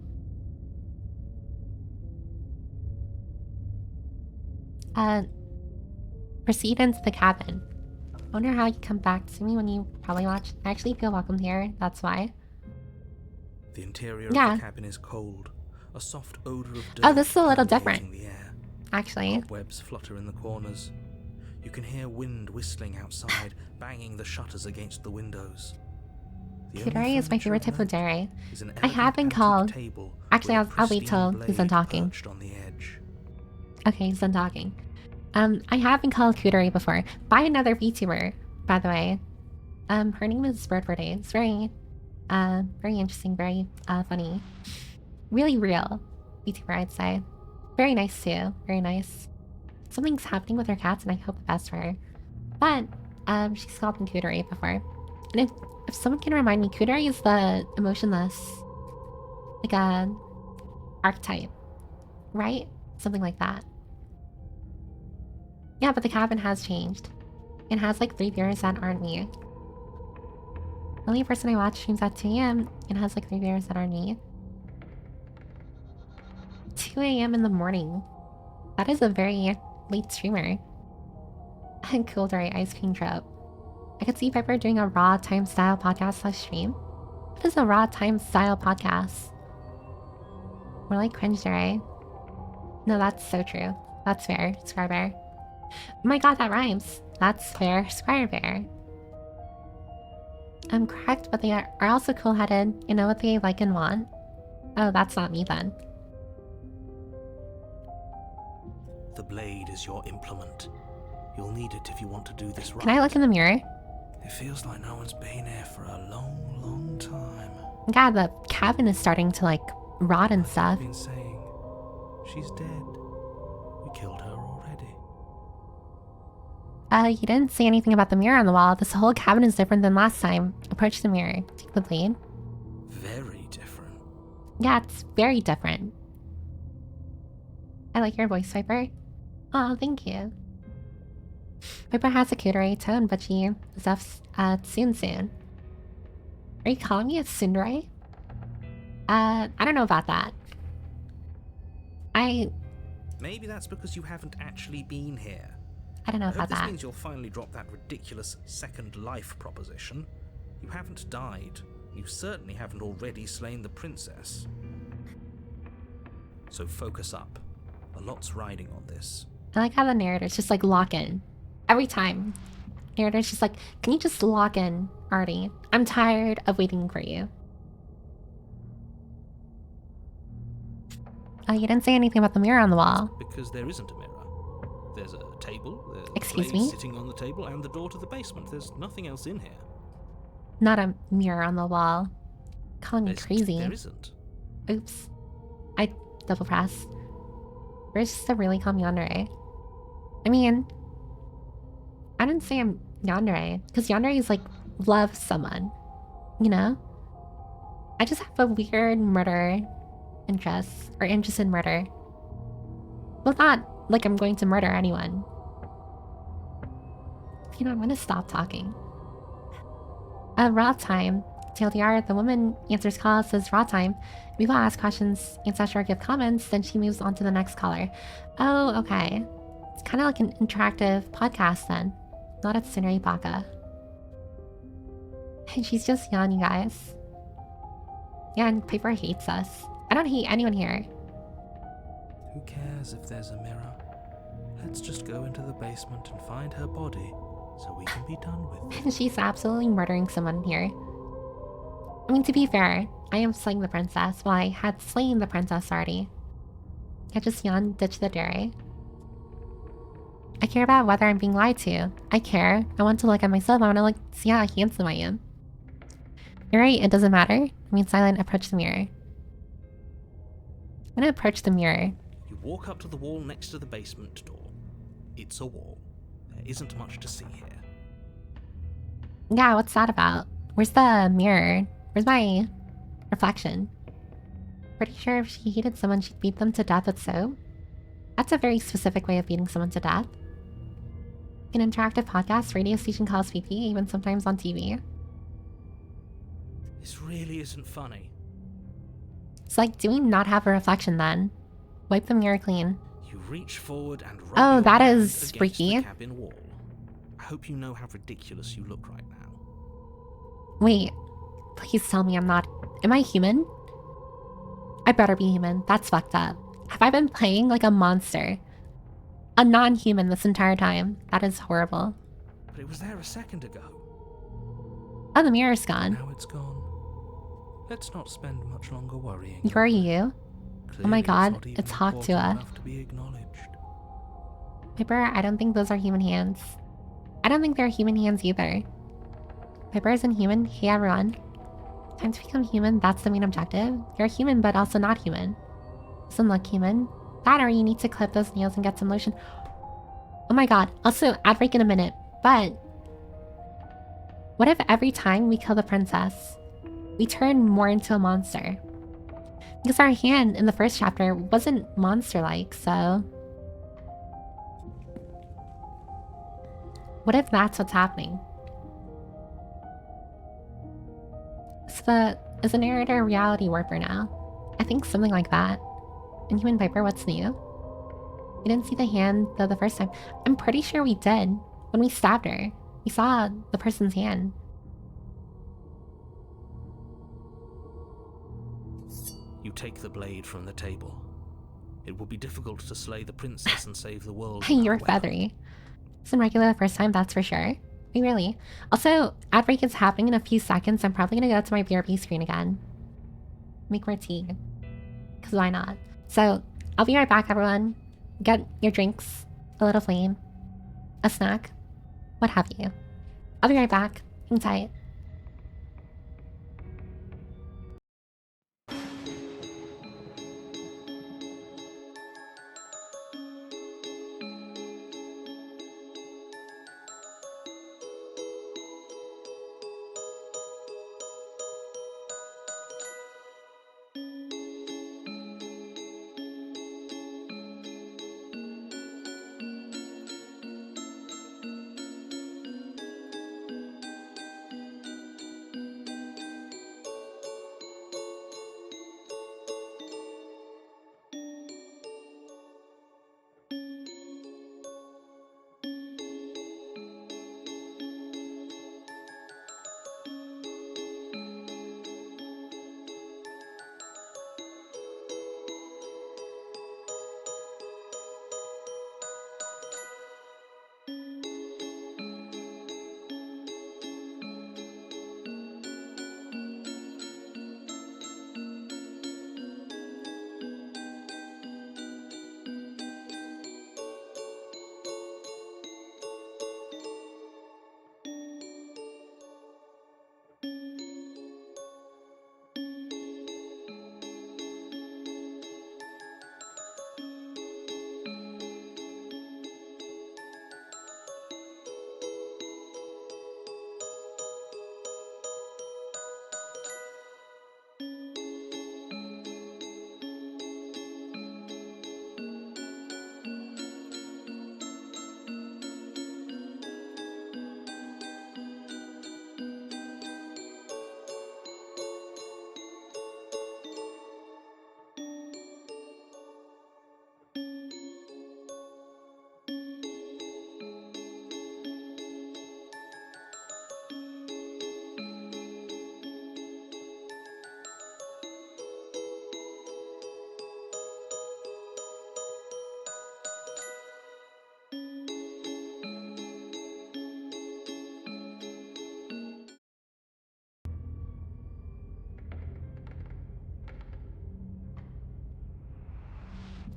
Proceed into the cabin. I wonder how you come back to me when you probably watch. I actually feel welcomed here, that's why. The interior of the cabin is cold. A soft odor of dirt. Oh, this is a little different. The air. Actually. Cobwebs flutter in the corners. You can hear wind whistling outside, banging the shutters against the windows. Kutori is my favorite type of dairy. I have been called... Actually, I'll wait till he's done talking. Okay, he's done talking. I have been called Kutori before by another VTuber, by the way. Her name is Birdbird. It's very interesting, very funny. Really real VTuber, I'd say. Very nice too, very nice. Something's happening with her cats and I hope the best for her. But, she's called me Kutori before. And if someone can remind me, Kutori is the emotionless, archetype, right? Something like that. Yeah, but the cabin has changed. It has 3 viewers that aren't me. The only person I watch streams at 2 AM and has 3 viewers that aren't me. 2 AM in the morning. That is a very late streamer. Cool, Dory, ice cream trope. I could see Piper doing a raw time style podcast / stream. What is a raw time style podcast? More like cringe, Dory. No, that's so true. That's fair, Squire Bear. Oh my god, that rhymes. That's fair, Squire Bear. I'm correct, but they are also cool-headed and know what they like and want. Oh, that's not me then. The blade is your implement. You'll need it if you want to do this right. Can I look in the mirror? It feels like no one's been here for a long, long time. God, the cabin is starting to rot and stuff. I've been saying, she's dead. We killed her already. You didn't say anything about the mirror on the wall. This whole cabin is different than last time. Approach the mirror. Take the blade. Very different. Yeah, it's very different. I like your voice, Viper. Oh, thank you. Viper has a cuter tone, but she is off soon. Are you calling me a tsundere? I don't know about that. Maybe that's because you haven't actually been here. I don't know about this that. means you'll finally drop that ridiculous second life proposition. You haven't died. You certainly haven't already slain the princess. So focus up. A lot's riding on this. I like how the narrator's just like lock in. Every time. Narrator's just like, can you just lock in, Artie? I'm tired of waiting for you. Oh, you didn't say anything about the mirror on the wall. Because there isn't a mirror. There's a table, there's Excuse a me? blade sitting on the table, and the door to the basement. There's nothing else in here. Not a mirror on the wall. Calling me crazy. There isn't. Oops. I double pressed. Where's just a really calm yandere? I mean, I didn't say I'm yandere, because yandere is like, love someone. You know? I just have a weird murder interest, or interest in murder. Well, not like I'm going to murder anyone. You know, I'm gonna stop talking. Raw time. TLDR, the woman answers calls, says raw time. People ask questions, answer or give comments, then she moves on to the next caller. Oh, okay. It's kind of like an interactive podcast then. Not a Tsuneri Baka. And she's just young, you guys. Yeah, and Piper hates us. I don't hate anyone here. Who cares if there's a mirror? Let's just go into the basement and find her body so we can be done with it. She's absolutely murdering someone here. I mean, to be fair, I am slaying the princess. Well, I had slain the princess already. I just yawn, ditch the dairy. I care about whether I'm being lied to. I care. I want to look at myself. I want to see how handsome I am. You're right, it doesn't matter. I mean, silent, approach the mirror. I'm gonna approach the mirror. You walk up to the wall next to the basement door. It's a wall. There isn't much to see here. Yeah, what's that about? Where's the mirror? Where's my reflection? Pretty sure if she hated someone, she'd beat them to death with soap. That's a very specific way of beating someone to death. An interactive podcast, radio station calls PP, even sometimes on TV. This really isn't funny. It's like, do we not have a reflection then? Wipe the mirror clean. You reach forward and rub oh, your that hand is against freaky. the cabin wall. I hope you know how ridiculous you look right now. Wait, please tell me I'm not... Am I human? I better be human. That's fucked up. Have I been playing like a monster? A non-human this entire time? That is horrible. But it was there a second ago. Oh, the mirror's gone. Now it's gone. Let's not spend much longer worrying. Who are you? Oh my god, it's Hawk to us. To be acknowledged. Piper, I don't think those are human hands. I don't think they're human hands either. Piper isn't human. Hey everyone. Time to become human, that's the main objective. You're human, but also not human. Doesn't look human. That or you need to clip those nails and get some lotion. Oh my god. Also, ad break in a minute. But what if every time we kill the princess, we turn more into a monster? Because our hand in the first chapter wasn't monster-like, so... What if that's what's happening? Is the narrator a reality warper now? I think something like that. Inhuman Viper, what's new? We didn't see the hand though the first time. I'm pretty sure we did. When we stabbed her. We saw the person's hand. You take the blade from the table. It will be difficult to slay the princess and save the world. Hey, you're feathery. Isn't regular the first time, that's for sure. Wait, really? Also, ad break is happening in a few seconds. I'm probably gonna go to my BRB screen again. Make more tea. Because why not? So, I'll be right back, everyone. Get your drinks, a little flame, a snack, what have you. I'll be right back. Hang tight.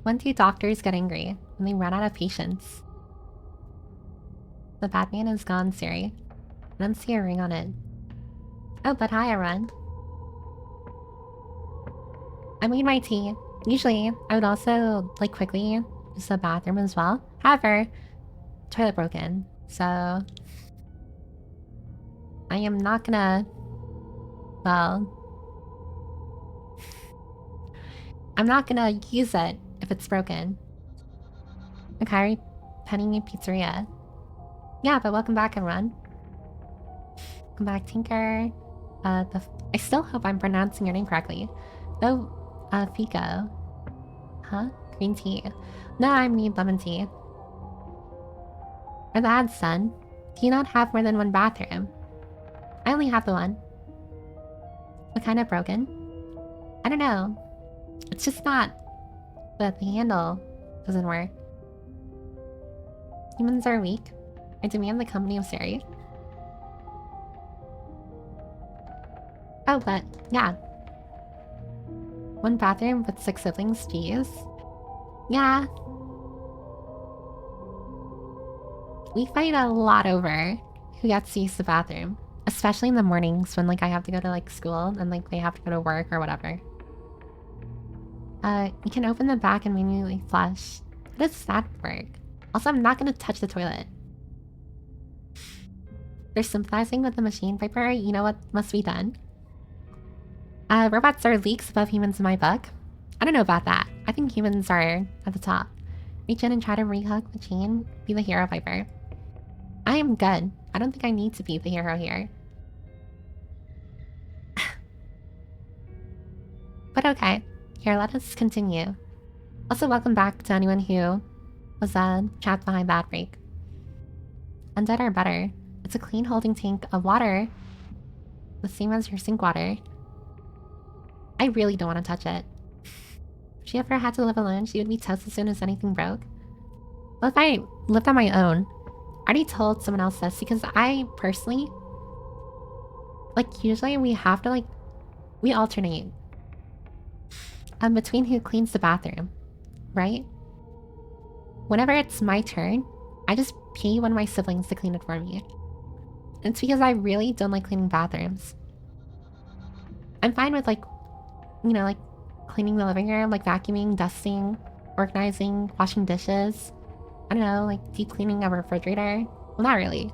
When do doctors get angry? When they run out of patience. The Batman is gone, Siri. I don't see a ring on it. Oh, but hi, everyone. I made my tea. Usually, I would also, like, quickly use the bathroom as well. However, toilet broken, so I am not gonna, well, I'm not gonna use it if it's broken. Okay, Penny Pizzeria. Yeah, but welcome back, everyone. Welcome back, Tinker. I still hope I'm pronouncing your name correctly. Oh, Fico. Huh? Green tea. No, I need lemon tea. Or the ad, son. Do you not have more than one bathroom? I only have the one. What kind of broken? I don't know. It's just not that the handle doesn't work. Humans are weak. I demand the company of Siri. Oh, but yeah. One bathroom with 6 siblings, geez. Yeah. We fight a lot over who gets to use the bathroom. Especially in the mornings when, like, I have to go to, like, school and, like, they have to go to work or whatever. You can open the back and manually flush. How does that work? Also, I'm not gonna touch the toilet. They're sympathizing with the machine, Piper. You know what must be done? Robots are leaks above humans in my book. I don't know about that. I think humans are at the top. Reach in and try to re-hook the chain. Be the hero, Piper. I am good. I don't think I need to be the hero here. But okay. Here, let us continue. Also, welcome back to anyone who was trapped behind that break. Undead are better. It's a clean holding tank of water. The same as your sink water. I really don't want to touch it. If she ever had to live alone, she would be toast as soon as anything broke. Well, if I lived on my own, I already told someone else this because I personally, like, usually we have to, like, we alternate between who cleans the bathroom, right? Whenever it's my turn, I just pay one of my siblings to clean it for me. It's because I really don't like cleaning bathrooms. I'm fine with, like, you know, like, cleaning the living room, like vacuuming, dusting, organizing, washing dishes. I don't know, like deep cleaning a refrigerator. Well, not really.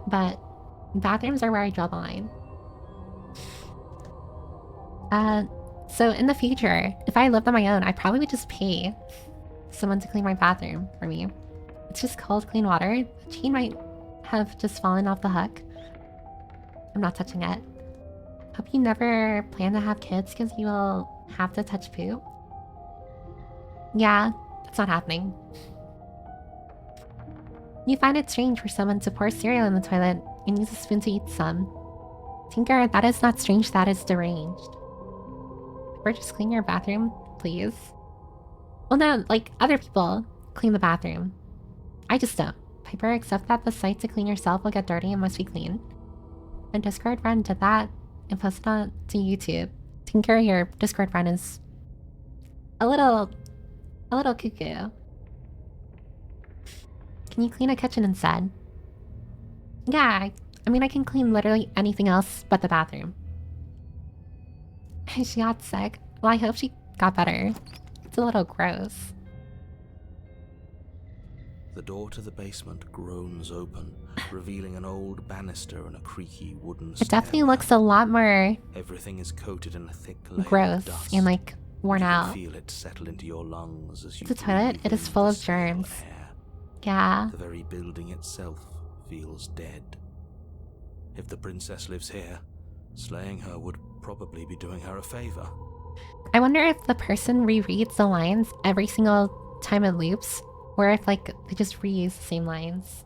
But bathrooms are where I draw the line. So in the future, if I lived on my own, I probably would just pay someone to clean my bathroom for me. It's just cold, clean water. The chain might have just fallen off the hook. I'm not touching it. Hope you never plan to have kids because you will have to touch poop. Yeah, that's not happening. You find it strange for someone to pour cereal in the toilet and use a spoon to eat some. Tinker, that is not strange, that is deranged. Or just clean your bathroom, please. Well, no, like, other people clean the bathroom. I just don't. Piper, accept that the site to clean yourself will get dirty and must be clean. My Discord friend did that and posted on to YouTube. Tinker, your Discord friend is a little cuckoo. Can you clean a kitchen instead? Yeah, I mean, I can clean literally anything else but the bathroom. She got sick. Well, I hope she got better. It's a little gross. The door to the basement groans open, revealing an old banister and a creaky wooden stairwell. It definitely looks a lot more Everything is coated in a thick layer gross of dust, and like worn out. You can feel it settle into your lungs as you The toilet, it is full of germs. Air. Yeah. The very building itself feels dead. If the princess lives here, slaying her would probably be doing her a favor. I wonder if the person rereads the lines every single time it loops, or if, like, they just reuse the same lines.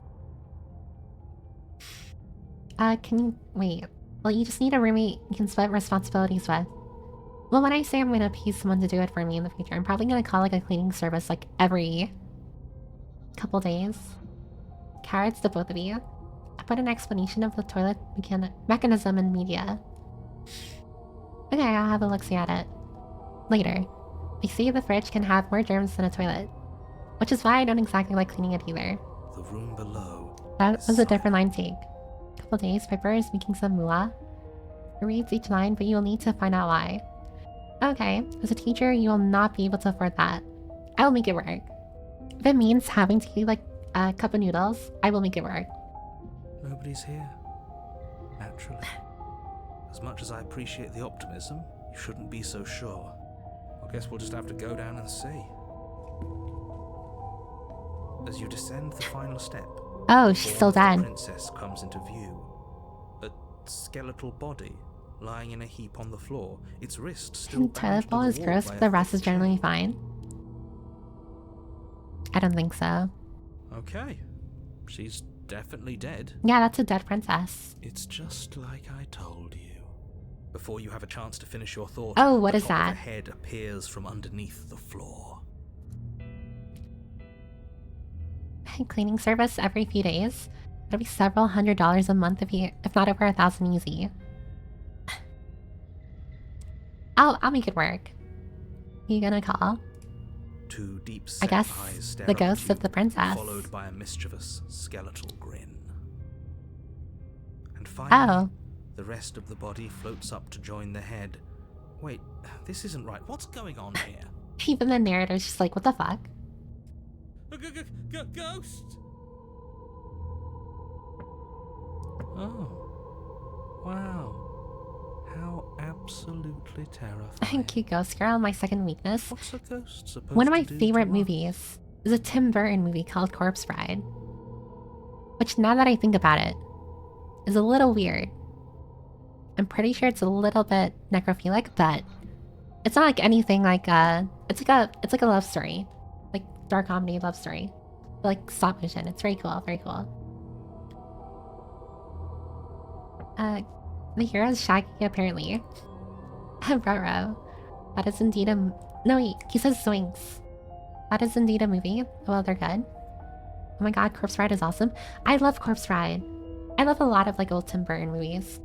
Can you... wait. Well, you just need a roommate you can split responsibilities with. Well, when I say I'm gonna pay someone to do it for me in the future, I'm probably gonna call, like, a cleaning service, like, every couple days. Carrots to both of you. I put an explanation of the toilet mechanism in media. Okay, I'll have a look-see at it. Later. They say the fridge can have more germs than a toilet. Which is why I don't exactly like cleaning it either. The room below. That was a different line take. A couple days, Piper is making some moolah. He reads each line, but you will need to find out why. Okay, as a teacher, you will not be able to afford that. I will make it work. If it means having to eat like a cup of noodles, I will make it work. Nobody's here. Naturally. As much as I appreciate the optimism, you shouldn't be so sure. I guess we'll just have to go down and see. As you descend the final step, oh, she's still dead. The princess comes into view. A skeletal body lying in a heap on the floor. Its wrist still. The toilet bowl is gross, but the rest is generally fine. I don't think so. Okay, she's definitely dead. Yeah, that's a dead princess. It's just like I told you. Before you have a chance to finish your thought, oh, what is that? The head appears from underneath the floor. Cleaning service every few days. It'll be several $100s a month if not over 1,000 easy. I'll make it work. Who you gonna call? Two deep I guess eyes stare the ghost of the princess. Followed by a mischievous skeletal grin. And finally, the rest of the body floats up to join the head. Wait, this isn't right. What's going on here? Even the narrator's just like, what the fuck? Ghost! Oh. Wow. How absolutely terrifying. Cute ghost girl, my second weakness. What's a ghost supposed One of my to do favorite to movies is a Tim Burton movie called Corpse Bride. Which, now that I think about it, is a little weird. I'm pretty sure it's a little bit necrophilic, but it's not like anything like it's like a love story. Like dark comedy love story. Like stop motion. It's very cool, very cool. The hero is Shaggy apparently. Ruh-roh. That is indeed a no wait, he says Zoinks. That is indeed a movie. Well, they're good. Oh my god, Corpse Bride is awesome. I love Corpse Bride. I love a lot of like old Tim Burton movies.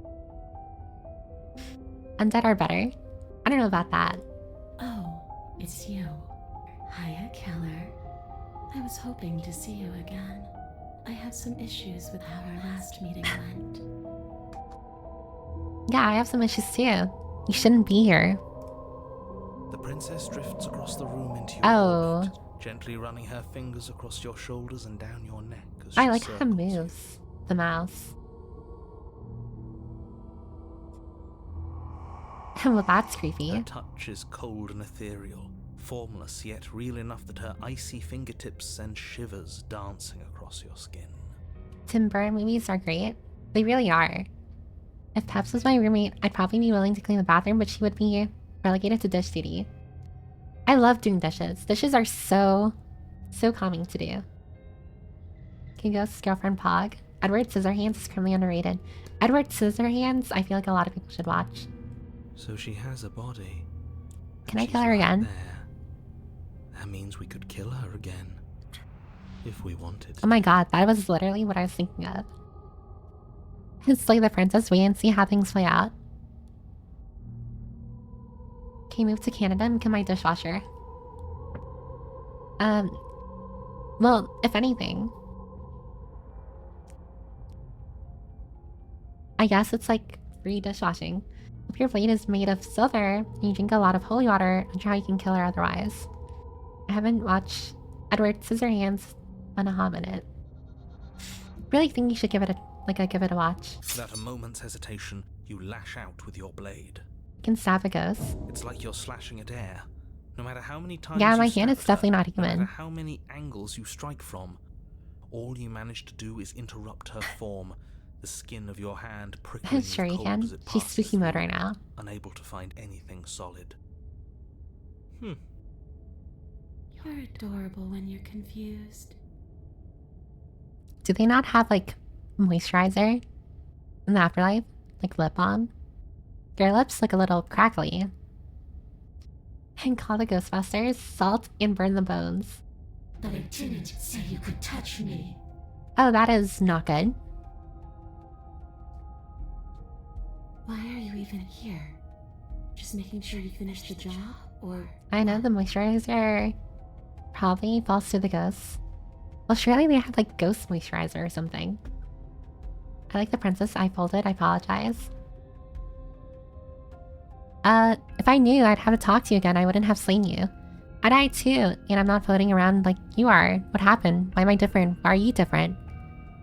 Undead are better. I don't know about that. Oh, it's you. Hiya, Keller. I was hoping to see you again. I have some issues with how our last meeting went. Yeah, I have some issues too. You shouldn't be here. The princess drifts across the room into your orbit, gently running her fingers across your shoulders and down your neck as she I like how it circles moves. The mouse. Well, that's creepy. Her touch is cold and ethereal, formless yet real enough that her icy fingertips send shivers dancing across your skin. Tim Burton movies are great. They really are. If Peps was my roommate, I'd probably be willing to clean the bathroom, but she would be relegated to dish duty. I love doing dishes. Dishes are so calming to do. Kingo's girlfriend Pog. Edward Scissorhands is criminally underrated. Edward Scissorhands, I feel like a lot of people should watch. So she has a body. Can I kill her again? That means we could kill her again. If we wanted. Oh my god, that was literally what I was thinking of. Slay the princess, wait and see how things play out. Okay, move to Canada and become my dishwasher. Well, if anything, I guess it's like free dishwashing. If your blade is made of silver and you drink a lot of holy water, I'm sure you can kill her otherwise. I haven't watched Edward Scissorhands in a hot minute. Really think you should give it a watch. Without a moment's hesitation, you lash out with your blade. You can stab a ghost. It's like you're slashing at air. No matter how many times yeah, you my hand is definitely not human. No matter how many angles you strike from, all you manage to do is interrupt her form. The skin of your hand prickling sure you cold can. as it She's passes spooky mode through, right now. unable to find anything solid. You're adorable when you're confused. Do they not have like moisturizer in the afterlife? Like lip balm? Their lips look a little crackly. And call the Ghostbusters, salt, and burn the bones. But I didn't say you could touch me. Oh, that is not good. Why are you even here? Just making sure you finish the job? Or... I know the moisturizer probably falls to the ghosts. Well, surely they have like ghost moisturizer or something. I like the princess. I folded. I apologize. If I knew I'd have to talk to you again, I wouldn't have slain you. I died too, and I'm not floating around like you are. What happened? Why am I different? Why are you different?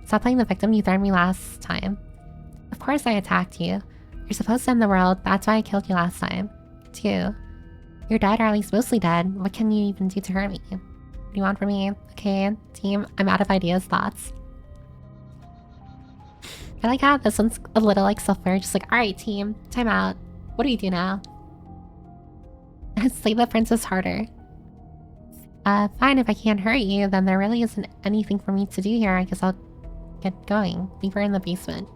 Stop playing the victim. You threatened me last time. Of course I attacked you. You're supposed to end the world. That's why I killed you last time. Too. You're dead, or at least mostly dead. What can you even do to hurt me? What do you want from me? Okay, team. I'm out of ideas, thoughts. I like how this one's a little like self-aware. Just like, alright team, time out. What do you do now? Slay the princess harder. Fine, if I can't hurt you, then there really isn't anything for me to do here. I guess I'll get going. Deeper in the basement.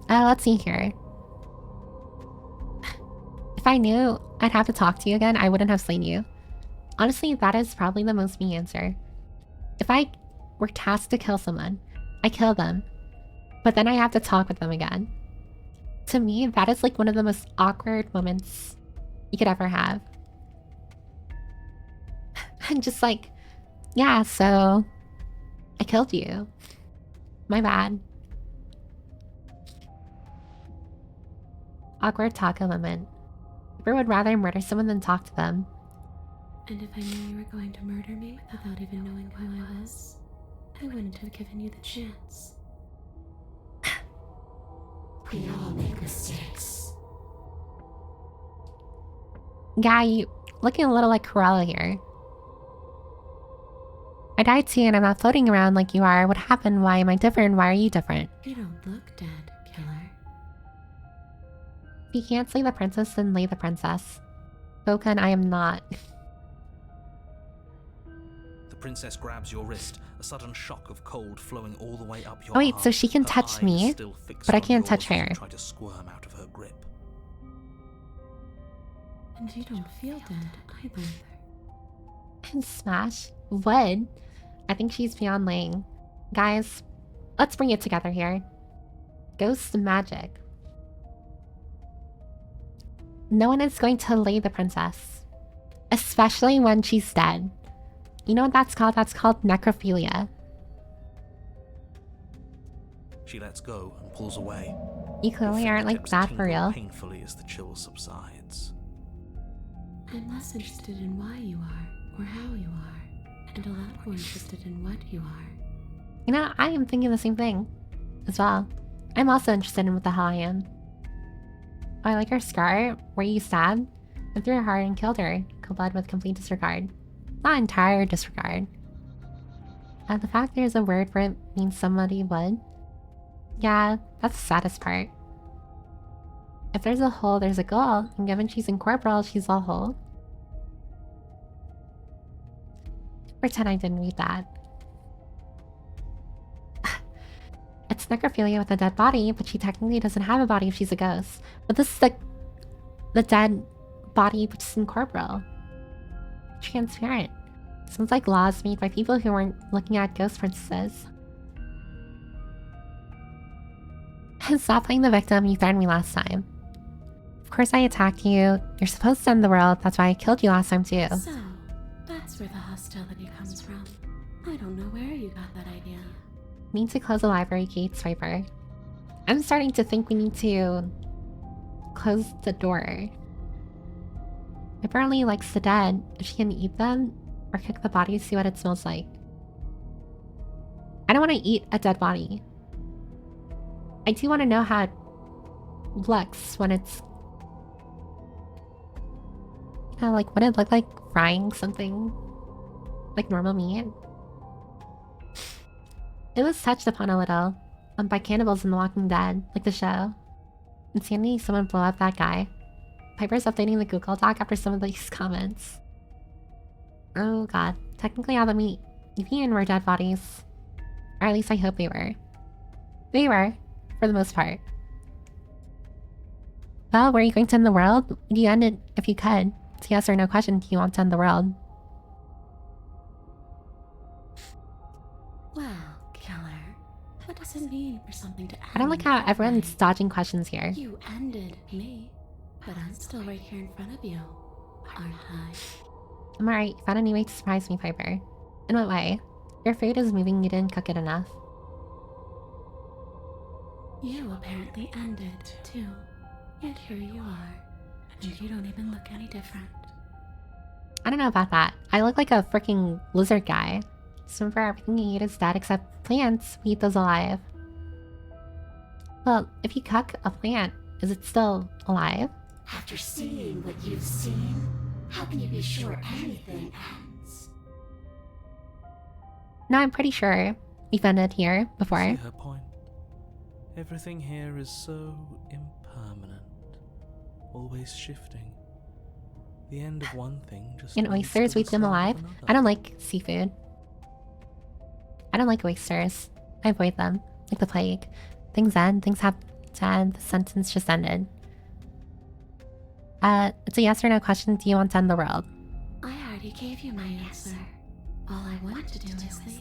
Let's see here. If I knew I'd have to talk to you again, I wouldn't have slain you. Honestly, that is probably the most me answer. If I were tasked to kill someone, I kill them. But then I have to talk with them again. To me, that is like one of the most awkward moments you could ever have. I'm just like, yeah, so I killed you. My bad. Awkward taco moment. People would rather murder someone than talk to them. And if I knew you were going to murder me without even knowing who I was, I wouldn't have given you the chance. We all make mistakes. Yeah, you looking a little like Corella here. I died too and I'm not floating around like you are. What happened? Why am I different? Why are you different? You don't look dead, killer. If you can't slay the princess, then lay the princess. Bokan, I am not. The princess grabs your wrist, a sudden shock of cold flowing all the way up your Oh wait, arm. so she can Her touch eye me, is still fixed but I on can't yours touch as you her. try to squirm out of her grip. And you don't feel dead either. And smash? Would? I think she's beyond laying. Guys, let's bring it together here. Ghost magic. No one is going to lay the princess. Especially when she's dead. You know what that's called? That's called necrophilia. She lets go and pulls away. You clearly aren't like that for real. Painfully as the chill subsides. I'm less interested in why you are, or how you are, and a lot more interested in what you are. You know, I am thinking the same thing as well. I'm also interested in what the hell I am. Oh, I like her scar where you stabbed and threw her heart and killed her. Cold blood with complete disregard. Not entire disregard. The fact there's a word for it means somebody would. Yeah, that's the saddest part. If there's a hole, there's a goal, and given she's incorporeal, she's all whole. Pretend I didn't read that. It's necrophilia with a dead body, but she technically doesn't have a body if she's a ghost. But this is the dead body, which is incorporeal. Transparent. Sounds like laws made by people who weren't looking at ghost princesses. Stop playing the victim. You threatened me last time. Of course I attacked you. You're supposed to end the world. That's why I killed you last time too. So, that's where the hostility comes from. I don't know where you got that idea. Need to close the library gates, Viper. I'm starting to think we need to close the door. Viper only likes the dead. If she can eat them or cook the body, see what it smells like. I don't want to eat a dead body. I do want to know how it looks when it's... You know, like, would it look like frying something? Like normal meat? It was touched upon a little by cannibals in The Walking Dead, like the show. And seeing someone blow up that guy. Piper's updating the Google Doc after some of these comments. Oh god. Technically all the meat you've eaten were dead bodies. Or at least I hope they were. They were, for the most part. Well, were you going to end the world? Would you end it if you could? It's a yes or no question. Do you want to end the world? Well, killer, what does it mean for something to end? I don't like how everyone's dodging questions here. You ended me. But I'm still right here in front of you, aren't I? I'm alright. Found a new way to surprise me, Piper. In what way? Your food is moving, you didn't cook it enough. You apparently ended, too. Yet here you are, and you don't even look any different. I don't know about that. I look like a freaking lizard guy. So for everything you eat is dead except plants. We eat those alive. Well, if you cook a plant, is it still alive? After seeing what you've seen, how can you be sure anything ends? No, I'm pretty sure we've ended here before. See her point? Everything here is so impermanent, always shifting. The end of one thing just And leads oysters, to we the eat them start of alive? another. I don't like seafood. I don't like oysters. I avoid them. Like the plague. Things end, things have to end. The sentence just ended. It's a yes or no question. Do you want to end the world? I already gave you my answer. All I want to do is leave.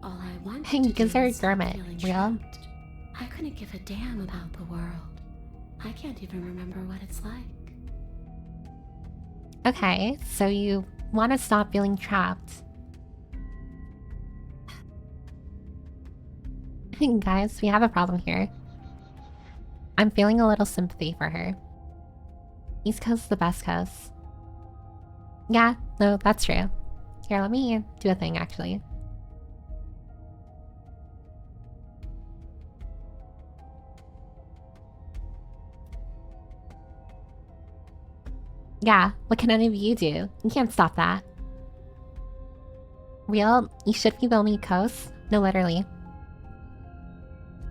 All I want Hey, to do gives her a is stop garment. feeling Real? trapped. I couldn't give a damn about the world. I can't even remember what it's like. Okay, so you want to stop feeling trapped. Guys, we have a problem here. I'm feeling a little sympathy for her. East Coast's the best coast. Yeah, no, that's true. Here, let me do a thing, actually. Yeah, what can any of you do? You can't stop that. Real, you should be the only coast? No, literally.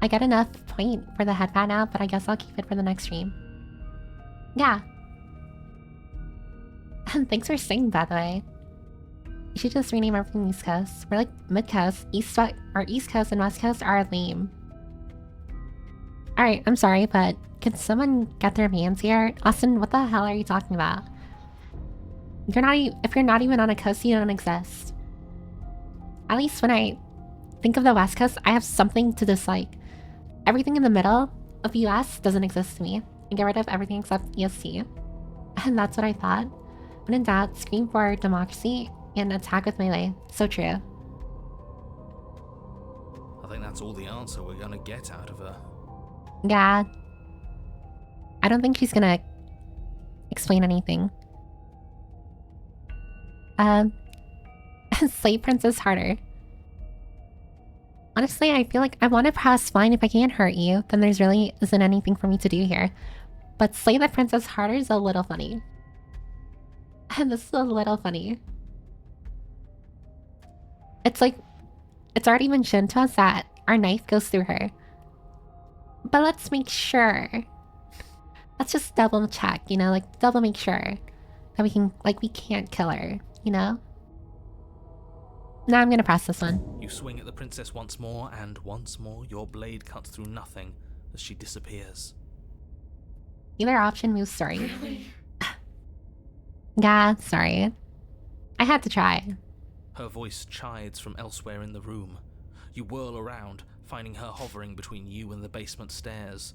I got enough point for the headband now, but I guess I'll keep it for the next stream. Yeah. Thanks for singing, by the way. You should just rename everything East Coast. We're like mid-coast. East Coast and West Coast are lame. Alright, I'm sorry, but can someone get their hands here? Austin, what the hell are you talking about? If you're not even on a coast, you don't exist. At least when I think of the West Coast, I have something to dislike. Everything in the middle of the US doesn't exist to me. I get rid of everything except ESC. And that's what I thought. When in doubt, scream for democracy and attack with melee. So true. I think that's all the answer we're gonna get out of her. Yeah. I don't think she's gonna explain anything. Slave Princess harder. Honestly, I feel like I want to press fine if I can't hurt you, then there's really isn't anything for me to do here. But slay the princess harder is a little funny. And this is a little funny. It's like, it's already been shown to us that our knife goes through her. But let's make sure. Let's just double check, you know, like double make sure that we can't kill her, you know? Now I'm gonna press this one. You swing at the princess once more, and once more your blade cuts through nothing as she disappears. Either option moves story. Really? Yeah, sorry. I had to try. Her voice chides from elsewhere in the room. You whirl around, finding her hovering between you and the basement stairs,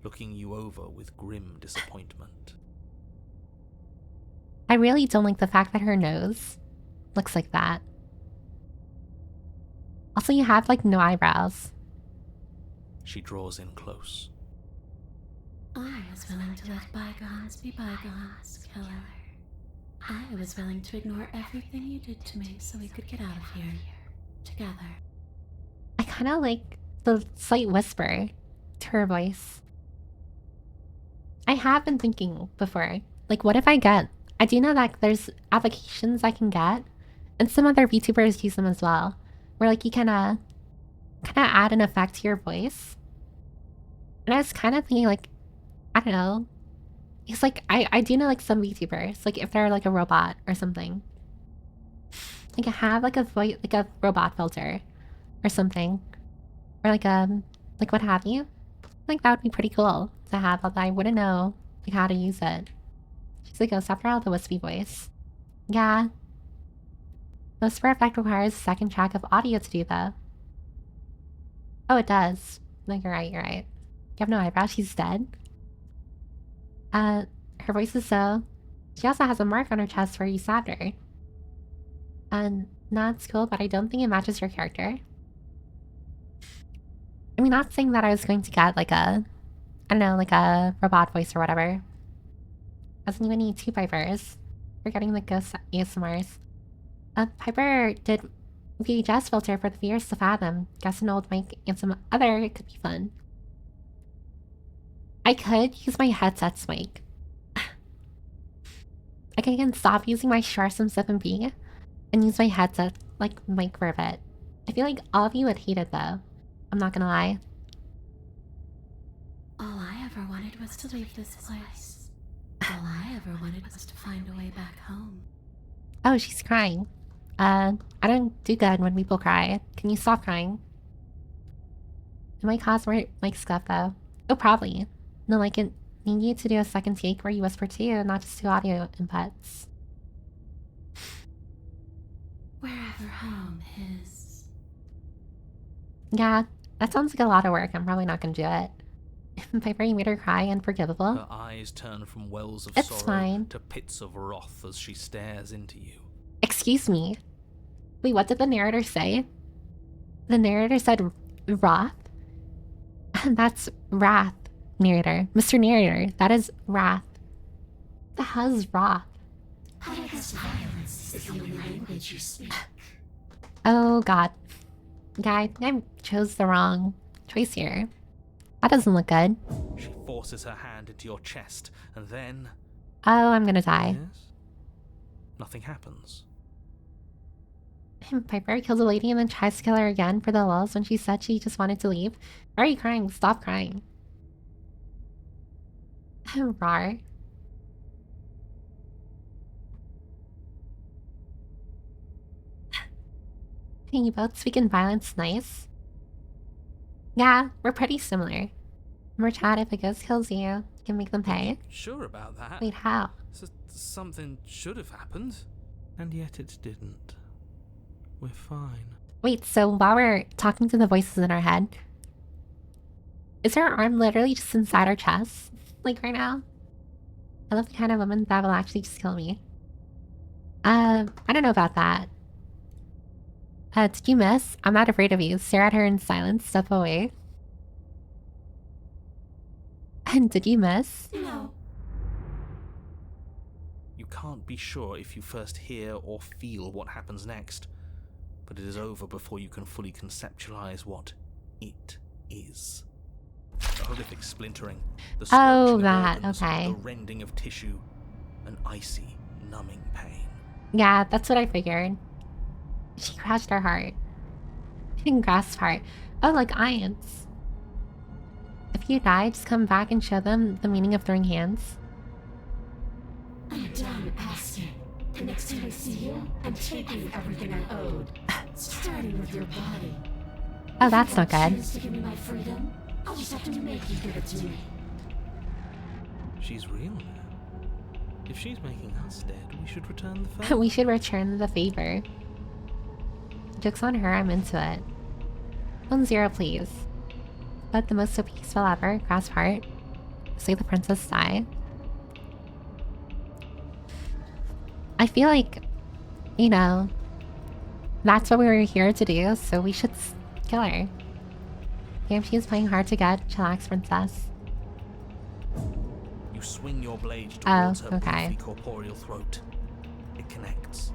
looking you over with grim disappointment. I really don't like the fact that her nose looks like that. Also, you have, like, no eyebrows. She draws in close. I was willing to let bygones be bygones, killer. I was willing to ignore everything you did to me so we could get out of here together. I kind of like the slight whisper to her voice. I have been thinking before, like, what if I do know that there's applications I can get, and some other VTubers use them as well, where, like, you can, kind of add an effect to your voice. And I was kind of thinking, like, I don't know. It's like, I do know, like, some VTubers, like, if they're, like, a robot or something. Like, I have, like, a voice, like, a robot filter or something. Or, like, what have you. Like, that would be pretty cool to have, although I wouldn't know, like, how to use it. She's like, ghost after all, the wispy voice. Yeah. The whisper effect requires a second track of audio to do, though. Oh, it does. No, you're right, you're right. You have no eyebrows, she's dead. her voice is so... She also has a mark on her chest where you stabbed her. And that's cool, but I don't think it matches your character. I mean, not saying that I was going to get like a... I don't know, like a robot voice or whatever. Doesn't even need 2 Pipers. We're getting the ghost ASMRs. Piper did VHS filter for the viewers to fathom. Guess an old mic and some other, it could be fun. I could use my headset's mic. I can stop using my Sharsum 7B and use my headset like mic for a bit. I feel like all of you would hate it though. I'm not gonna lie. All I ever wanted was to leave this place. All I ever wanted was to find a way back home. Oh, she's crying. I don't do good when people cry. Can you stop crying? It might cause more like stuff though. Oh, probably. No, like it need you to do a second take where you whisper too, not just 2 audio inputs. Wherever home is. Yeah, that sounds like a lot of work. I'm probably not gonna do it. Piper, you made her cry, unforgivable. Her eyes turn from wells of it's sorrow fine. to pits of wrath as she stares into you. Excuse me. Wait, what did the narrator say? The narrator said wrath? That's wrath, narrator. Mr. Narrator, that is wrath. The hell is wrath? I guess violence is the only language you speak. Oh god. Guy, I chose the wrong choice here. That doesn't look good. She forces her hand into your chest, and then... Oh, I'm gonna die. Yes? Nothing happens. Piper kills a lady and then tries to kill her again for the lulz when she said she just wanted to leave. Why are you crying? Stop crying. Rar. Can you both speak in violence nice? Yeah, we're pretty similar. More chat if a ghost kills you, you can make them pay. Sure about that? Wait, how? Something should have happened. And yet it didn't. We're fine. Wait, so while we're talking to the voices in our head, is her arm literally just inside our chest? Like right now? I love the kind of woman that will actually just kill me. I don't know about that. Did you miss? I'm not afraid of you. Stare at her in silence. Step away. And did you miss? No. You can't be sure if you first hear or feel what happens next, but it is over before you can fully conceptualize what it is. The horrific splintering, the scorching of organs, okay. the rending of tissue, an icy, numbing pain. Yeah, that's what I figured. She crushed her heart. And grasped heart. Oh, like ions. If you die, just come back and show them the meaning of throwing hands. I'm done asking. The next time I see you, I'm taking everything I owed. Starting with your body. Oh, that's not good. Choose to give me my freedom, I'll just have to make you give it to me. She's real now. If she's making us dead, we should return the favor. We should return the favor. Joke's on her, I'm into it. 1-0, please. But the most so peaceful ever, grasp heart. Say the princess die. I feel like, you know, that's what we were here to do, so we should kill her. Damn, she is playing hard to get. Chillax, princess. You swing your blade towards her okay. briefly corporeal throat. It connects.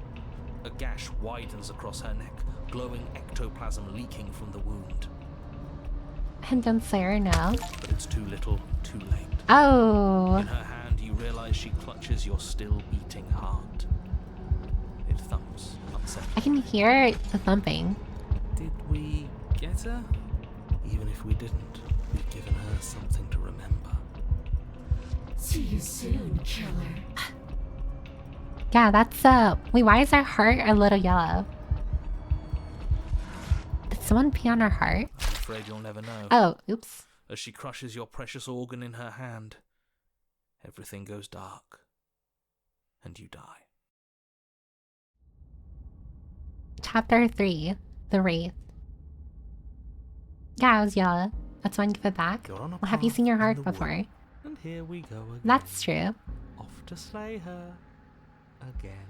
A gash widens across her neck, glowing ectoplasm leaking from the wound. And don't say her no. But it's too little, too late. Oh. In her hand, you realize she clutches your still beating heart. It thumps, unsettling. I can hear the thumping. Did we get her? Even if we didn't, we've given her something to remember. See you soon, killer. Yeah, that's wait, why is our heart a little yellow? Did someone pee on our heart? I'm afraid you'll never know. Oh, oops. As she crushes your precious organ in her hand, everything goes dark, and you die. Chapter 3, The Wraith. Yeah, it was yellow. That's why I give it back. Well, have you seen your heart before? And here we go again. That's true. Off to slay her again.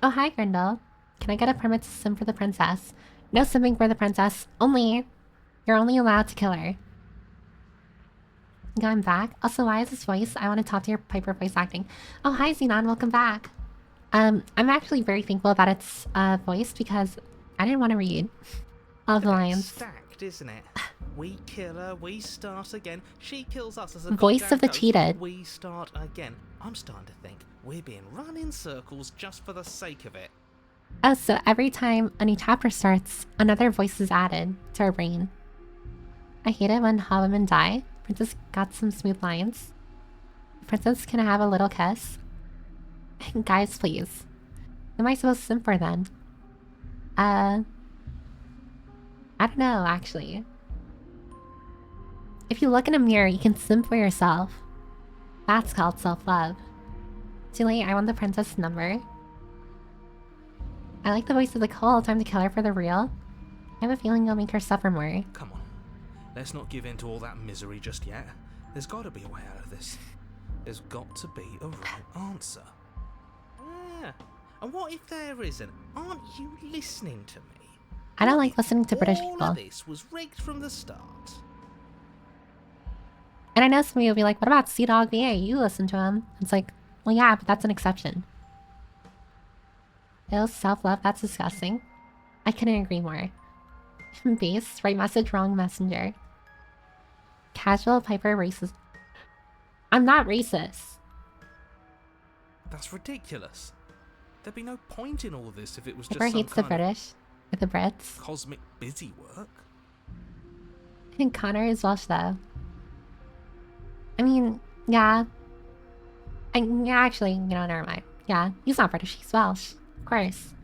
Oh, hi, Grindel. Can I get a permit to sim for the princess? No simming for the princess. You're only allowed to kill her. Yeah, I'm back. Also, why is this voice? I want to talk to your Piper voice acting. Oh, hi, Xenon. Welcome back. I'm actually very thankful about its voice because I didn't want to read all the lines. Stacked, isn't it? We kill her, we start again. She kills us as a voice of the cheated. We start again. I'm starting to think we're being run in circles just for the sake of it. Oh, so every time a new chapter starts, another voice is added to our brain. I hate it when hot women die. Princess got some smooth lines. Princess, can I have a little kiss? Guys, please. Who am I supposed to sim for then? I don't know, actually. If you look in a mirror, you can sim for yourself. That's called self-love. Too late, I want the princess number. I like the voice of the call. Time to kill her for the real. I have a feeling you'll make her suffer more. Come on. Let's not give in to all that misery just yet. There's got to be a way out of this. There's got to be a right answer. Yeah. And what if there isn't? Aren't you listening to me? I don't like listening to British people. All of this was rigged from the start. And I know somebody will be like, what about Sea Dog VA? You listen to him. It's like, well, yeah, but that's an exception. Ew, self-love, that's disgusting. I couldn't agree more. Base, right message, wrong messenger. Casual, Piper, racist. I'm not racist. That's ridiculous. There'd be no point in all this if it was Piper just hates the British. Or the Brits. Cosmic busy work. And Connor is Welsh, though. I mean, yeah. Yeah, actually, you know, never mind. Yeah, he's not British, he's Welsh. Of course.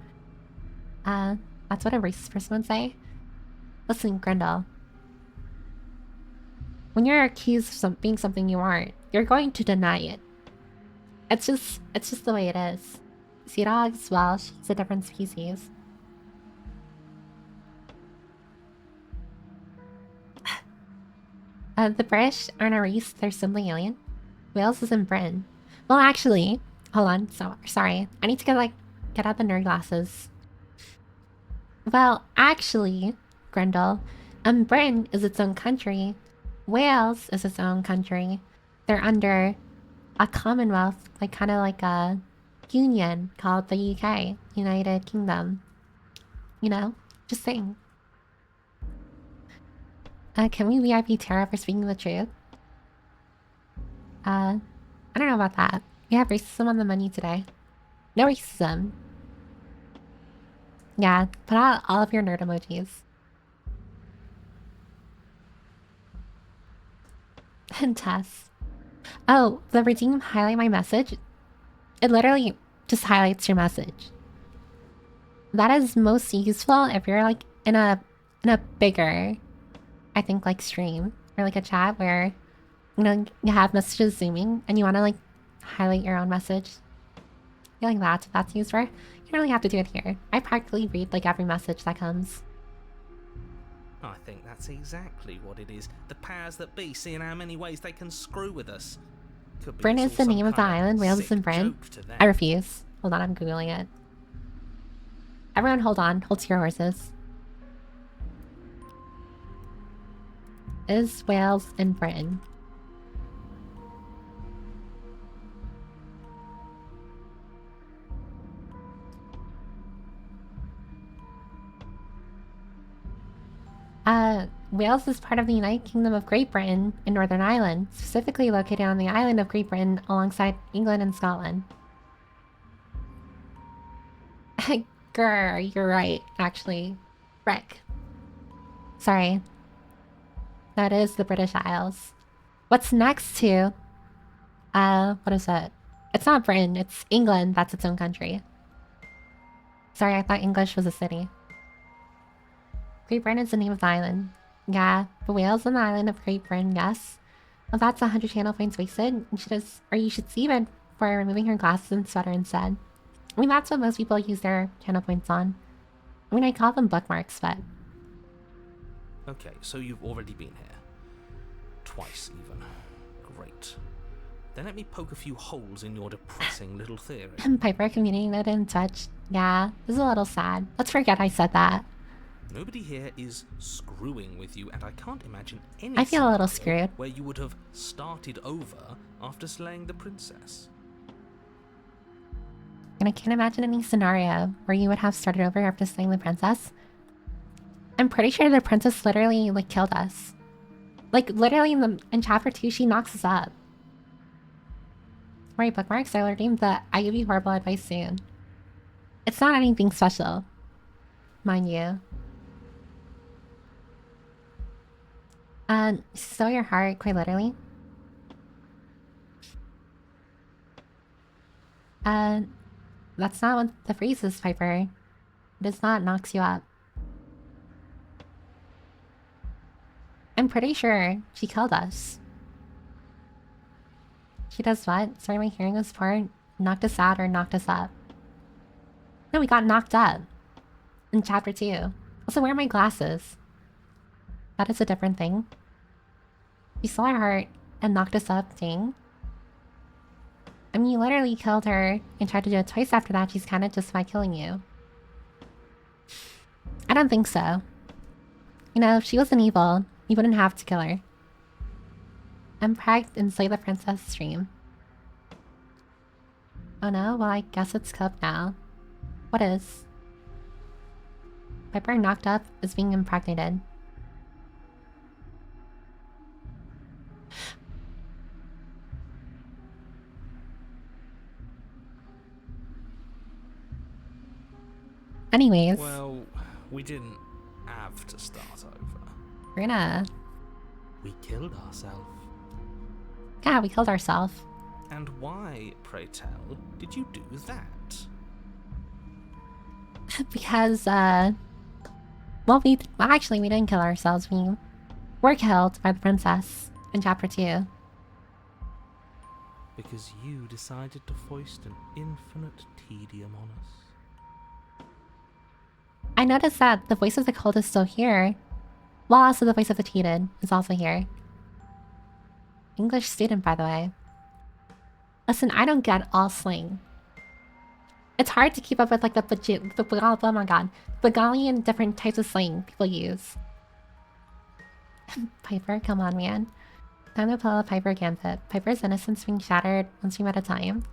That's what a racist person would say. Listen, Grendel. When you're accused of being something you aren't, you're going to deny it. It's just the way it is. Sea Dog's Welsh, it's a different species. The British aren't a race, they're simply alien. Wales is in Britain. Well, actually, hold on, sorry. I need to get out the nerd glasses. Well, actually, Grendel, Britain is its own country. Wales is its own country. They're under a commonwealth, kind of like a union called the UK, United Kingdom. You know, just saying. Can we VIP Tara for speaking the truth? I don't know about that. We have racism on the menu today. No racism. Yeah, put out all of your nerd emojis. And Tess. Oh, the redeem highlight my message? It literally just highlights your message. That is most useful if you're in a bigger, I think, stream or a chat where you have messages zooming and you want to highlight your own message. I feel like that's what that's used for. You don't really have to do it here. I practically read every message that comes. I think that's exactly what it is. The powers that be, seeing how many ways they can screw with us. Bryn is the name of the island. Wales is in Bryn. I refuse. Hold on, I'm googling it. Everyone hold on. Hold to your horses. Is Wales in Britain? Wales is part of the United Kingdom of Great Britain in Northern Ireland, specifically located on the island of Great Britain alongside England and Scotland. Grr, you're right, actually. Wreck. Sorry. That is the British Isles. What's next to... what is it? It's not Britain, it's England, that's its own country. Sorry, I thought English was a city. Great Britain is the name of the island. Yeah, but Wales is an island of Great Britain, yes. Well, that's 100 channel points wasted. You should see it for removing her glasses and sweater instead. I mean, that's what most people use their channel points on. I mean, I call them bookmarks, but... Okay, so you've already been here. Twice, even. Great. Then let me poke a few holes in your depressing little theory. Piper communicated in touch. Yeah, this is a little sad. Let's forget I said that. Nobody here is screwing with you, and I can't imagine any I feel a little screwed. Where you would have started over after slaying the princess. And I can't imagine any scenario where you would have started over after slaying the princess. I'm pretty sure the princess literally, like, killed us. Like, literally in chapter 2, she knocks us up. Right, bookmarks, I learned that I give you horrible advice soon. It's not anything special, mind you. Stow your heart, quite literally. That's not what the phrase is, Piper. It is not knocks you up. I'm pretty sure she killed us. She does what? Sorry, my hearing was poor. Knocked us out or knocked us up? No, we got knocked up. In chapter 2. Also, where are my glasses? That is a different thing. You stole our heart and knocked us up, dang. I mean, you literally killed her and tried to do it twice after that. She's kind of justified killing you. I don't think so. You know, if she wasn't evil, you wouldn't have to kill her. Unpragged and slay the princess stream. Oh no? Well, I guess it's Cup now. What is? Piper knocked up is being impregnated. Anyways. Well, we didn't have to start over. Rina. We killed ourselves. Yeah, we killed ourselves. And why, pray tell, did you do that? Because, well, actually, we didn't kill ourselves. We were killed by the princess in chapter 2. Because you decided to foist an infinite tedium on us. I noticed that the voice of the cold is still here. While also the voice of the cheated is also here. English student, by the way. Listen, I don't get all slang. It's hard to keep up with like oh my god, bagalion different types of slang people use. Piper, come on, man. Time to pull a Piper gambit. Piper's innocence being shattered one stream at a time.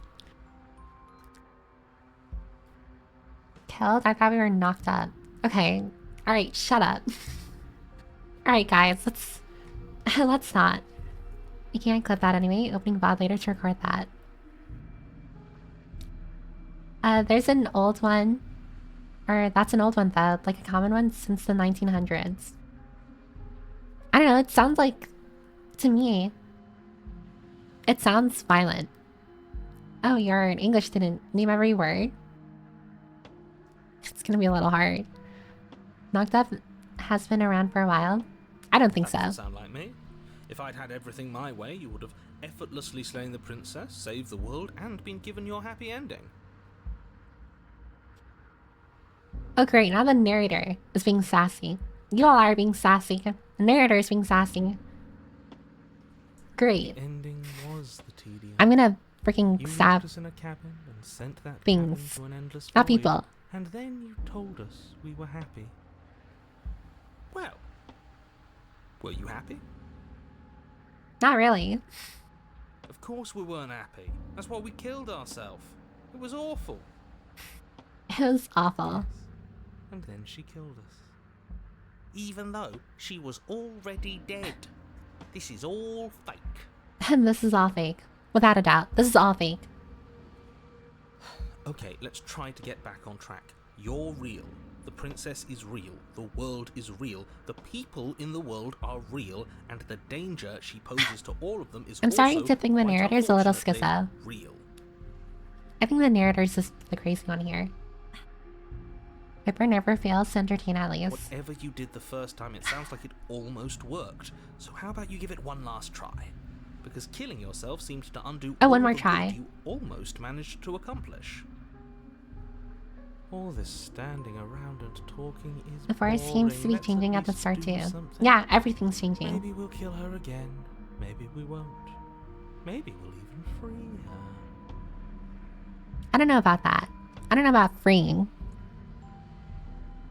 Killed? I thought we were knocked up. Okay. Alright, shut up. Alright guys, let's not. We can't clip that anyway. Opening VOD later to record that. There's an old one. Or that's an old one though. Like a common one since the 1900s. I don't know, it sounds like... To me... It sounds violent. Oh, you're an English student. Name every word. It's gonna be a little hard. Knocked Up has been around for a while. I don't think so. That doesn't sound like me. If I'd had everything my way, you would have effortlessly slain the princess, saved the world, and been given your happy ending. Oh great, now the narrator is being sassy. You all are being sassy. The narrator is being sassy. Great. The ending was the tedium. I'm gonna freaking stab us in a cabin and sent that things. to an endless Not void, people. And then you told us we were happy. Well, were you happy? Not really. Of course we weren't happy. That's why we killed ourselves. It was awful. It was awful. Yes. And then she killed us. Even though she was already dead. This is all fake. And this is all fake. Without a doubt. This is all fake. Okay, let's try to get back on track. You're real. The princess is real. The world is real. The people in the world are real. And the danger she poses to all of them is I'm starting to think the narrator's a little schizo. Real. I think the narrator's just the crazy one here. Piper never fails to entertain at least. Whatever you did the first time, it sounds like it almost worked. So how about you give it one last try? Because killing yourself seems to undo all one more the try. good you almost managed to accomplish. All this standing around and talking is The forest boring. seems to be Let's changing at at the least start do too. something. Yeah, everything's changing. Maybe we'll kill her again. Maybe we won't. Maybe we'll even free her. I don't know about that. I don't know about freeing.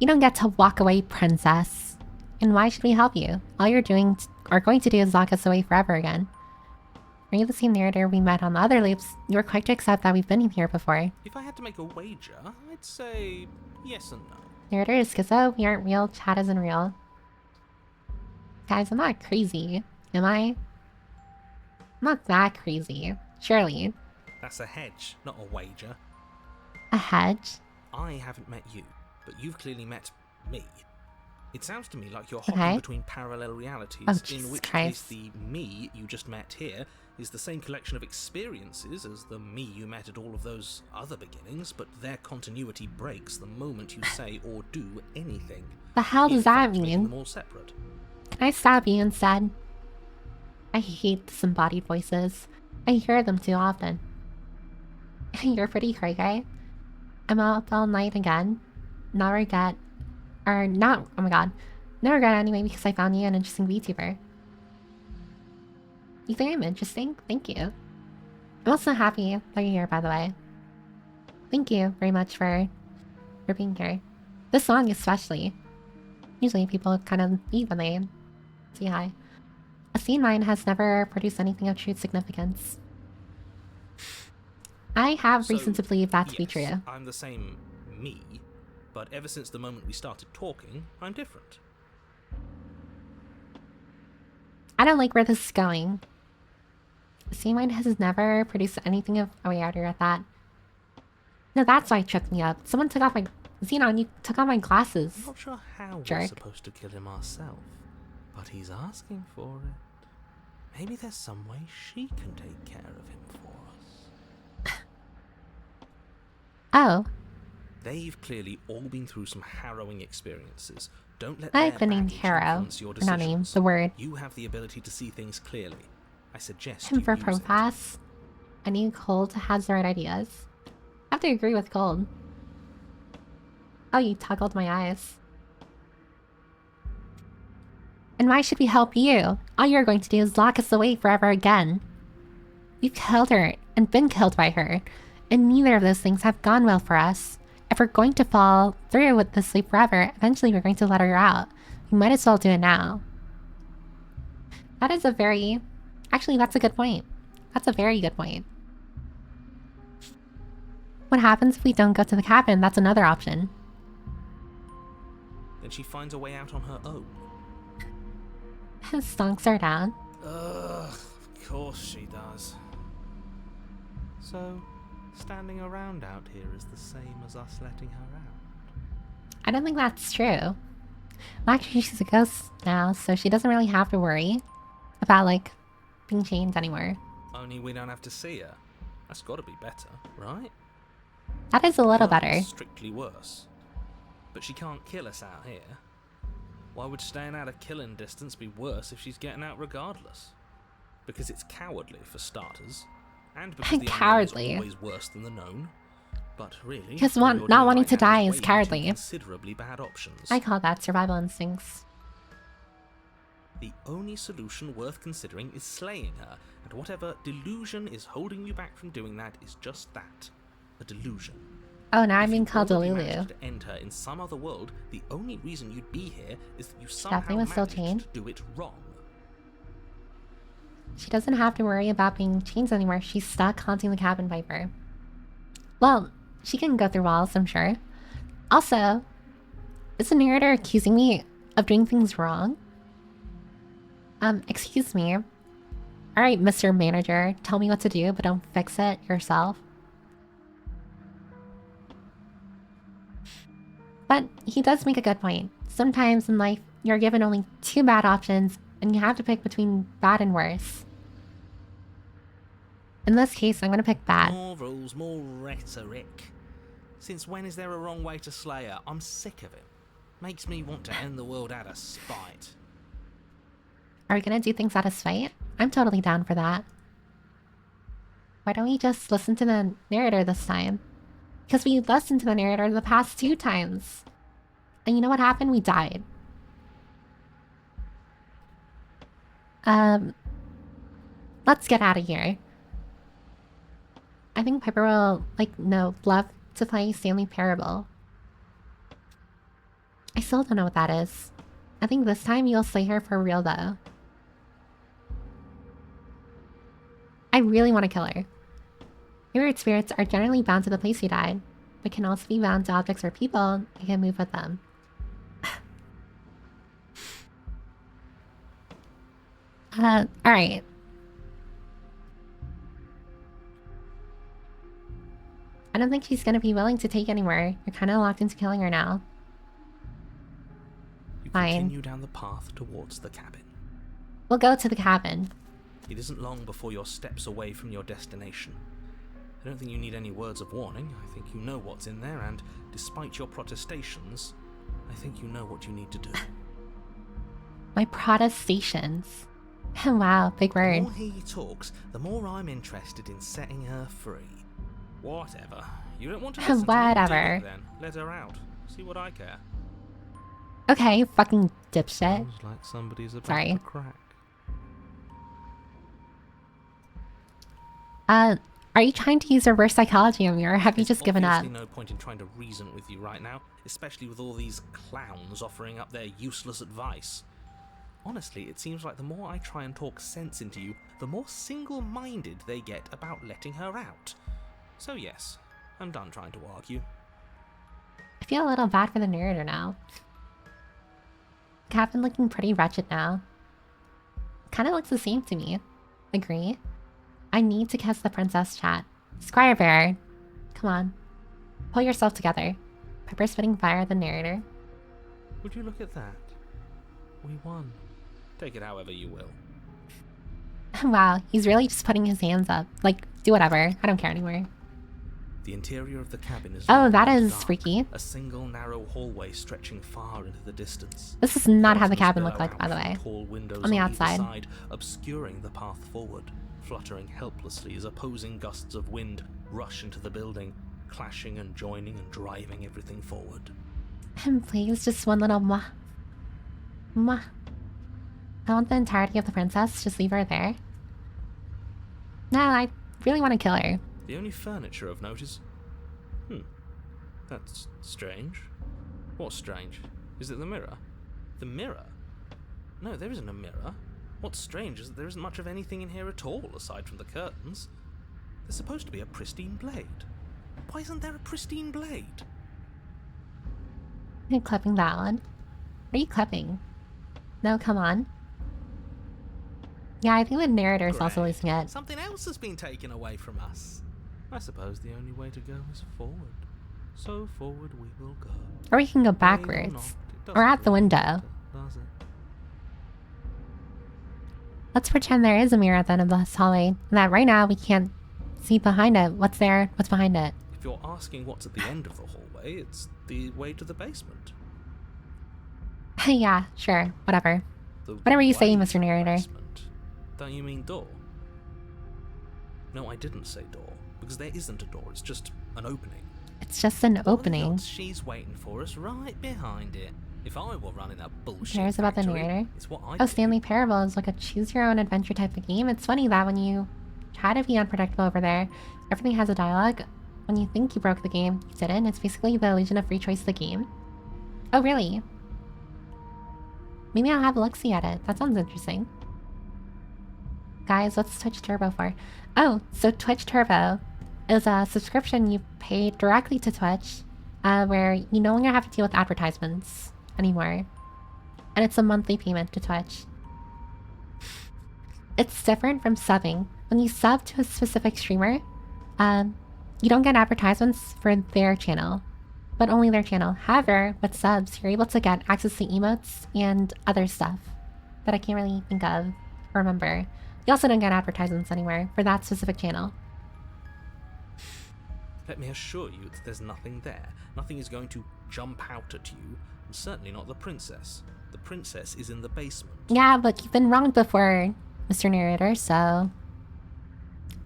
You don't get to walk away, princess. And why should we help you? All you're doing or going to do is lock us away forever again. Are you the same narrator we met on the other loops? You were quick to accept that we've been here before. If I had to make a wager, I'd say yes and no. Narrator is schizo, we aren't real, chat isn't real. Guys, I'm not crazy, am I? I'm not that crazy, surely. That's a hedge, not a wager. A hedge? I haven't met you, but you've clearly met me. It sounds to me like you're hopping between parallel realities, in which case the me you just met here is the same collection of experiences as the me you met at all of those other beginnings, but their continuity breaks the moment you say or do anything. The hell does that mean? Making them all separate. Can I stab you instead? I hate disembodied voices. I hear them too often. You're pretty cray guy. I'm up all night again. Not regret. Or not, oh my god. No regret anyway because I found you an interesting VTuber. You think I'm interesting? Thank you. I'm also happy that you're here, by the way. Thank you very much for being here. This song especially. Usually people kind of leave when they say hi. A scene mine has never produced anything of true significance. I have reason to believe that to be true. I'm the same me, but ever since the moment we started talking, I'm different. I don't like where this is going. C-Mine has never produced anything of... Oh wait, I already read that. No, that's why it tripped me up. Someone took off my... Xenon, you took off my glasses. I'm not sure how Jerk. We're supposed to kill him ourselves, but he's asking for it. Maybe there's some way she can take care of him for us. Oh. They've clearly all been through some harrowing experiences. Don't let I like the name Harrow. Not name, the word. You have the ability to see things clearly. I suggest him you for use pro it. pass. I need Cold has the right ideas. I have to agree with Cold. Oh, you toggled my eyes. And why should we help you? All you're going to do is lock us away forever again. We've killed her and been killed by her, and neither of those things have gone well for us. If we're going to fall through with this sleep forever, eventually we're going to let her out. We might as well do it now. That is a very... Actually, that's a good point. That's a very good point. What happens if we don't go to the cabin? That's another option. Then she finds a way out on her own. His stonks are down. Ugh, of course she does. So, standing around out here is the same as us letting her out? I don't think that's true. Well, actually, she's a ghost now, so she doesn't really have to worry about, like, being chained anymore. Only we don't have to see her. That's gotta be better, right? That is a little Well, better. Strictly worse. But she can't kill us out here. Why would staying out of killing distance be worse if she's getting out regardless? Because it's cowardly, for starters. And because the cowardly. unknown is always worse than the known. But really, because not wanting to die is cowardly. Considerably bad options. I call that survival instincts. The only solution worth considering is slaying her, and whatever delusion is holding you back from doing that is just that. A delusion. Oh, now I'm being called Delulu. To end her in some other world, the only reason you'd be here is that you somehow Stephanie was still managed chained? to do it wrong. She doesn't have to worry about being chained anymore. She's stuck haunting the cabin viper. Well, she can go through walls, I'm sure. Also, is the narrator accusing me of doing things wrong? Excuse me. Alright, Mr. Manager, tell me what to do, but don't fix it yourself. But he does make a good point. Sometimes in life, you're given only 2 bad options, and you have to pick between bad and worse. In this case, I'm gonna pick bad. More rules, more rhetoric. Since when is there a wrong way to slay her? I'm sick of it. Makes me want to end the world out of spite. Are we gonna do things out of spite? I'm totally down for that. Why don't we just listen to the narrator this time? Because we listened to the narrator the past 2 times. And you know what happened? We died. Let's get out of here. I think Piper will, like, love to play Stanley Parable. I still don't know what that is. I think this time you'll slay her for real, though. I really want to kill her. Favorite spirits are generally bound to the place you died, but can also be bound to objects or people and can move with them. Alright. I don't think she's gonna be willing to take anymore. You're kind of locked into killing her now. You continue down the path towards the cabin. We'll go to the cabin. It isn't long before you're steps away from your destination. I don't think you need any words of warning. I think you know what's in there, and despite your protestations, I think you know what you need to do. My protestations. Wow, big word. The more he talks, the more I'm interested in setting her free. Whatever. You don't want to listen Whatever. to me, do it then. Let her out. See what I care. Okay, fucking dipshit. Sounds like somebody's about to crack. Are you trying to use reverse psychology on me, or have you just given up? There's no point in trying to reason with you right now, especially with all these clowns offering up their useless advice. Honestly, it seems like the more I try and talk sense into you, the more single-minded they get about letting her out. So yes, I'm done trying to argue. I feel a little bad for the narrator now. Cabin looking pretty wretched now. Kinda looks the same to me. Agree? I need to kiss the princess chat. Squire Bear, come on. Pull yourself together. Pepper spitting fire at the narrator. Would you look at that? We won. Take it however you will. Wow, he's really just putting his hands up. Like, do whatever. I don't care anymore. The interior of the cabin is that is dark, freaky. A single narrow hallway stretching far into the distance. This is not how the cabin looked like, by the way. Tall windows on the either outside. side, obscuring the path forward, fluttering helplessly as opposing gusts of wind rush into the building, clashing and joining and driving everything forward. And please, just one little mwah. Mwah. I want the entirety of the princess. Just leave her there. No, I really want to kill her. The only furniture of note is... That's strange. What's strange? Is it the mirror? The mirror? No, there isn't a mirror. What's strange is that there isn't much of anything in here at all, aside from the curtains. There's supposed to be a pristine blade. Why isn't there a pristine blade? You're clipping that one. Are you clipping? No, come on. Yeah, I think the narrator is also losing it. Something else has been taken away from us. I suppose the only way to go is forward. So forward we will go. Or we can go backwards. Or out the window. Does it? Let's pretend there is a mirror at the end of this hallway, and that right now we can't see behind it. What's there? What's behind it? If you're asking what's at the end of the hallway, it's the way to the basement. Yeah, sure. Whatever. The Whatever you say, way Mr. to the Narrator. basement. Don't you mean door? No, I didn't say door, because there isn't a door, it's just an opening. It's just an opening. Look, she's waiting for us right behind it. If I were running that bullshit Who cares about the factory, narrator? it's what I Oh, Stanley Parable is like a choose-your-own-adventure type of game. It's funny that when you try to be unpredictable over there, everything has a dialogue. When you think you broke the game, you didn't. It's basically the illusion of free choice of the game. Oh, really? Maybe I'll have a look-see at it. That sounds interesting. Guys, what's Twitch Turbo for? Oh, so Twitch Turbo is a subscription you pay directly to Twitch, where you no longer have to deal with advertisements anymore. And it's a monthly payment to Twitch. It's different from subbing. When you sub to a specific streamer, you don't get advertisements for their channel, but only their channel. However, with subs, you're able to get access to emotes and other stuff that I can't really think of or remember. You also don't get advertisements anywhere for that specific channel. Let me assure you that there's nothing there. Nothing is going to jump out at you, and certainly not the princess. The princess is in the basement. Yeah, but you've been wronged before, Mr. Narrator, so...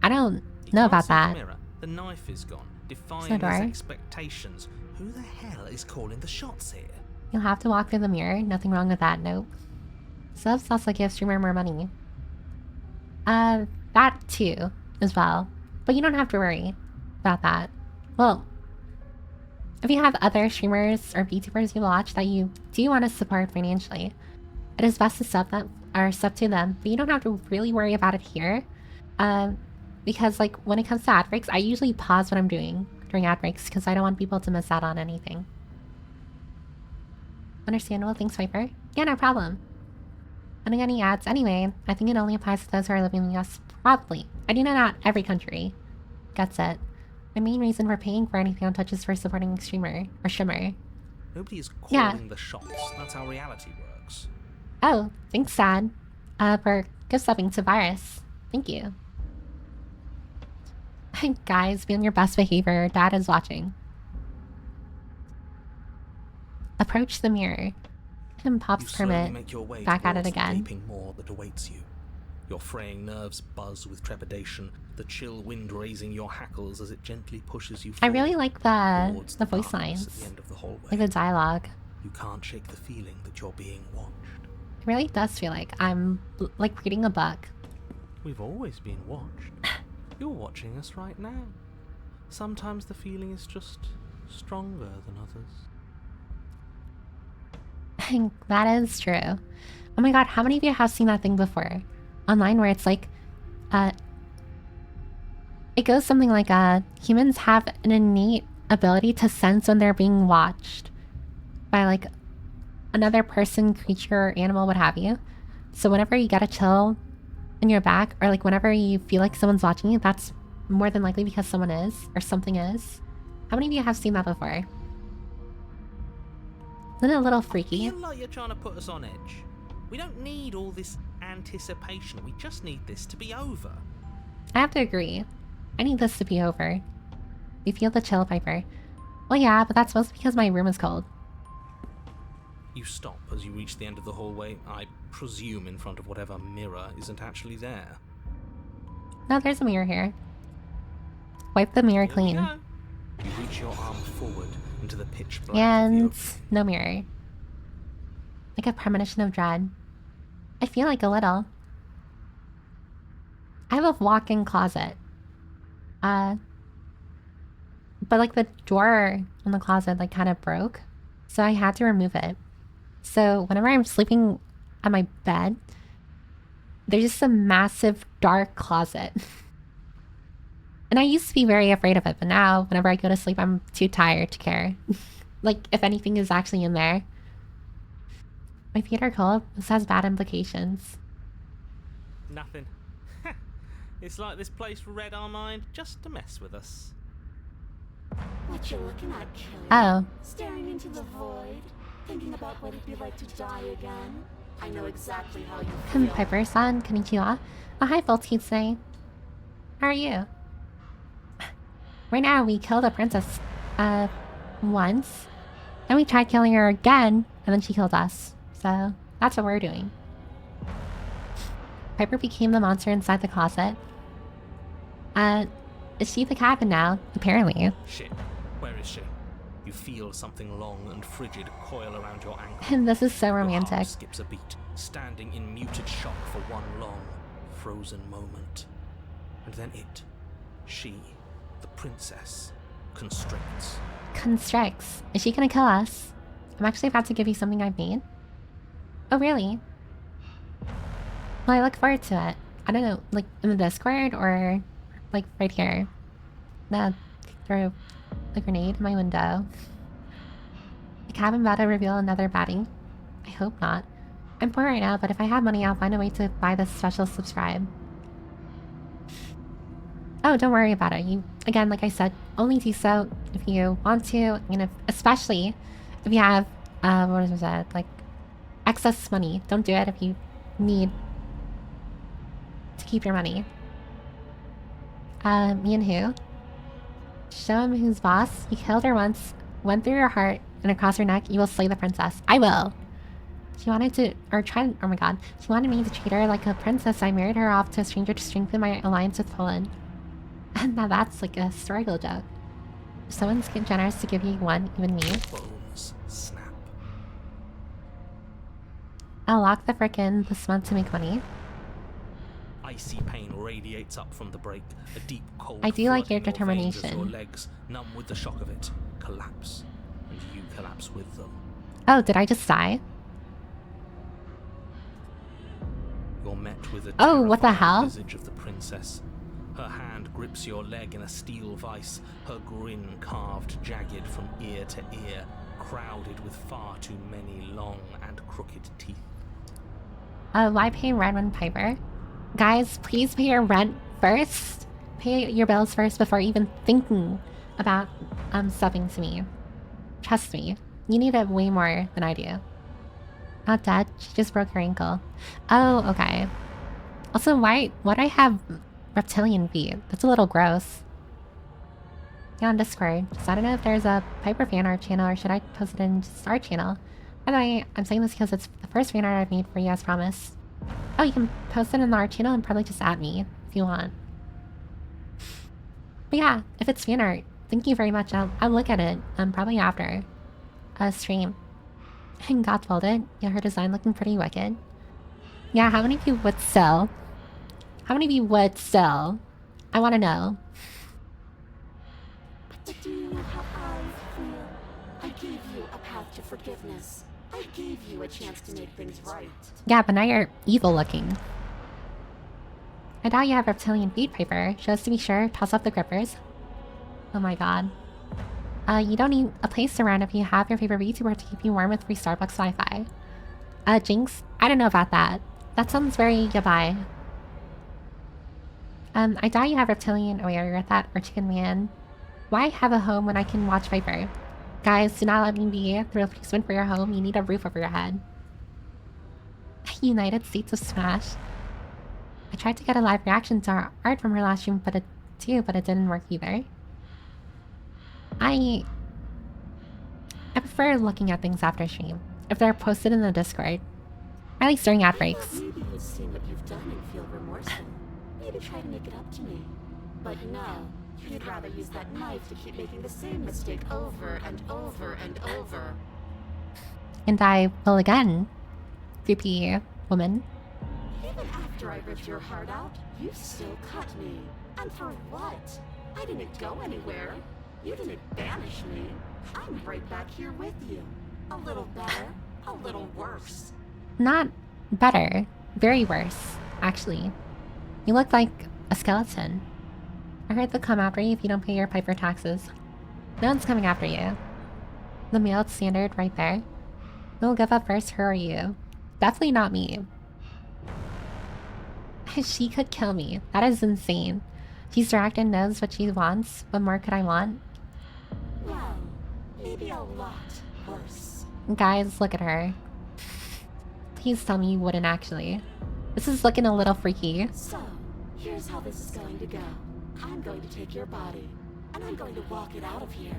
I don't know about that. The mirror. The knife is gone, defying his expectations. Who the hell is calling the shots here? You'll have to walk through the mirror. Nothing wrong with that, nope. Subs also give streamer more money. That too, as well. But you don't have to worry about that. Well, if you have other streamers or VTubers you watch that you do want to support financially, it is best to sub to them. But you don't have to really worry about it here. Because like when it comes to ad breaks, I usually pause what I'm doing during ad breaks because I don't want people to miss out on anything. Understandable, thanks Viper. Yeah, no problem. I don't get any ads anyway. I think it only applies to those who are living in the US. Probably. I do know not every country gets it. My main reason for paying for anything on Twitch is for supporting a streamer or shimmer. Nobody is calling the shots. That's how reality works. Oh, thanks, Sad. For gift subbing to Virus. Thank you. Guys, be on your best behavior. Dad is watching. Approach the mirror. And Pop's Kermit back at it again. Maw that awaits you. Your fraying nerves buzz with trepidation, the chill wind raising your hackles as it gently pushes you forward. I really like the voice lines. At the end of the hallway. Like the dialogue. You can't shake the feeling that you're being watched. It really does feel like I'm like reading a book. We've always been watched. You're watching us right now. Sometimes the feeling is just stronger than others. That is true. Oh my god, how many of you have seen that thing before? Online where it's like, it goes something like, humans have an innate ability to sense when they're being watched by like another person, creature, or animal, what have you. So whenever you get a chill in your back, or like whenever you feel like someone's watching you, that's more than likely because someone is, or something is. How many of you have seen that before? Isn't it a little freaky? I feel like you're trying to put us on edge. We don't need all this anticipation. We just need this to be over. I have to agree. I need this to be over. You feel the chill, Piper. Well, yeah, but that's mostly because my room is cold. You stop as you reach the end of the hallway, I presume in front of whatever mirror isn't actually there. No, there's a mirror here. Wipe the mirror clean. You reach your arm forward into the pitch black. And no mirror. Like a premonition of dread. I feel like a little. I have a walk-in closet. But like the door on the closet like kind of broke. So I had to remove it. So whenever I'm sleeping on my bed, there's just a massive dark closet. And I used to be very afraid of it, but now whenever I go to sleep, I'm too tired to care. Like if anything is actually in there. My feet are cold. This has bad implications. Nothing. It's like this place read our mind just to mess with us. What you looking at, killer? Oh. Staring into the void, thinking about what it'd be like to die again. I know exactly how you feel. Piper-san, konnichiwa. Oh, hi, Voltitsune. How are you? Right now, we killed a princess, once. Then we tried killing her again, and then she killed us. So, that's what we're doing. Piper became the monster inside the closet. Is she the cabin now? Apparently. Shit. Where is she? You feel something long and frigid coil around your ankle. And this is so romantic. Your heart skips a beat, standing in muted shock for one long, frozen moment. And then she, the princess, constricts. Constricts? Is she gonna kill us? I'm actually about to give you something I've made. Oh, really? Well, I look forward to it. I don't know, like in the Discord or like right here. No, throw a grenade in my window. The cabin about to reveal another baddie. I hope not. I'm poor right now, but if I have money, I'll find a way to buy this special subscribe. Oh, don't worry about it. You, again, like I said, only do so if you want to, and especially if you have, what is that, like, excess money. Don't do it if you need to keep your money. Me and who? Show him who's boss. You killed her once, went through her heart, and across her neck, you will slay the princess. I will! She wanted to, oh my god. She wanted me to treat her like a princess. I married her off to a stranger to strengthen my alliance with Poland. And now that's like a historical joke. If someone's generous to give you one, even me. Bones snap. I'll lock the frick in this month to make money. Icy pain radiates up from the break. A deep cold. I do like your flood in veins as determination. your legs, numb with the shock of it, collapse, and you collapse with them. Oh, did I just die? You're met with a oh, what the hell? visage of the princess. Her hand grips your leg in a steel vice, her grin carved jagged from ear to ear, crowded with far too many long and crooked teeth. Why pay rent when Piper? Guys, please pay your rent first. Pay your bills first before even thinking about subbing to me. Trust me, you need it way more than I do. Not dead, she just broke her ankle. Oh, okay. Also, why do I have reptilian feet? That's a little gross. Yeah, on Discord. Just I don't know if there's a Piper fan art channel or should I post it in just our channel. By the way, I'm saying this because it's the first fan art I've made for you as promised. Oh, you can post it in our channel and probably just at me if you want. But yeah, if it's fan art, thank you very much. I'll look at it probably after a stream. And God told it. Yeah, her design looking pretty wicked. Yeah, how many of you would sell? How many of you would sell? I want to know. But do you know how I feel? I gave you a path to forgiveness. I gave you a chance to make things right. Yeah, but now you're evil looking. I doubt you have reptilian feet, Piper. Just to be sure, toss up the grippers. Oh my god. You don't need a place to run if you have your favorite VTuber to keep you warm with free Starbucks Wi-Fi. Jinx? I don't know about that. That sounds very yabai. I doubt you have reptilian or that or chicken man. Why have a home when I can watch Viper? Guys, do not let me be the replacement for your home. You need a roof over your head. United States of Smash. I tried to get a live reaction to our art from her last stream, but it didn't work either. I prefer looking at things after stream. If they're posted in the Discord. I like during ad breaks. Maybe you'd see what you've done and feel remorseful. Maybe try to make it up to me. But no, you'd rather use that knife to keep making the same mistake over and over and over. And I will again. Creepy woman. Even after I ripped your heart out, you still cut me. And for what? I didn't go anywhere. You didn't banish me. I'm right back here with you. A little better, a little worse. Not better. Very worse, actually. You look like a skeleton. I heard they'll come after you if you don't pay your Piper taxes. No one's coming after you. The male standard right there. Who'll give up first, her or you? Definitely not me. She could kill me. That is insane. She's direct and knows what she wants. What more could I want? Well, maybe a lot worse. Guys, look at her. Please tell me you wouldn't actually. This is looking a little freaky. So, here's how this is going to go. I'm going to take your body, and I'm going to walk it out of here.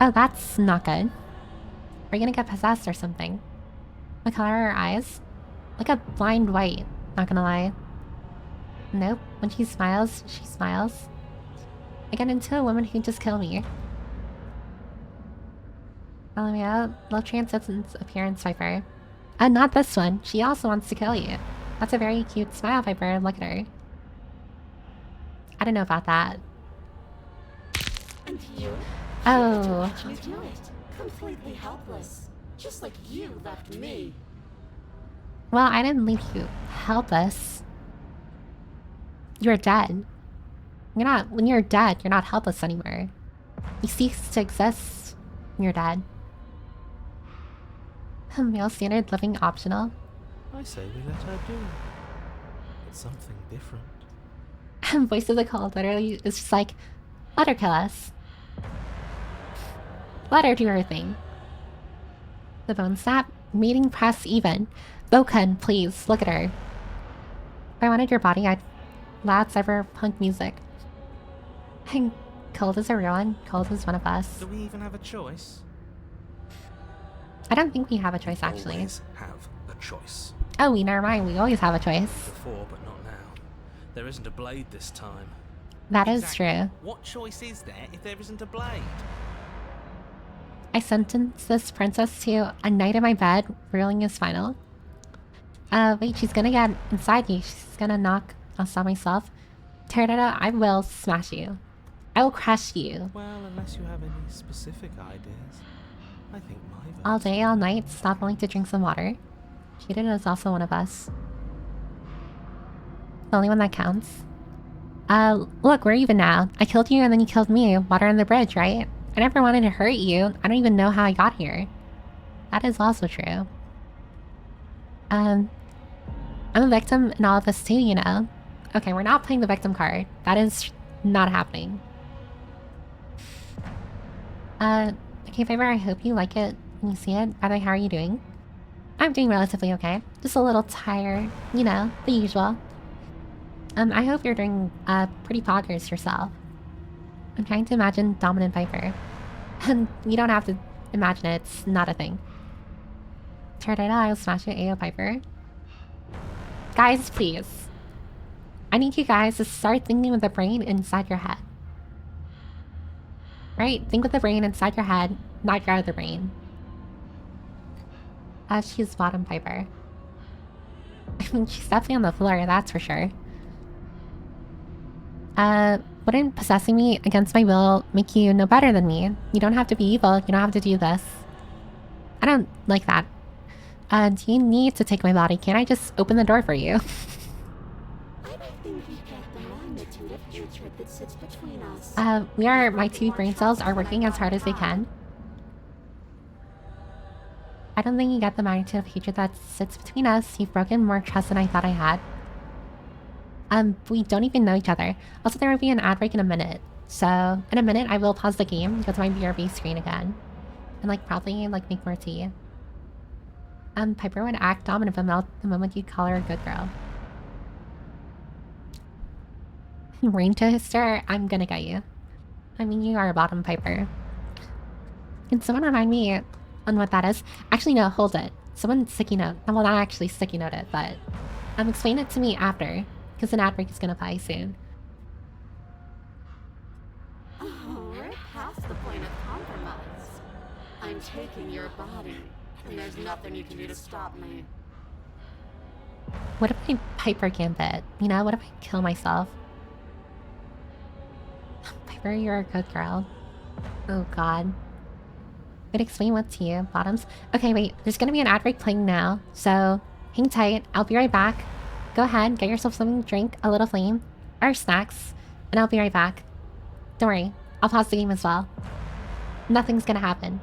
Oh, that's not good. We're gonna get possessed or something. What color are her eyes? Like a blind white, not gonna lie. Nope, when she smiles, she smiles. I get into a woman who just killed me. Follow me out. Low transcendence appearance Viper. Not this one. She also wants to kill you. That's a very cute smile, Viper. Look at her. I don't know about that. And you? Oh. You do it. Completely helpless. Just like you left me. Well, I didn't leave you helpless. You're dead. When you're dead, you're not helpless anymore. You cease to exist when you're dead. Male standard living optional. I say we let her do it. It's something different. Voice of the call literally is just like, let her kill us. Let her do her thing. The bone snap, meeting press even. Boken, please, look at her. If I wanted your body, I'd loud cyberpunk music. And Cold is a real one. Cold is one of us. Do we even have a choice? I don't think we have a choice, actually. We always have a choice. Oh, never mind. We always have a choice. Before, but not now. There isn't a blade this time. That is true. What choice is there if there isn't a blade? I sentenced this princess to a night in my bed, ruling is final. Wait, she's gonna get inside you. She's gonna knock. I'll stop myself. Pterodactyl, I will smash you. I will crush you. Well, unless you have any specific ideas. I think my All day, all night, stop willing to drink some water. Cheated is also one of us. The only one that counts. Look, we're even now. I killed you and then you killed me. Water on the bridge, right? I never wanted to hurt you. I don't even know how I got here. That is also true. I'm a victim in all of this too, you know? Okay, we're not playing the victim card. That is not happening. Okay, Fiber, I hope you like it when you see it. By the way, how are you doing? I'm doing relatively okay. Just a little tired. You know, the usual. I hope you're doing, pretty poggers yourself. I'm trying to imagine Dominant Viper. And you don't have to imagine it, it's not a thing. Pterodactyl, I'll smash you, AO Piper. Guys, please. I need you guys to start thinking with the brain inside your head. Right? Think with the brain inside your head, not your other brain. She's bottom Piper. I mean, she's definitely on the floor, that's for sure. Wouldn't possessing me against my will make you no better than me? You don't have to be evil, you don't have to do this. I don't like that. Do you need to take my body? Can't I just open the door for you? I don't think you get the magnitude of hatred that sits between us. My two brain cells are working as hard as they can. I don't think you get the magnitude of hatred that sits between us. You've broken more trust than I thought I had. We don't even know each other. Also, there will be an ad break in a minute. So, in a minute, I will pause the game, go to my BRB screen again. And, like, probably, like, make more tea. Piper would act dominant the moment you call her a good girl. Rain Toaster, I'm gonna get you. I mean, you are a bottom Piper. Can someone remind me on what that is? Actually, no, hold it. Someone sticky note. Well, not actually sticky note it, but... explain it to me after. Because an ad break is gonna play soon. Oh, we're past the point of compromise. I'm taking your body, and there's nothing you can do to stop me. What if I Piper Gambit? You know, what if I kill myself? Piper, you're a good girl. Oh god. Wait, explain what to you, bottoms? Okay, wait, there's gonna be an ad break playing now, so hang tight, I'll be right back. Go ahead, get yourself something to drink, a little flame, or snacks, and I'll be right back. Don't worry, I'll pause the game as well. Nothing's gonna happen.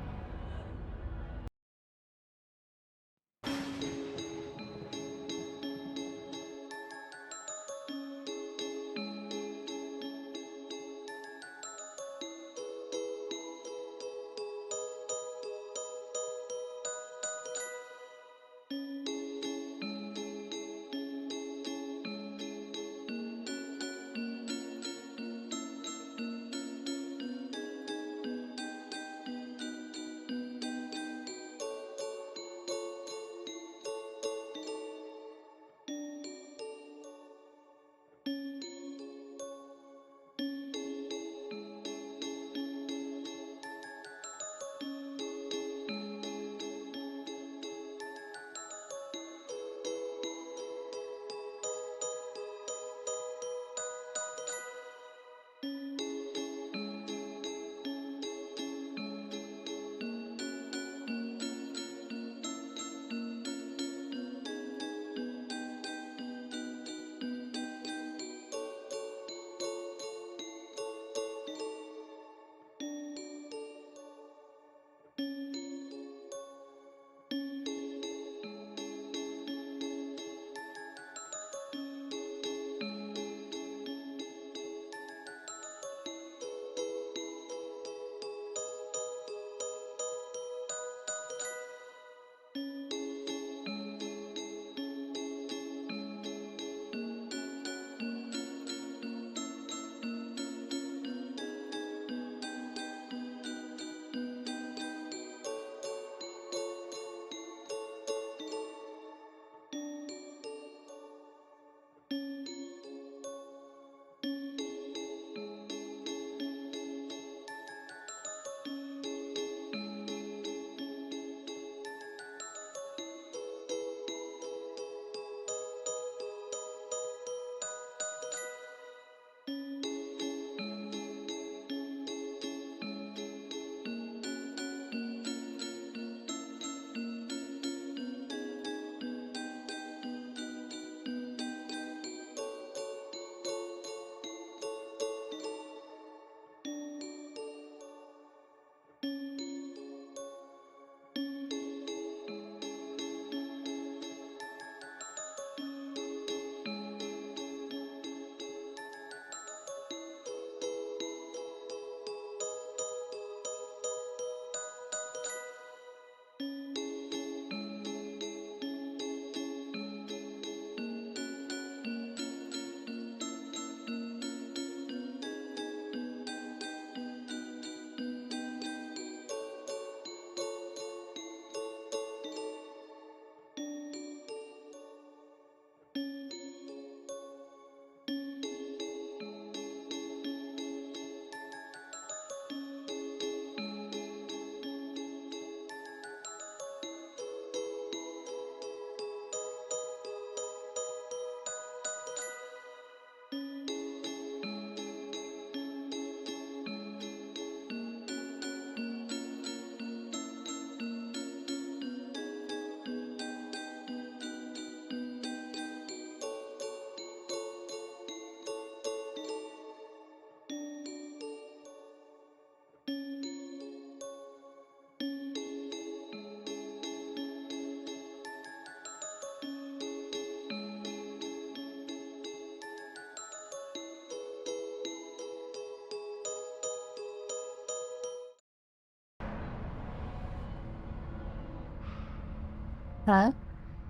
Hello?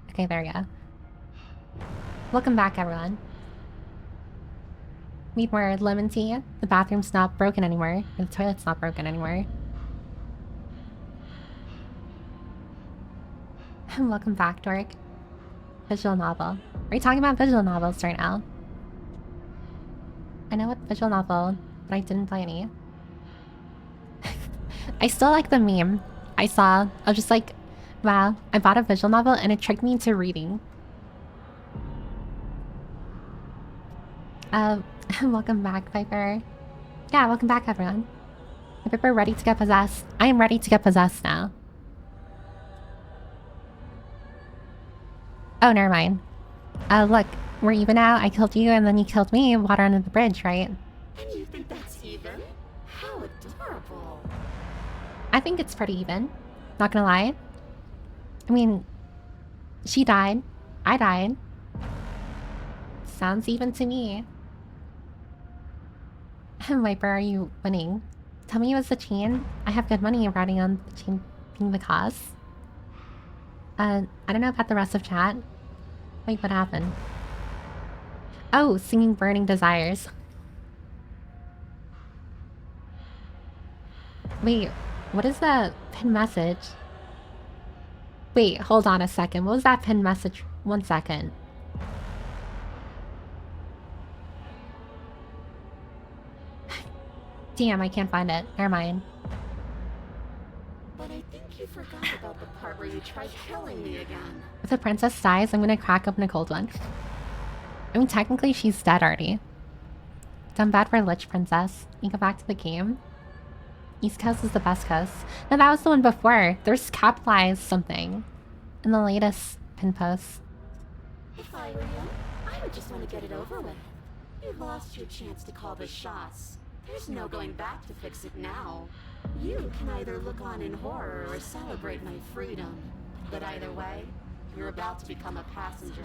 Okay, there we go. Welcome back, everyone. Need more lemon tea? The bathroom's not broken anymore. Or the toilet's not broken anymore. Welcome back, Dork. Visual novel. Are we talking about visual novels right now? I know what visual novel, but I didn't play any. I still like the meme I saw. I was just like, wow, I bought a visual novel and it tricked me into reading. Welcome back, Viper. Yeah, welcome back, everyone. Is Viper ready to get possessed? I am ready to get possessed now. Oh, never mind. Look, we're even now. I killed you and then you killed me. Water under the bridge, right? And you think that's even? How adorable. I think it's pretty even. Not gonna lie. I mean, she died. I died. Sounds even to me. Viper, are you winning? Tell me it was the chain. I have good money riding on the chain being the cause. I don't know about the rest of chat. Wait, what happened? Oh, singing Burning Desires. Wait, what is the pin message? Wait, hold on a second. What was that pin message? 1 second. Damn, I can't find it. Never mind. But I think you forgot about the part where you tried killing me again. If the princess dies, I'm gonna crack open a cold one. I mean, technically, she's dead already. Done bad for Lich Princess. You go back to the game. East Coast is the best coast. No, that was the one before. There's capitalized something in the latest pin post. If I were you, I would just want to get it over with. You've lost your chance to call the shots. There's no going back to fix it now. You can either look on in horror or celebrate my freedom. But either way, you're about to become a passenger.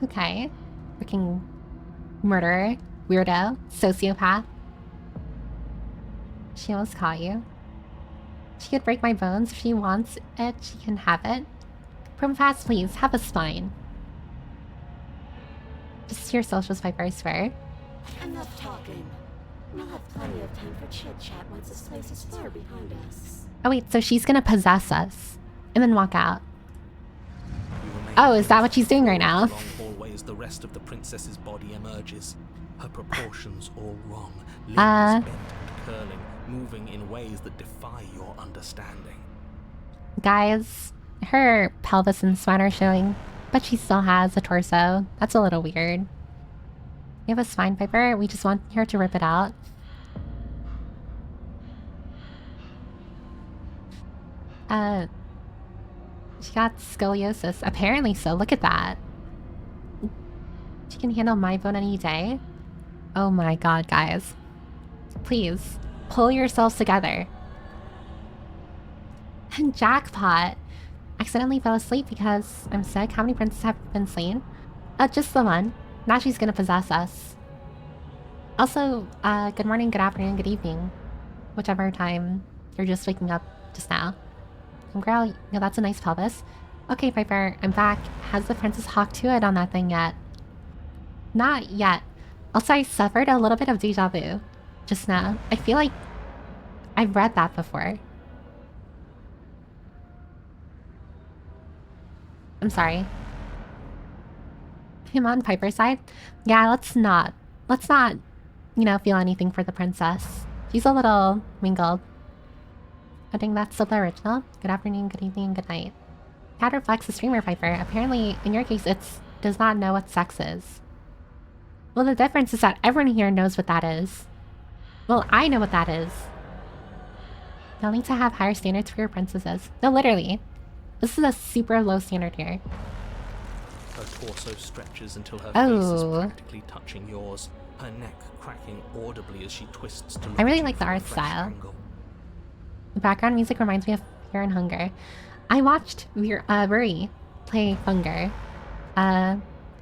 Okay. Freaking murderer, weirdo, sociopath. She almost caught you. She could break my bones if she wants it. She can have it. Permafast, please, have a spine. Just your socials, Viper, I swear. Enough talking. We'll have plenty of time for chit-chat once this place is far behind us. Oh wait, so she's gonna possess us and then walk out. Oh, is that what she's doing right now? Long hallway as the rest of the princess's body emerges. Her proportions all wrong. Limbs bent and curling, moving in ways that defy your understanding. Guys, her pelvis and spine are showing, but she still has a torso. That's a little weird. You have a spine, Viper? We just want her to rip it out. She got scoliosis. Apparently so. Look at that. She can handle my bone any day. Oh my god, guys. Please, pull yourselves together. And jackpot. Accidentally fell asleep because I'm sick. How many princesses have been slain? Just the one. Now she's gonna possess us. Also, good morning, good afternoon, good evening. Whichever time you're just waking up just now. And girl, yeah, that's a nice pelvis. Okay, Viper, I'm back. Has the Princess Hawk 2'd on that thing yet? Not yet. Also, I suffered a little bit of deja vu just now. I feel like I've read that before. I'm sorry. I'm on Piper's side. Yeah, let's not, you know, feel anything for the princess. She's a little mingled. I think that's still the original. Good afternoon, good evening, good night. Cat reflects the streamer, Piper. Apparently, in your case, it does not know what sex is. Well, the difference is that everyone here knows what that is. Well, I know what that is. You'll need to have higher standards for your princesses. No, literally. This is a super low standard here. Her torso stretches until her face is practically touching yours, her neck cracking audibly as she twists to look. I really like the art style. Angle. The background music reminds me of Fear and Hunger. I watched Ruri play Hunger.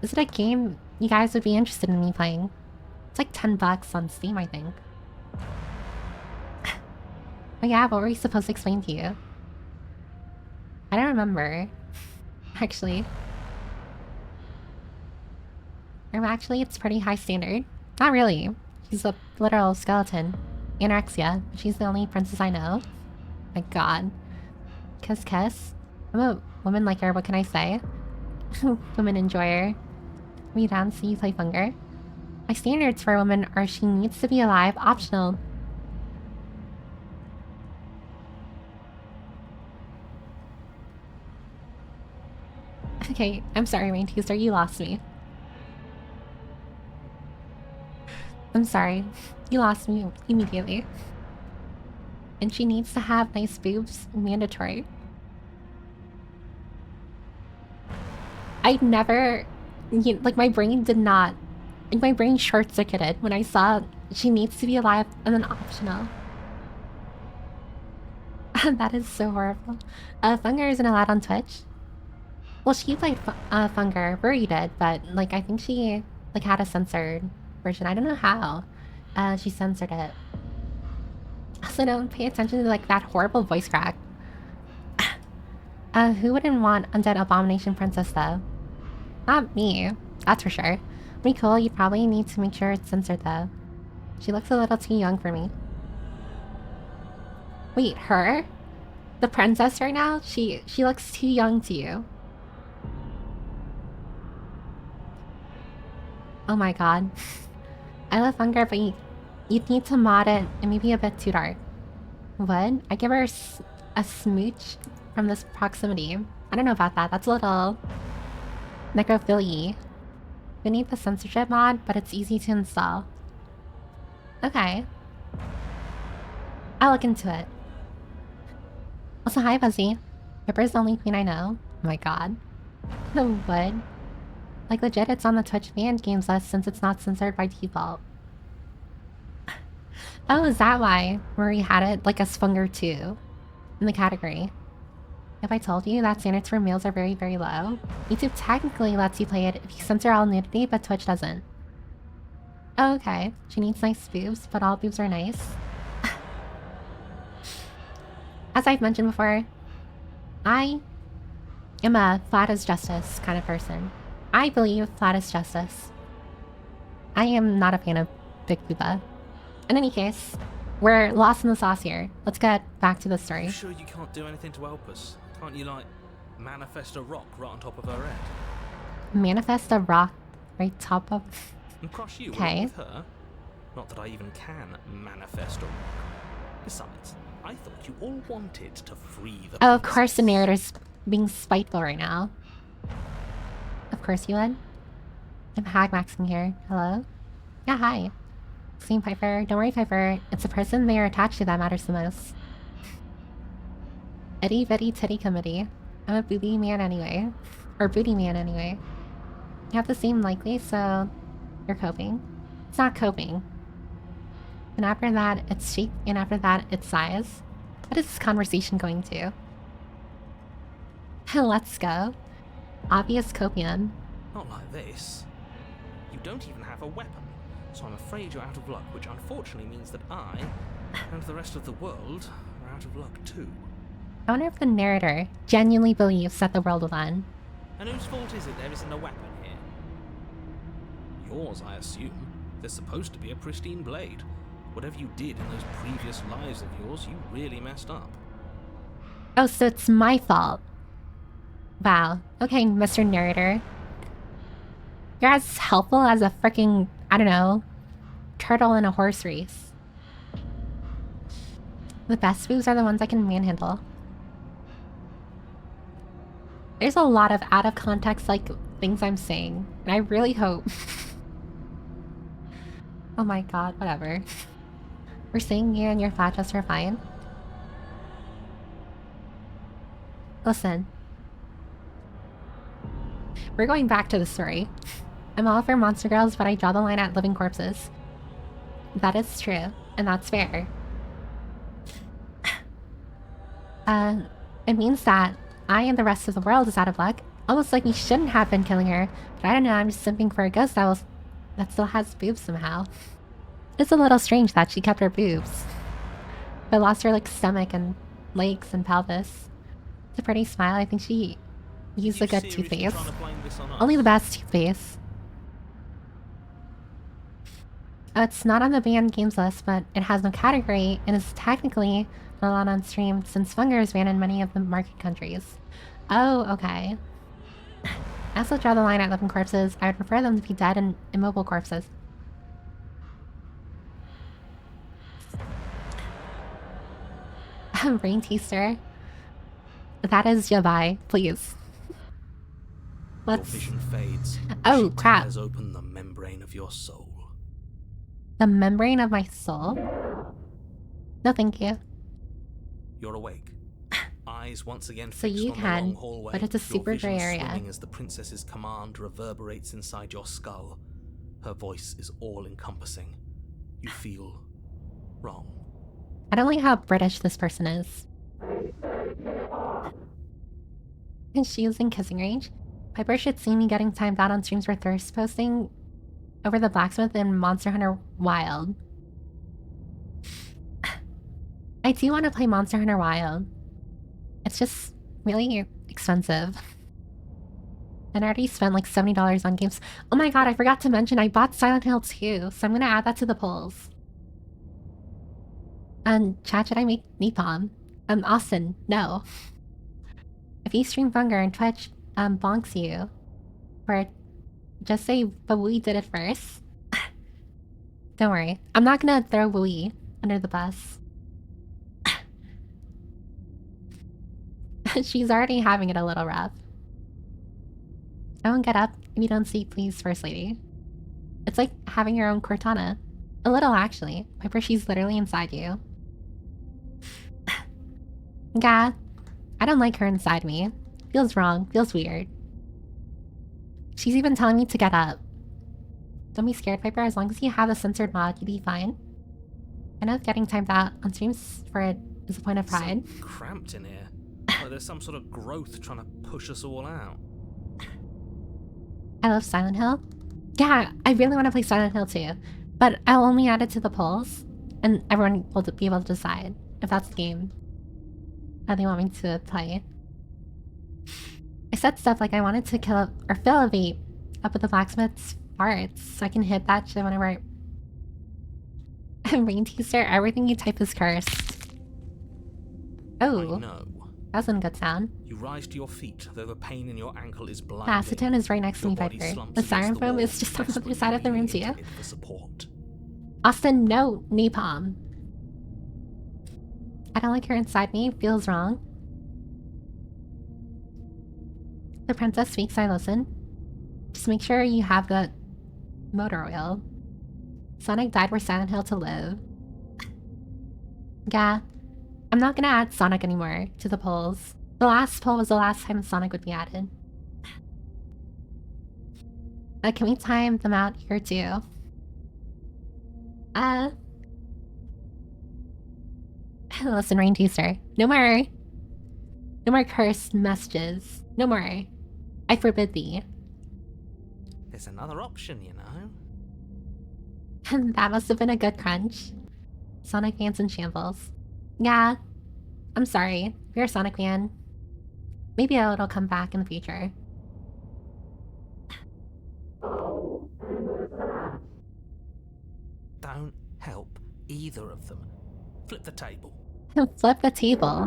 Is it a game you guys would be interested in me playing? It's like $10 on Steam, I think. Oh yeah, what were we supposed to explain to you? I don't remember. Actually. Or actually, it's pretty high standard. Not really. She's a literal skeleton. Anorexia. She's the only princess I know. My god. Kiss. I'm a woman like her, what can I say? Woman enjoyer. We dance, so you play Funger. My standards for a woman are she needs to be alive, optional. Okay, I'm sorry, Rain Teaser, you lost me. I'm sorry. You lost me immediately. And she needs to have nice boobs, mandatory. I never... like, my brain did not... like, my brain short-circuited when I saw she needs to be alive and then optional. That is so horrible. Funger isn't allowed on Twitch. Well, she played Funger. Ruri did, but, like, I think she, like, had a censored version. I don't know how. She censored it. Also, don't pay attention to, like, that horrible voice crack. Who wouldn't want Undead Abomination Princess, though? Not me. That's for sure. Pretty cool. You probably need to make sure it's censored, though. She looks a little too young for me. Wait, her? The princess right now? She looks too young to you. Oh my god. I love Hunger, but you'd need to mod it. It may be a bit too dark. What? I give her a smooch from this proximity. I don't know about that. That's a little... necrophilia. We need the censorship mod, but it's easy to install. Okay. I'll look into it. Also, hi, Buzzy. Ripper's the only queen I know. Oh my god. No, what? Like, legit, it's on the Twitch banned games list since it's not censored by default. Oh, is that why Rory had it, like, as Funger 2 in the category? If I told you that standards for males are very, very low, YouTube technically lets you play it if you censor all nudity, but Twitch doesn't. Oh, okay. She needs nice boobs, but all boobs are nice. As I've mentioned before, I am a flat as justice kind of person. I believe flat as justice. I am not a fan of Big Poopa. In any case, we're lost in the sauce here. Let's get back to the story. You sure you can't do anything to help us? Can't you, like, manifest a rock right on top of her head? Manifest a rock right top of... And crush you okay. With her? Not that I even can manifest a rock. Besides, I thought you all wanted to free the... Oh, of course the narrator's being spiteful right now. Of course you would. I'm hagmaxing here. Hello? Yeah, hi. Same Piper. Don't worry, Piper. It's the person they are attached to that matters the most. Itty bitty titty committee. I'm a booby man anyway. Or booty man anyway. You have the same likely, so you're coping. It's not coping. And after that, it's shape, and after that, it's size. What is this conversation going to? Let's go. Obvious copium. Not like this. You don't even have a weapon, so I'm afraid you're out of luck, which unfortunately means that I, and the rest of the world, are out of luck too. I wonder if the narrator genuinely believes that the world will end. And whose fault is it there isn't a weapon here? Yours, I assume. There's supposed to be a pristine blade. Whatever you did in those previous lives of yours, you really messed up. Oh, so it's my fault. Wow. Okay, Mr. Narrator. You're as helpful as a freaking, I don't know, turtle in a horse race. The best boobs are the ones I can manhandle. There's a lot of out of context, like, things I'm saying. And I really hope... oh my god, whatever. We're saying you and your fat chest are fine. Listen. We're going back to the story. I'm all for monster girls, but I draw the line at living corpses. That is true, and that's fair. It means that I and the rest of the world is out of luck. Almost like we shouldn't have been killing her, but I don't know, I'm just simping for a ghost that still has boobs somehow. It's a little strange that she kept her boobs, but lost her, like, stomach and legs and pelvis. It's a pretty smile. I think she used a good toothpaste. Only the best toothpaste. Oh, it's not on the banned games list, but it has no category and is technically not allowed on stream since Funger is banned in many of the market countries. Oh, okay. I also draw the line at living corpses. I would prefer them to be dead and immobile corpses. Brain taster. That is Yabai, please. Let's. Your vision fades. Oh, she crap. Tears open the membrane of your soul. The membrane of my soul? No, thank you. You're awake. Eyes once again fixed So you on the can, long hallway. but it's a super gray area. Swimming as the princess's command reverberates inside your skull. Her voice is all-encompassing. You feel wrong. I don't like how British this person is. Is she using kissing range? Piper should see me getting timed out on streams for thirst posting over the blacksmith in Monster Hunter Wild. I do want to play Monster Hunter Wild. It's just really expensive. And I already spent like $70 on games. Oh my god, I forgot to mention I bought Silent Hill 2, so I'm gonna add that to the polls. And chat, should I make napalm? Austin, no. If you stream Funger and Twitch bonks you, or just say, but we did it first. Don't worry, I'm not gonna throw Wooey under the bus. She's already having it a little rough. I won't get up if you don't see please, First Lady. It's like having your own Cortana. A little, actually. Piper, she's literally inside you. Yeah, I don't like her inside me. Feels wrong, feels weird. She's even telling me to get up. Don't be scared, Piper. As long as you have the censored mod, you'll be fine. I know getting timed out on streams for it is a point of pride. So cramped in here. Like there's some sort of growth trying to push us all out. I love Silent Hill. Yeah, I really want to play Silent Hill too. But I'll only add it to the polls, and everyone will be able to decide if that's the game that they want me to play. I said stuff like I wanted to kill or fill a vape up with the blacksmith's farts so I can hit that shit whenever I... Rain teaser, everything you type is cursed. Oh. I know. That's a good sound. You rise to your feet, though the pain in your ankle is blinding. The acetone is right next to me, Piper. The styrofoam is just on the other side of the room too. Austin, no, napalm. I don't like her inside me. Feels wrong. The princess speaks, I listen. Just make sure you have the motor oil. Sonic died for Silent Hill to live. Yeah. I'm not gonna add Sonic anymore to the polls. The last poll was the last time Sonic would be added. Can we time them out here too? Listen, Rain Teaser. No more cursed messages. No more. I forbid thee. There's another option, you know. That must have been a good crunch. Sonic fans in shambles. Yeah. I'm sorry. If you're a Sonic fan, maybe it'll come back in the future. Don't help either of them. Flip the table. Flip the table.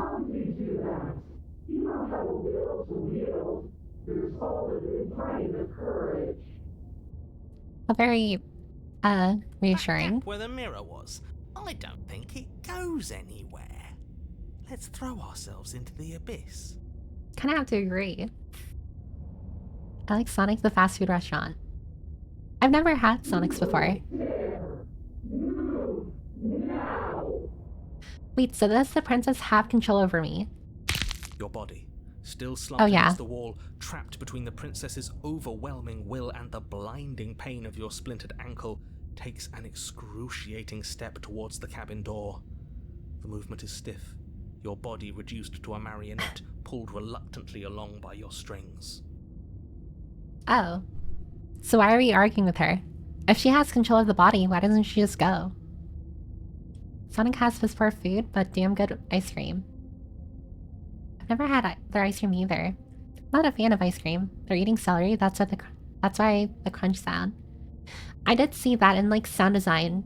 A very, reassuring. Where the mirror was. I don't think it goes anywhere. Let's throw ourselves into the abyss. Kinda have to agree. I like Sonic the fast food restaurant. I've never had Sonics before. Wait, so does the princess have control over me? Your body, still slumped against the wall, trapped between the princess's overwhelming will and the blinding pain of your splintered ankle, takes an excruciating step towards the cabin door. The movement is stiff, your body reduced to a marionette, pulled reluctantly along by your strings. Oh. So why are we arguing with her? If she has control of the body, why doesn't she just go? Sonic has piss poor food, but damn good ice cream. I've never had their ice cream either. Not a fan of ice cream. They're eating celery. That's why the crunch sound. I did see that in like sound design.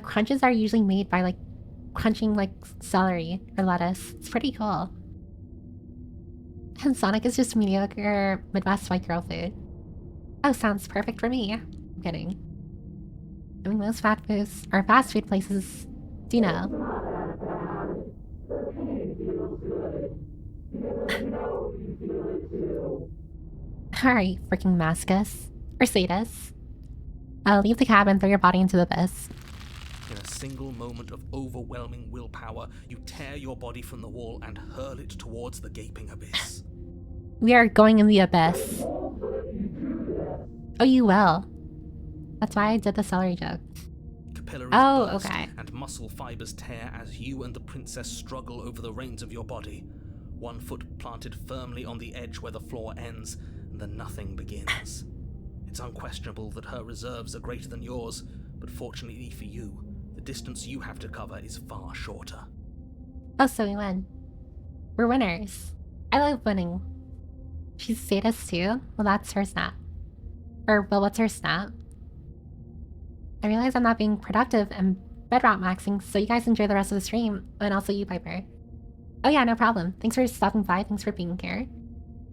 Crunches are usually made by like crunching like celery or lettuce. It's pretty cool. And Sonic is just mediocre Midwest white girl food. Oh, sounds perfect for me. I'm kidding. I mean, most fast food places do know. Alright, freaking Mascus. Or Sadus. Leave the cab and throw your body into the abyss. In a single moment of overwhelming willpower, you tear your body from the wall and hurl it towards the gaping abyss. We are going in the abyss. Oh, you will. That's why I did the celery joke. Capillaries burst okay. And muscle fibers tear as you and the princess struggle over the reins of your body. One foot planted firmly on the edge where the floor ends, and the nothing begins. It's unquestionable that her reserves are greater than yours, but fortunately for you, the distance you have to cover is far shorter. Oh, so we win. We're winners. I love winning. She's sadist too? Well, that's her snap. Or, well, what's her snap? I realize I'm not being productive and bedrock maxing, so you guys enjoy the rest of the stream, and also you, Piper. Oh yeah, no problem. Thanks for stopping by, thanks for being here.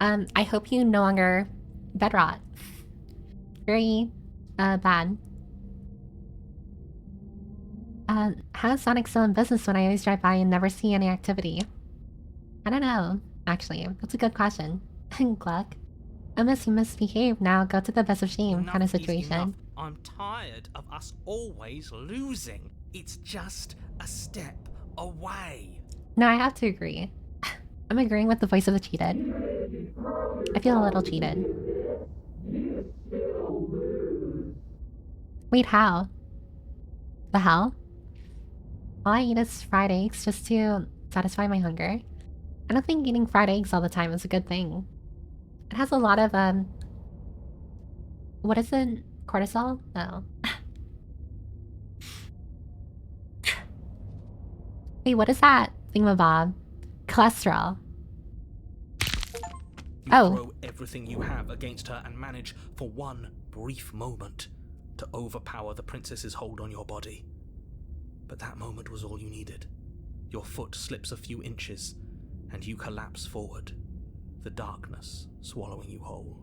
I hope you no longer bedrot. Very, bad. How is Sonic still in business when I always drive by and never see any activity? I don't know, actually. That's a good question. Gluck. Unless you misbehave now, go to the best of shame kind of situation. I'm tired of us always losing. It's just a step away. No, I have to agree. I'm agreeing with the voice of the cheated. I feel a little cheated. Wait, how? The hell? All I eat is fried eggs just to satisfy my hunger. I don't think eating fried eggs all the time is a good thing. It has a lot of, what is it? Cortisol? No. Wait, what is that thingamabob? Cholesterol. You throw everything you have against her and manage, for one brief moment, to overpower the princess's hold on your body. But that moment was all you needed. Your foot slips a few inches, and you collapse forward, the darkness swallowing you whole.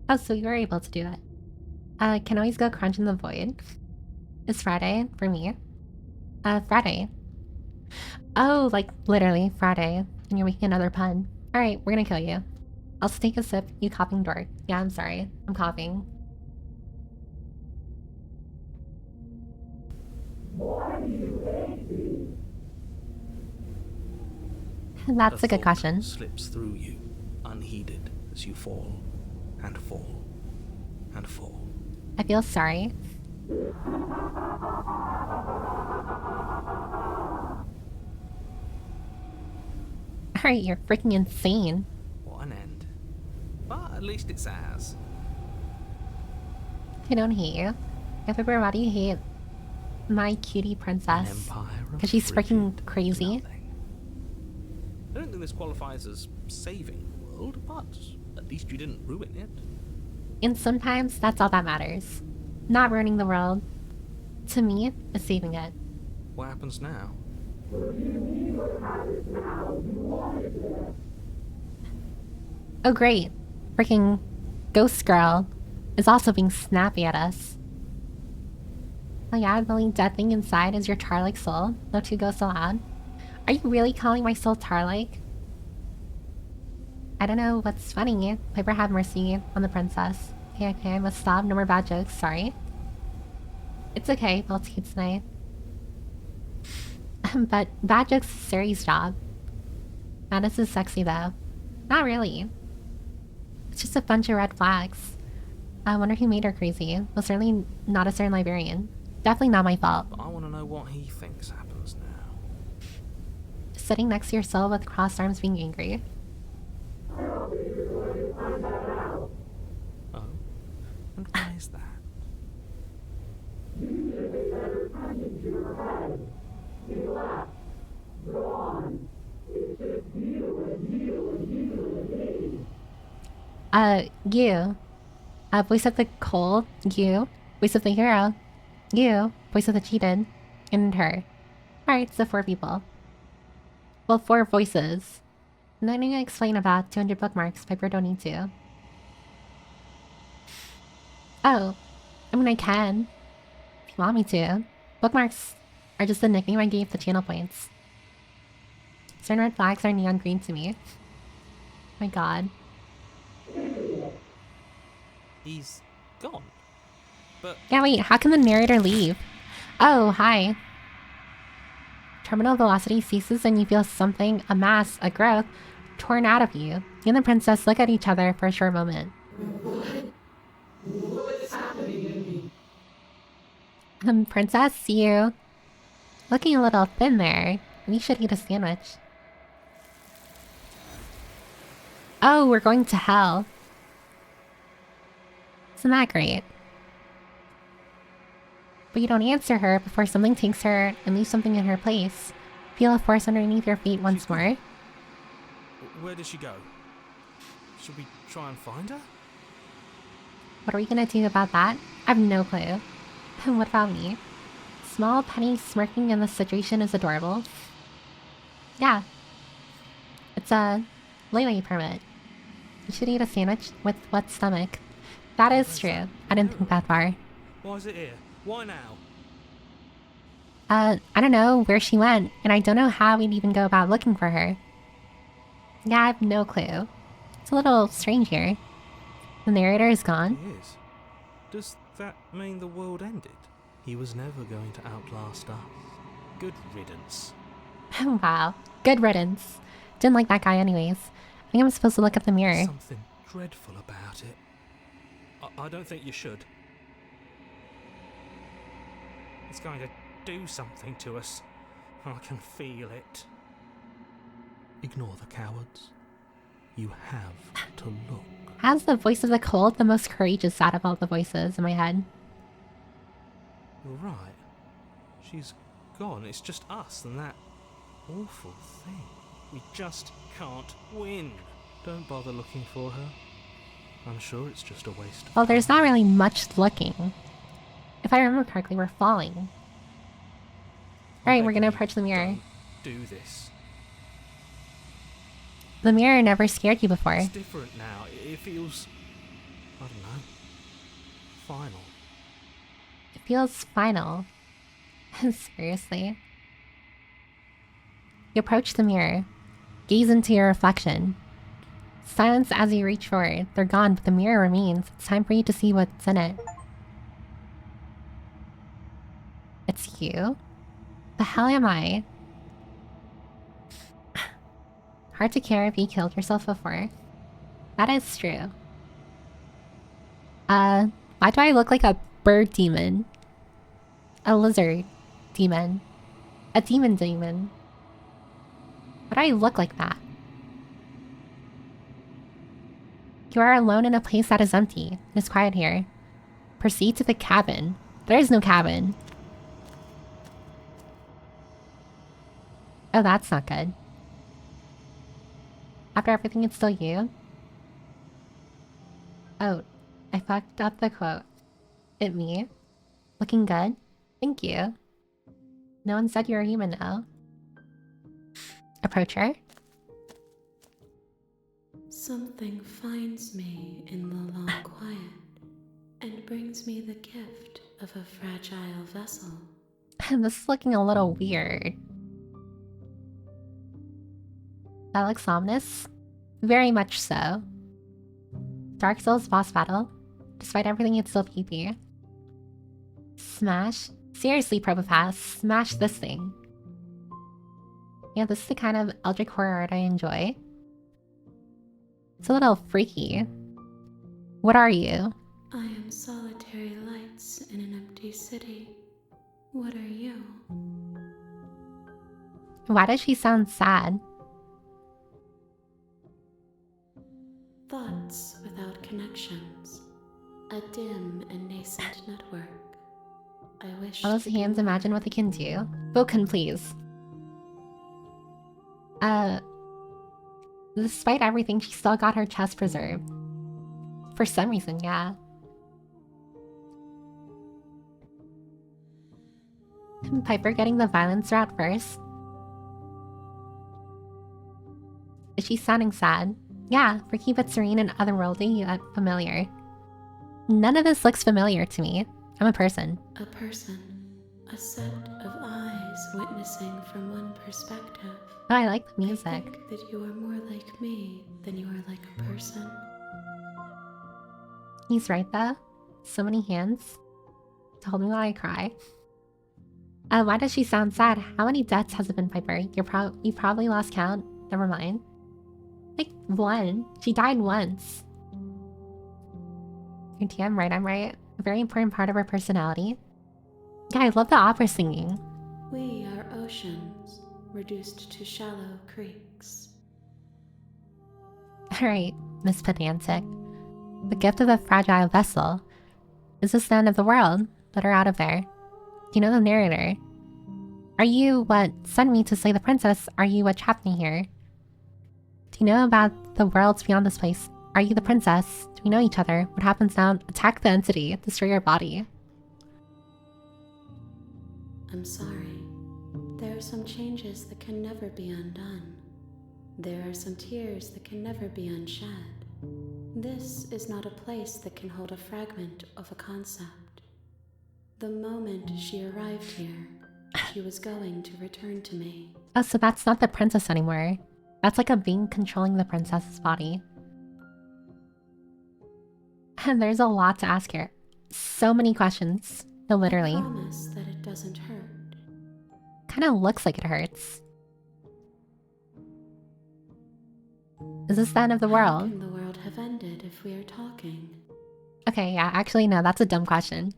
Oh, so you were able to do that. Can always go crunch in the void. It's Friday for me. Friday. Oh, like literally Friday. And you're making another pun. Alright, we're gonna kill you. I'll take a sip, you coughing dork. Yeah, I'm sorry. I'm coughing. That's a good question. Slips through you, unheeded, as you fall, and fall, and fall. I feel sorry. Alright, you're freaking insane. What an end. But at least it's ours. I don't hate you. Everywhere, why do you hate my cutie princess? Because she's freaking crazy. I don't think this qualifies as saving the world, but at least you didn't ruin it. And sometimes that's all that matters. Not ruining the world, to me, is saving it. What happens now? Oh great. Freaking Ghost Girl is also being snappy at us. Oh yeah, the only dead thing inside is your tar-like soul. No two ghosts allowed. Are you really calling my soul tar-like? I don't know what's funny. Piper have mercy on the princess. Okay, I must stop. No more bad jokes, sorry. It's okay, we'll tea tonight. But bad jokes is Sari's job. Madness is sexy though. Not really. It's just a bunch of red flags. I wonder who made her crazy. Well, certainly not a certain librarian. Definitely not my fault. But I want to know what he thinks happens now. Sitting next to your soul with crossed arms being angry. Oh? And why is that? You. Voice of the cold, you. Voice of the hero, you. Voice of the cheated, and her. Alright, so 4 people. Well, 4 voices. And then I'm gonna explain about 200 bookmarks. Piper don't need to. Oh. I mean, I can. If you want me to. Bookmarks are just the nickname I gave the channel points. Certain red flags are neon green to me. My god. He's gone. But yeah, wait, how can the narrator leave? Oh, hi. Terminal velocity ceases and you feel something, a mass, a growth, torn out of you. You and the princess look at each other for a short moment. What's happening to me? Princess, you looking a little thin there. We should eat a sandwich. Oh, we're going to hell. Isn't that great? But you don't answer her before something takes her and leaves something in her place. Feel a force underneath your feet once more. Where did she go? Should we try and find her? What are we gonna do about that? I have no clue. And what about me? Small Penny smirking in this situation is adorable. Yeah. It's a Lele permit. You should eat a sandwich with wet stomach. That is true. I didn't think that far. Why is it here? Why now? I don't know where she went, and I don't know how we'd even go about looking for her. Yeah, I have no clue. It's a little strange here. The narrator is gone. He is. Does that mean the world ended? He was never going to outlast us. Good riddance. Wow. Good riddance. Didn't like that guy anyways. I think I'm supposed to look at the mirror. Something dreadful about it. I don't think you should. It's going to do something to us. I can feel it. Ignore the cowards. You have to look. How's the voice of the cold the most courageous out of all the voices in my head? You're right. She's gone. It's just us and that awful thing. We just can't win. Don't bother looking for her. I'm sure it's just a waste of Well, there's time. not really much looking. If I remember correctly, we're falling. Alright, we're gonna approach the mirror. Do this. The mirror never scared you before. It's different now. It feels, I don't know, final. It feels final. Seriously. You approach the mirror. Gaze into your reflection. Silence as you reach for it. They're gone, but the mirror remains. It's time for you to see what's in it. It's you? The hell am I? Hard to care if you killed yourself before. That is true. Why do I look like a bird demon? A lizard demon. A demon demon. Why do I look like that? You are alone in a place that is empty. It is quiet here. Proceed to the cabin. There is no cabin. Oh, that's not good. After everything, it's still you? Oh, I fucked up the quote. It me? Looking good? Thank you. No one said you were human now. Approach her. Something finds me in the long quiet and brings me the gift of a fragile vessel. This is looking a little weird. That looks ominous? Very much so. Dark Souls boss battle. Despite everything, it's still PP. Smash? Seriously, Probopass, smash this thing. Yeah, this is the kind of Eldritch horror art I enjoy. It's a little freaky. What are you? I am solitary lights in an empty city. What are you? Why does she sound sad? Thoughts without connections. A dim and nascent network. I wish All those hands imagine what they can do. Vulcan, please. Despite everything, she still got her chest preserved. For some reason, yeah. Piper getting the violence route first. Is she sounding sad? Yeah, freaky but serene and otherworldly yet familiar. None of this looks familiar to me. I'm a person. A person. A set of eyes witnessing from one perspective. Oh, I like the music. I think that you are more like me than you are like a person. He's right though. So many hands. Told me why I cry. Why does she sound sad? How many deaths has it been, Piper? You probably lost count. Never mind. Like, one. She died once. You're damn right, I'm right. A very important part of her personality. Yeah, I love the opera singing. We are oceans, reduced to shallow creeks. Alright, Miss Pedantic. The gift of the fragile vessel. Is this the end of the world? Let her out of there. Do you know the narrator? Are you what sent me to slay the princess? Are you what trapped me here? Do you know about the worlds beyond this place? Are you the princess? Do we know each other? What happens now? Attack the entity. Destroy your body. I'm sorry. There are some changes that can never be undone. There are some tears that can never be unshed. This is not a place that can hold a fragment of a concept. The moment she arrived here, she was going to return to me. Oh, so that's not the princess anymore. That's like a being controlling the princess's body. And there's a lot to ask here. So many questions. No, literally. I promise that it doesn't hurt. Kinda looks like it hurts. Is this the end of the world? How can the world have ended if we are talking? Okay, yeah, actually no, that's a dumb question.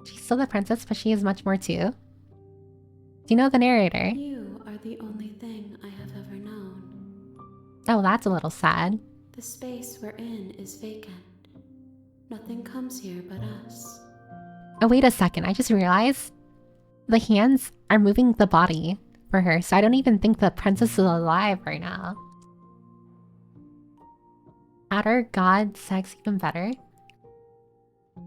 She's still the princess, but she is much more too. Do you know the narrator? You are the only thing I have ever known. Oh, that's a little sad. The space we're in is vacant. Nothing comes here but us. Oh, wait a second, I just realized the hands are moving the body for her, so I don't even think the princess is alive right now. Outer god, sex even better. I'm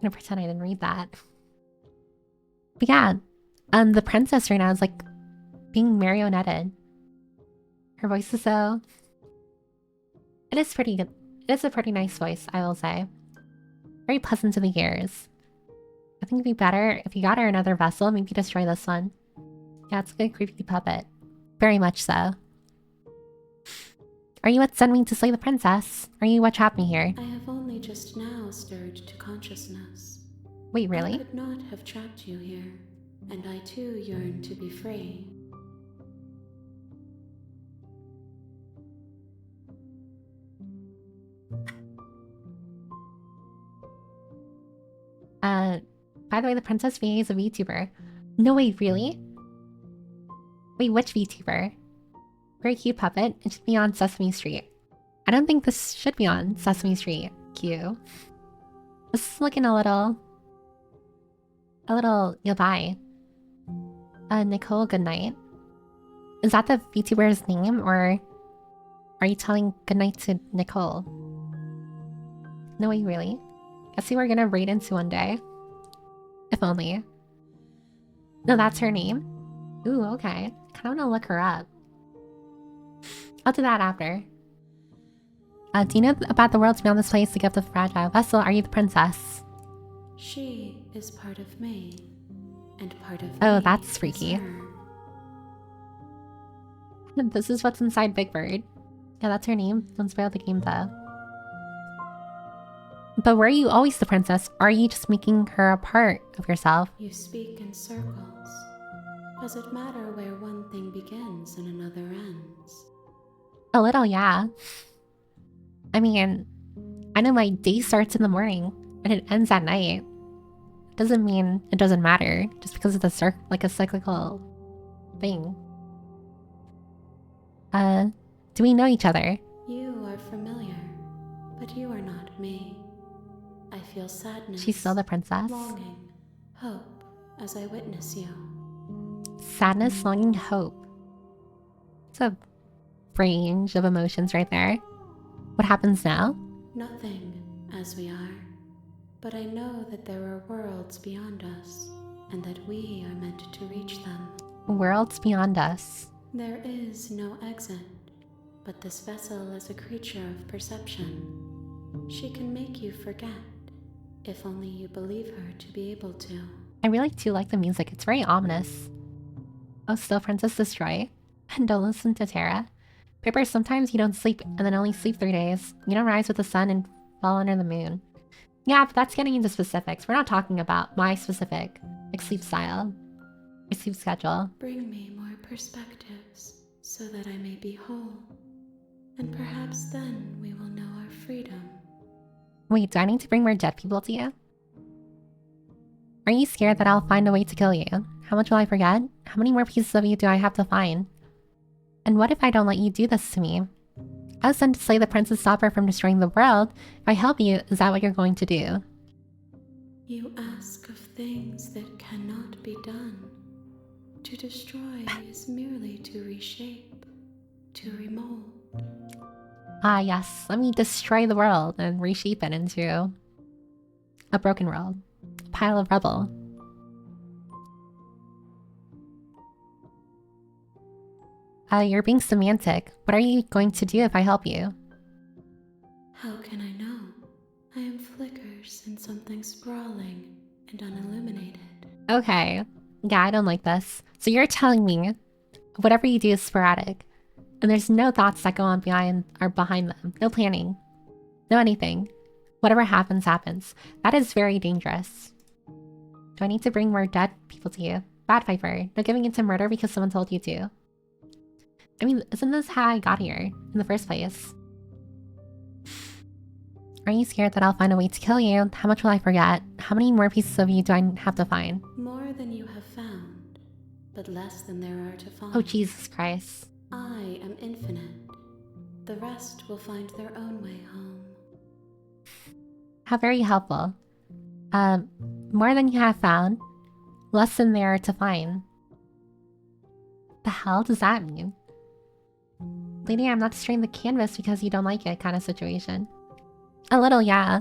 gonna pretend I didn't read that. But yeah, the princess right now is like being marionetted. Her voice is so... It is pretty good. It is a pretty nice voice, I will say. Very pleasant to the ears. I think it'd be better if you got her another vessel, maybe destroy this one. Yeah, it's a good creepy puppet. Very much so. Are you what sent me to slay the princess? Are you what trapped me here? I have only just now stirred to consciousness. Wait, really? I could not have trapped you here, and I too yearn to be free. By the way, the Princess VA is a VTuber. No, wait, really? Wait, which VTuber? Very cute puppet. It should be on Sesame Street. I don't think this should be on Sesame Street. Cute. This is looking a little... goodbye. Nicole, goodnight. Is that the VTuber's name, or... are you telling goodnight to Nicole? No, wait, really? Guess who we're gonna raid into one day. If only. No, that's her name? Ooh, okay. I kinda wanna look her up. I'll do that after. Do you know about the worlds beyond this place, the gift of fragile vessel? Are you the princess? She is part of me, and part of oh, me that's freaky. is her. This is what's inside Big Bird. Yeah, that's her name. Don't spoil the game though. But were you always the princess? Or are you just making her a part of yourself? You speak in circles. Does it matter where one thing begins and another ends? A little, yeah. I mean, I know my day starts in the morning and it ends at night. Doesn't mean it doesn't matter just because it's a cyclical thing. Do we know each other? You are familiar, but you are not me. I feel sadness. She's still the princess? Longing, hope, as I witness you. Sadness, longing, hope. It's a range of emotions right there. What happens now? Nothing, as we are. But I know that there are worlds beyond us, and that we are meant to reach them. Worlds beyond us. There is no exit, but this vessel is a creature of perception. She can make you forget, if only you believe her to be able to. I really do like the music. It's very ominous. Oh, still Princess Destroy? And don't listen to Terra. Paper, sometimes you don't sleep and then only sleep 3 days. You don't rise with the sun and fall under the moon. Yeah, but that's getting into specifics. We're not talking about my specific sleep style or sleep schedule. Bring me more perspectives so that I may be whole. And perhaps then we will know our freedom. Wait, do I need to bring more dead people to you? Are you scared that I'll find a way to kill you? How much will I forget? How many more pieces of you do I have to find? And what if I don't let you do this to me? I was sent to slay the Princess Stopper from destroying the world. If I help you, is that what you're going to do? You ask of things that cannot be done. To destroy is merely to reshape, to remold. Ah yes, let me destroy the world and reshape it into a broken world. A pile of rubble. You're being semantic. What are you going to do if I help you? How can I know? I am flickers in something sprawling and unilluminated. Okay. Yeah, I don't like this. So you're telling me whatever you do is sporadic. And there's no thoughts that go on behind them. No planning. No anything. Whatever happens, happens. That is very dangerous. Do I need to bring more dead people to you? Bad Piper. No giving into murder because someone told you to. I mean, isn't this how I got here in the first place? Are you scared that I'll find a way to kill you? How much will I forget? How many more pieces of you do I have to find? More than you have found, but less than there are to find. Oh, Jesus Christ. I am infinite. The rest will find their own way home. How very helpful. More than you have found, less than there are to find. The hell does that mean? Lady, I'm not destroying the canvas because you don't like it kind of situation. A little, yeah.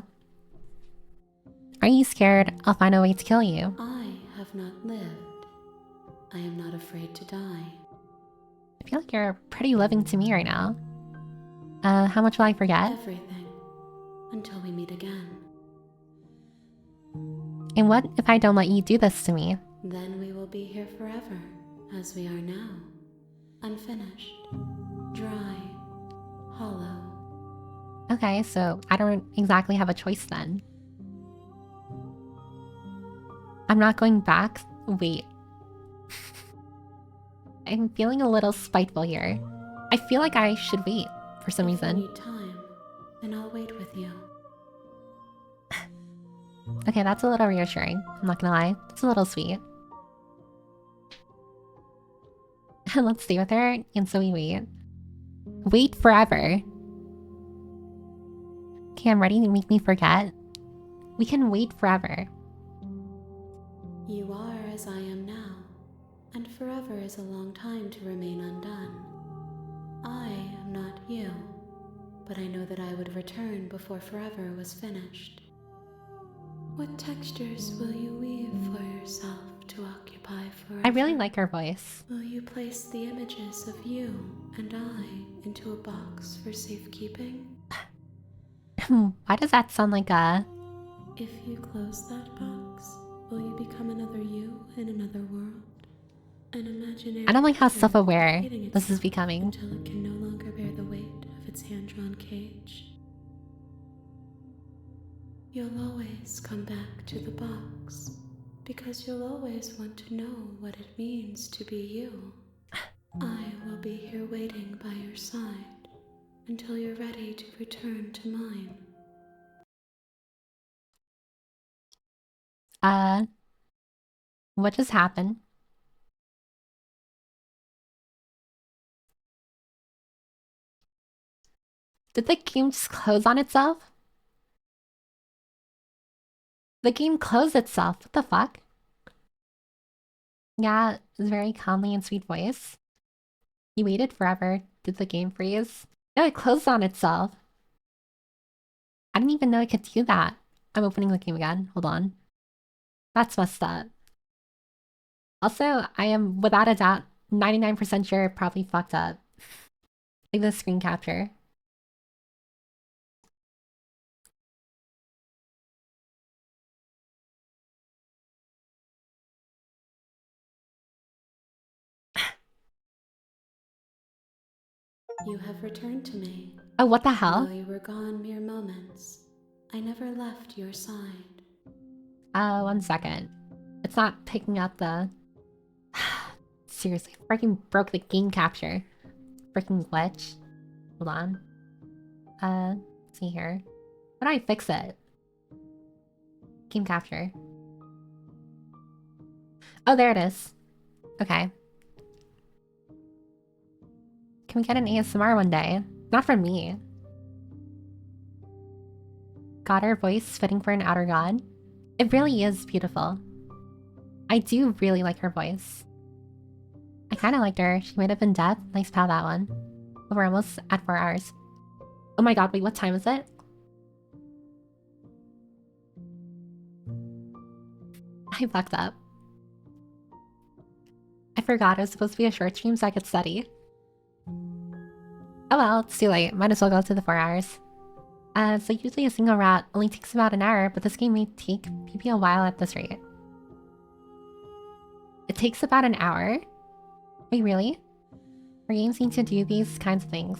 Are you scared I'll find a way to kill you? I have not lived. I am not afraid to die. I feel like you're pretty living to me right now. How much will I forget? Everything. Until we meet again. And what if I don't let you do this to me? Then we will be here forever, as we are now. Unfinished. Dry. Hollow. Okay, so I don't exactly have a choice then. I'm not going back? Wait. I'm feeling a little spiteful here. I feel like I should wait for some reason. If you need time, then I'll wait with you. Okay, that's a little reassuring. I'm not gonna lie. It's a little sweet. Let's stay with her, and so we wait. Wait forever. Okay, I'm ready to make me forget. We can wait forever. You are as I am now, and forever is a long time to remain undone. I am not you, but I know that I would return before forever was finished. What textures will you weave for yourself to occupy forever? I really like her voice. Will you place the images of you and I into a box for safekeeping? Why does that sound like a... If you close that box, will you become another you in another world? An imaginary... I don't like how creature self-aware repeating this is itself becoming. until it can no longer bear the weight of its hand-drawn cage. You'll always come back to the box, because you'll always want to know what it means to be you. I will be here waiting by your side until you're ready to return to mine. What just happened? Did the game just close on itself? The game closed itself. What the fuck? Yeah, it's very calmly and sweet voice. You waited forever. Did the game freeze? No, it closed on itself. I didn't even know it could do that. I'm opening the game again. Hold on. That's messed up. Also, I am without a doubt 99% sure it probably fucked up. Like the screen capture. You have returned to me. Oh, what the hell? Though you were gone mere moments, I never left your side. 1 second. It's not picking up the... Seriously, freaking broke the game capture. Freaking glitch. Hold on. Let's see here. How do I fix it? Game capture. Oh, there it is. Okay. Can we get an ASMR one day? Not from me. Got her voice fitting for an outer god? It really is beautiful. I do really like her voice. I kinda liked her. She might have been dead. Nice pal, that one. But we're almost at 4 hours. Oh my god, wait, what time is it? I fucked up. I forgot it was supposed to be a short stream so I could study. Oh well, it's too late. Might as well go to the 4 hours. So usually a single route only takes about an hour, but this game may take maybe a while at this rate. It takes about an hour? Wait, really? Our games seem to do these kinds of things.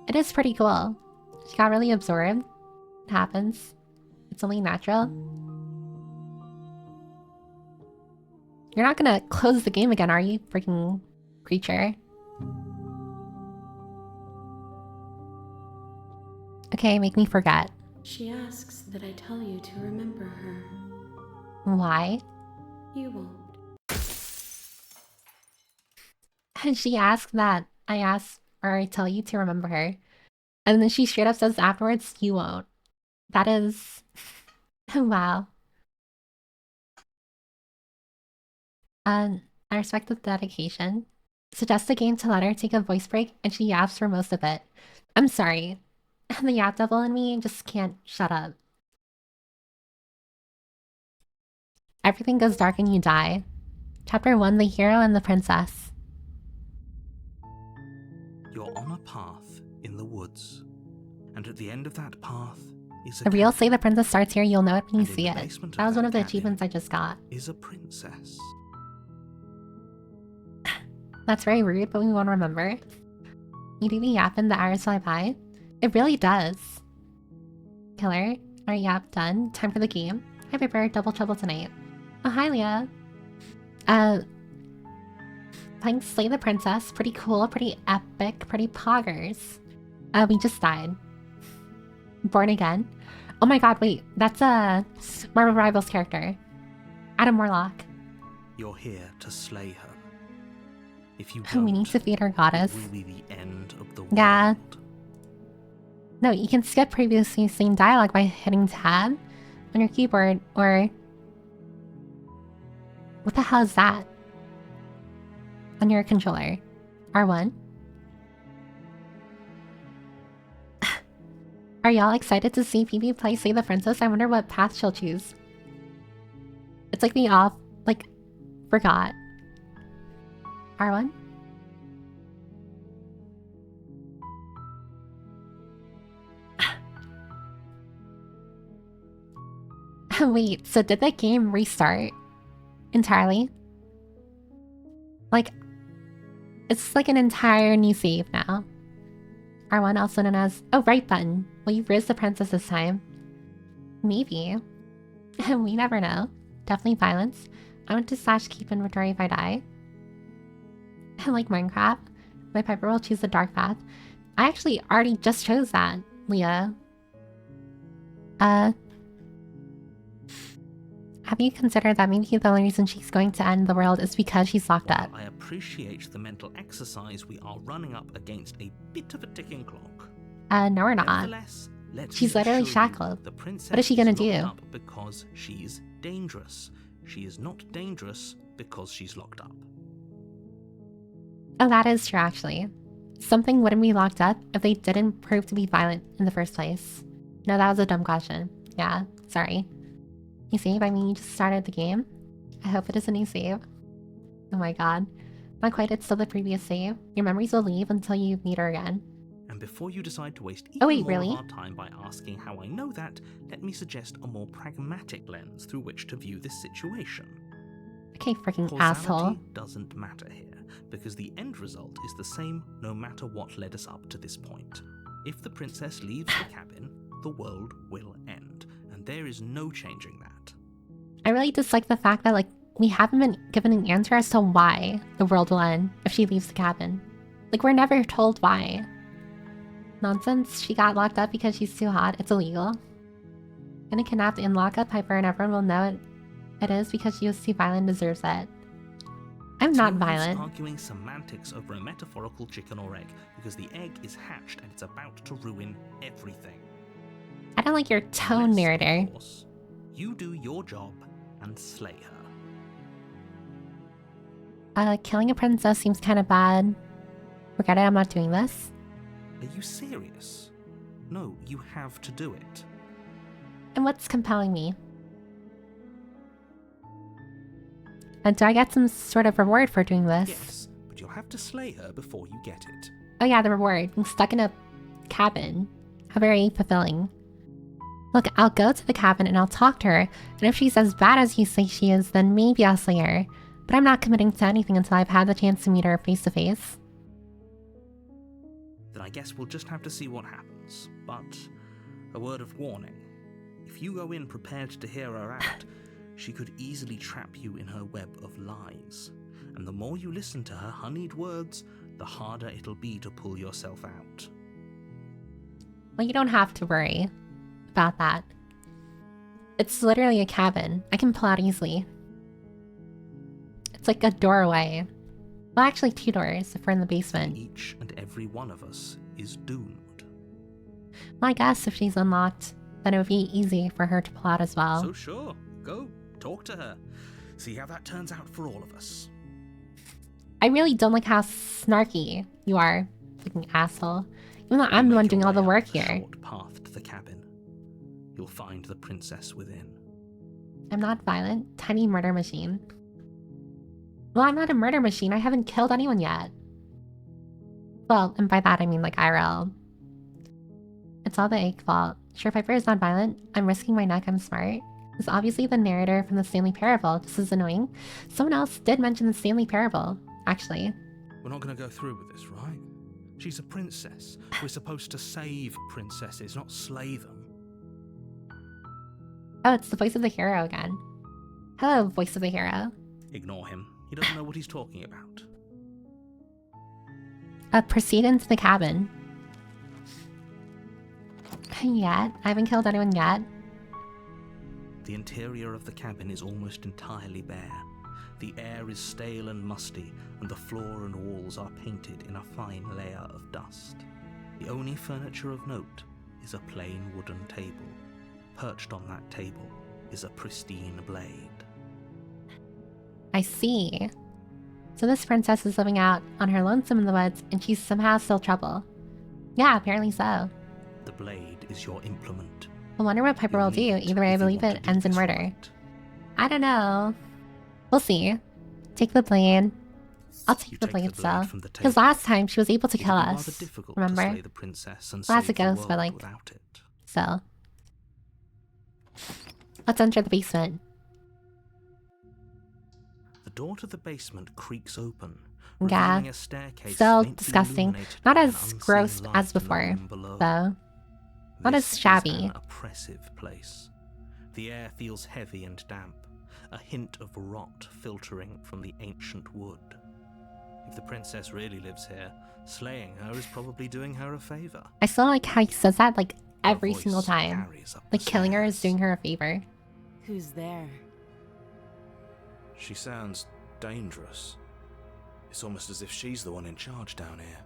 It is pretty cool. She got really absorbed. It happens. It's only natural. You're not gonna close the game again, are you, freaking creature? Okay, make me forget. She asks that I tell you to remember her. Why? You won't. She asked that I ask or I tell you to remember her. And then she straight up says afterwards, you won't. That is... wow. I respect the dedication. Suggest a game to let her take a voice break and she yaps for most of it. I'm sorry. The yap devil in me just can't shut up. Everything goes dark and you die. Chapter 1, The Hero and the Princess. You're on a path in the woods, and at the end of that path is a The real canyon. Say the Princess starts here, you'll know it when you And in see the it. basement That was one of the canyon achievements I just got. is a princess. That's very rude, but we won't remember. You do the yap and the hours fly by? It really does. Killer, our yap done. Time for the game. Hi Piper, double trouble tonight. Oh hi Leah. Playing Slay the Princess, pretty cool, pretty epic, pretty poggers. We just died. Born again. Oh my god, wait, that's a Marvel Rivals character. Adam Warlock. You're here to slay her. If you We don't, need to feed her goddess. it will be the end of the Yeah. world. No, you can skip previously seen dialogue by hitting tab on your keyboard, or... What the hell is that? On your controller. R1. Are y'all excited to see PB play Say the Princess? I wonder what path she'll choose. It's like the off... like... forgot. R1? Wait, so did the game restart? Entirely? Like... It's like an entire new save now. R1 also known as... Oh, right button. Will you riz the princess this time? Maybe. We never know. Definitely violence. I want to slash keep inventory if I die. Like Minecraft. My Piper will choose the dark path. I actually already just chose that, Leah. Have you considered that maybe the only reason she's going to end the world is because she's locked up? I appreciate the mental exercise. We are running up against a bit of a ticking clock. No we're not. Nevertheless, let She's me literally assure you, shackled. the princess What is she gonna locked do? up because she's dangerous. She is not dangerous because she's locked up. Oh, that is true actually. something wouldn't be locked up if they didn't prove to be violent in the first place? No, that was a dumb question. Yeah, sorry. You save? I mean, you just started the game. I hope it is a new save. Oh my god. Not quite, it's still the previous save. Your memories will leave until you meet her again. And before you decide to waste even more of our time by asking how I know that, let me suggest a more pragmatic lens through which to view this situation. Okay, freaking Causality asshole. doesn't matter here, because the end result is the same no matter what led us up to this point. If the princess leaves the cabin, the world will end, and there is no changing that. I really dislike the fact that, like, we haven't been given an answer as to why the world will end if she leaves the cabin. Like, we're never told why. Nonsense, she got locked up because she's too hot, it's illegal. Gonna kidnap and lock up Piper and everyone will know it is because she was too violent and deserves it. I'm not violent. Arguing semantics over a metaphorical chicken or egg, because the egg is hatched and it's about to ruin everything. I don't like your tone, narrator. Of course, you do your job and slay her. Killing a princess seems kind of bad. Forget it, I'm not doing this. Are you serious? No, you have to do it. And what's compelling me? And do I get some sort of reward for doing this? Yes, but you'll have to slay her before you get it. Oh yeah, the reward. Being stuck in a cabin. How very fulfilling. Look, I'll go to the cabin and I'll talk to her, and if she's as bad as you say she is, then maybe I'll slay her. But I'm not committing to anything until I've had the chance to meet her face to face. Then I guess we'll just have to see what happens. But a word of warning. If you go in prepared to hear her out, she could easily trap you in her web of lies. And the more you listen to her honeyed words, the harder it'll be to pull yourself out. Well, you don't have to worry about that. It's literally a cabin. I can pull out easily. It's like a doorway. Well, actually 2 doors if we're in the basement. Each and every one of us is doomed. Well, I guess if she's unlocked, then it would be easy for her to pull out as well. So sure, go, talk to her. See how that turns out for all of us. I really don't like how snarky you are, freaking asshole. Even though I'm the one doing all the work here. Short path to the cabin. You'll find the princess within. I'm not violent. Tiny murder machine. Well, I'm not a murder machine. I haven't killed anyone yet. Well, and by that I mean like IRL. It's all the egg fault. Sure, Piper is not violent. I'm risking my neck. I'm smart. It's obviously the narrator from the Stanley Parable. This is annoying. Someone else did mention the Stanley Parable, actually. We're not going to go through with this, right? She's a princess. We're supposed to save princesses, not slay them. Oh, it's the voice of the hero again. Hello, voice of the hero. Ignore him. He doesn't know what he's talking about. Proceed into the cabin. Yet? I haven't killed anyone yet. The interior of the cabin is almost entirely bare. The air is stale and musty, and the floor and walls are painted in a fine layer of dust. The only furniture of note is a plain wooden table. Perched on that table is a pristine blade. I see. So this princess is living out on her lonesome in the woods, and she's somehow still trouble. Yeah, apparently so. The blade is your implement. I wonder what Piper will do. Either way, I believe it ends in murder. Right. I don't know. We'll see. Take the blade. I'll take the blade still. Because last time she was able to kill us. Remember? To slay the princess and well, that's a save the ghost, but world like... without it. So. Let's enter the basement. The door to the basement creaks open. Yeah. Revealing a staircase Still faintly disgusting. illuminated Not by an as unseen gross light as in the before, room below. though. Not This as shabby. is an oppressive place. The air feels heavy and damp, a hint of rot filtering from the ancient wood. If the princess really lives here, slaying her is probably doing her a favor. I still like how he says that like every Her voice single time. carries up Like the killing her is stairs. doing her a favor. Who's there? She sounds dangerous. It's almost as if she's the one in charge down here.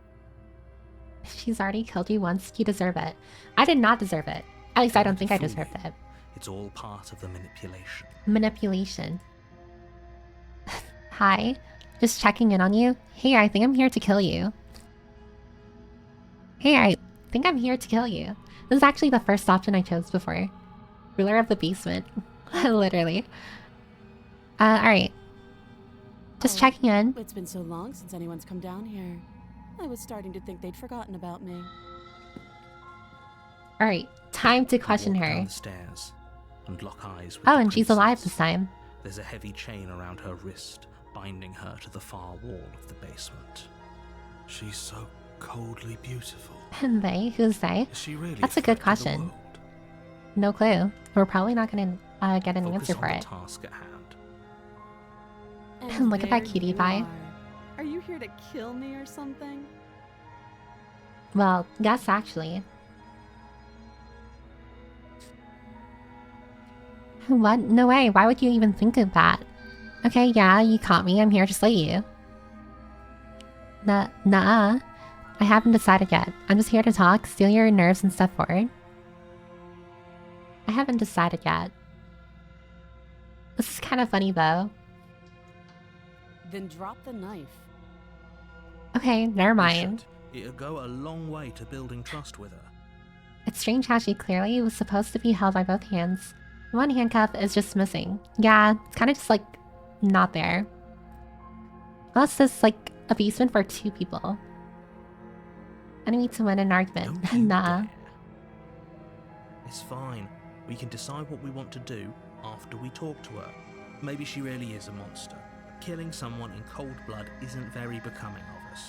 She's already killed you once, you deserve it. I did not deserve it. At least I don't think I Fool deserved you. it. It's all part of the manipulation. Manipulation. Hi. Just checking in on you. Hey, I think I'm here to kill you. Hey, I think I'm here to kill you. This is actually the first option I chose before. Ruler of the basement. Literally. Alright. Just checking in. It's been so long since anyone's come down here. I was starting to think they'd forgotten about me. Alright, time to question Walk her. down the stairs and lock eyes with Oh, the and she's princess. alive this time. There's a heavy chain around her wrist, binding her to the far wall of the basement. She's so coldly beautiful. And they? Who's they? Is she really That's a good threat to the question. world? No clue. We're probably not gonna get an Focus answer on for the it. task at hand. And Look at that there cutie you pie. Are you here to kill me or something? Well, yes, actually. What? No way. Why would you even think of that? Okay, yeah, you caught me. I'm here to slay you. Nuh-uh. I haven't decided yet. I'm just here to talk, steal your nerves, and step forward. I haven't decided yet. This is kind of funny, though. Then drop the knife. Okay, never mind. It'll go a long way to building trust with her. It's strange how she clearly was supposed to be held by both hands. One handcuff is just missing. Yeah, it's kind of just like not there. Unless this is like a basement for 2 people. Enemy to win an argument. Don't you Nah. dare. It's fine. We can decide what we want to do after we talk to her. Maybe she really is a monster. Killing someone in cold blood isn't very becoming of us.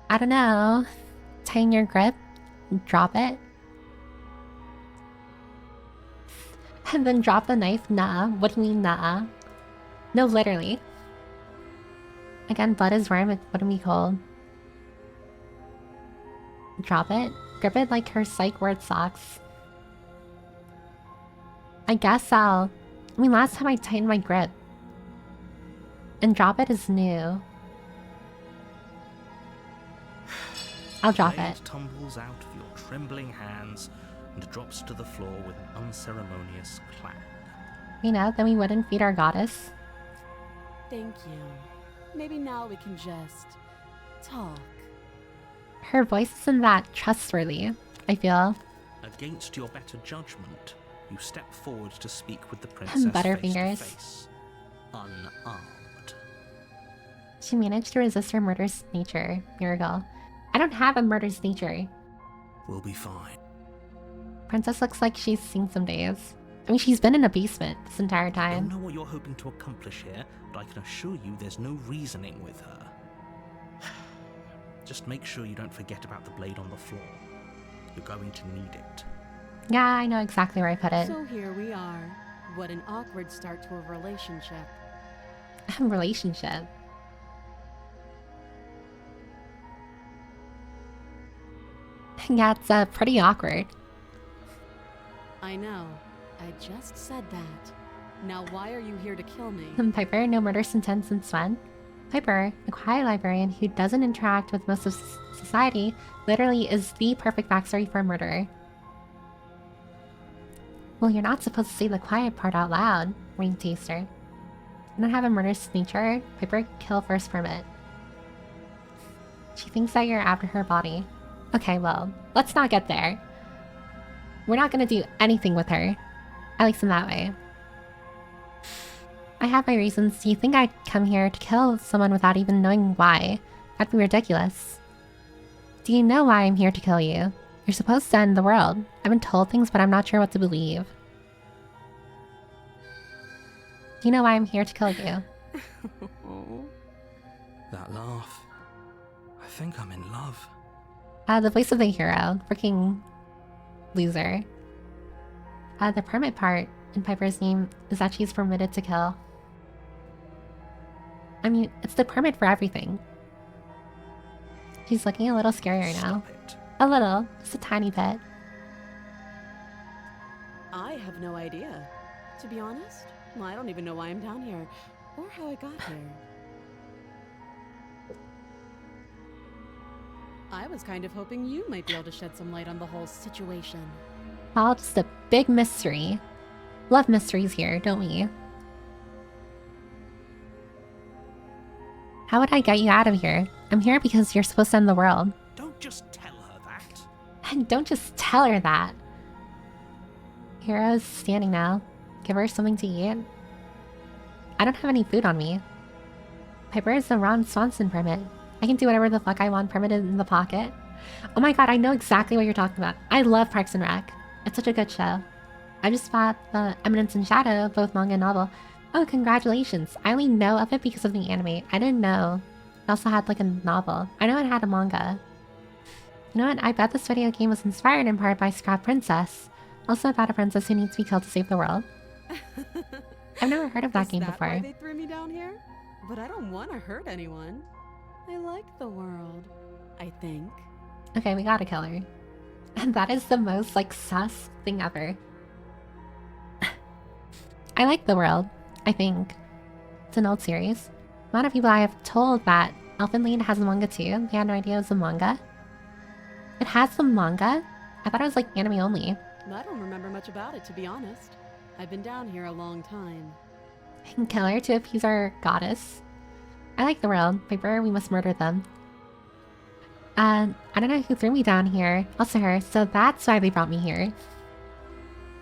I don't know. Tighten your grip. Drop it. And then drop the knife. Nah. What do you mean, nah? No, literally. Again, blood is warm. What do we call? Drop it. Grip it like her psych word socks. I guess I mean, last time I tightened my grip. And drop it is new. I'll drop Blade it. tumbles out of your trembling hands and drops to the floor with an unceremonious clang. You know, then we wouldn't feed our goddess. Thank you. Maybe now we can just talk. Her voice isn't that trustworthy, I feel. Against your better judgment, you step forward to speak with the princess Butterfingers. face-to-face, unarmed. She managed to resist her murderous nature. Miracle. I don't have a murderous nature. We'll be fine. Princess looks like she's seen some days. I mean, she's been in a basement this entire I time. don't know what you're hoping to accomplish here, but I can assure you there's no reasoning with her. Just make sure you don't forget about the blade on the floor. You're going to need it. Yeah, I know exactly where I put it. So here we are. What an awkward start to a relationship. Relationship. Yeah, it's pretty awkward. I know. I just said that. Now why are you here to kill me? Piper, no murders intent since when? Piper, a quiet librarian who doesn't interact with most of society, literally is the perfect backstory for a murderer. Well, you're not supposed to say the quiet part out loud, Ring Taster. You don't have a murderous nature. Piper, kill first permit. She thinks that you're after her body. Okay, well, let's not get there. We're not gonna do anything with her. At least in that way. I have my reasons. Do you think I'd come here to kill someone without even knowing why? That'd be ridiculous. Do you know why I'm here to kill you? You're supposed to end the world. I've been told things, but I'm not sure what to believe. Do you know why I'm here to kill you? That laugh. I think I'm in love. The voice of the hero. Freaking loser. The permit part in Piper's name is that she's permitted to kill. I mean, it's the permit for everything. She's looking a little scary right now. Stop it. A little. Just a tiny bit. I have no idea. To be honest, I don't even know why I'm down here, or how I got here. I was kind of hoping you might be able to shed some light on the whole situation. All just a big mystery. Love mysteries here, don't we? How would I get you out of here? I'm here because you're supposed to end the world. Don't just tell her that. And don't just tell her that. Hero's standing now. Give her something to eat. I don't have any food on me. Piper is a Ron Swanson permit. I can do whatever the fuck I want permitted in the pocket. Oh my god, I know exactly what you're talking about. I love Parks and Rec. It's such a good show. I just bought the Eminence and Shadow, both manga and novel. Oh, congratulations. I only know of it because of the anime. I didn't know it also had like a novel. I know it had a manga. You know what? I bet this video game was inspired in part by Scrap Princess. Also about a princess who needs to be killed to save the world. I've never heard of that game before. Why they threw me down here? But I don't want to hurt anyone. I like the world, I think. Okay, we gotta kill her. And that is the most, like, sus thing ever. I like the world, I think. It's an old series. A lot of people I have told that Elfen Lied has a manga too. They had no idea it was a manga. It has some manga? I thought it was like anime only. I don't remember much about it, to be honest. I've been down here a long time. I can kill her to appease our goddess. I like the world. Piper, we must murder them. I don't know who threw me down here. Also her, so that's why they brought me here.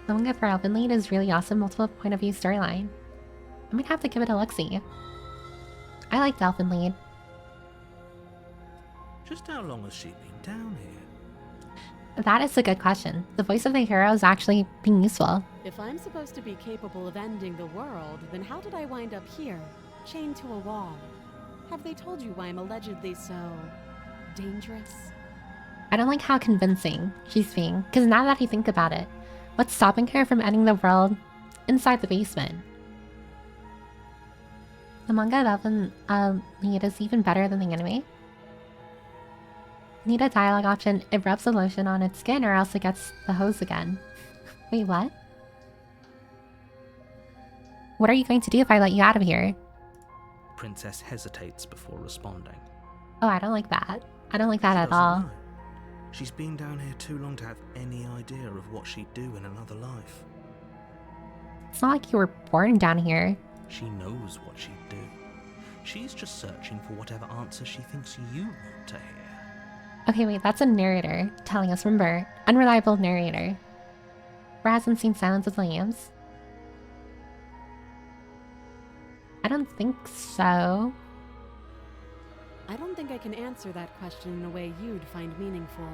The manga for Elfen Lied is really awesome, multiple point of view storyline. I might have to give it a look-see. I liked Elfen Lied. Just how long has she been down here? That is a good question. The voice of the hero is actually being useful. If I'm supposed to be capable of ending the world, then how did I wind up here, chained to a wall? Have they told you why I'm allegedly so dangerous? I don't like how convincing she's being, because now that I think about it, what's stopping her from ending the world inside the basement? The manga of Elfen Lied is even better than the anime. Need a dialogue option. It rubs the lotion on its skin or else it gets the hose again. Wait, what? What are you going to do if I let you out of here? Princess hesitates before responding. Oh, I don't like that. I don't like that She at doesn't all. know. She's been down here too long to have any idea of what she'd do in another life. It's not like you were born down here. She knows what she'd do. She's just searching for whatever answer she thinks you want to hear. Okay, wait, that's a narrator telling us, remember. Unreliable narrator. Or hasn't seen Silence of the Lambs? I don't think so. I don't think I can answer that question in a way you'd find meaningful.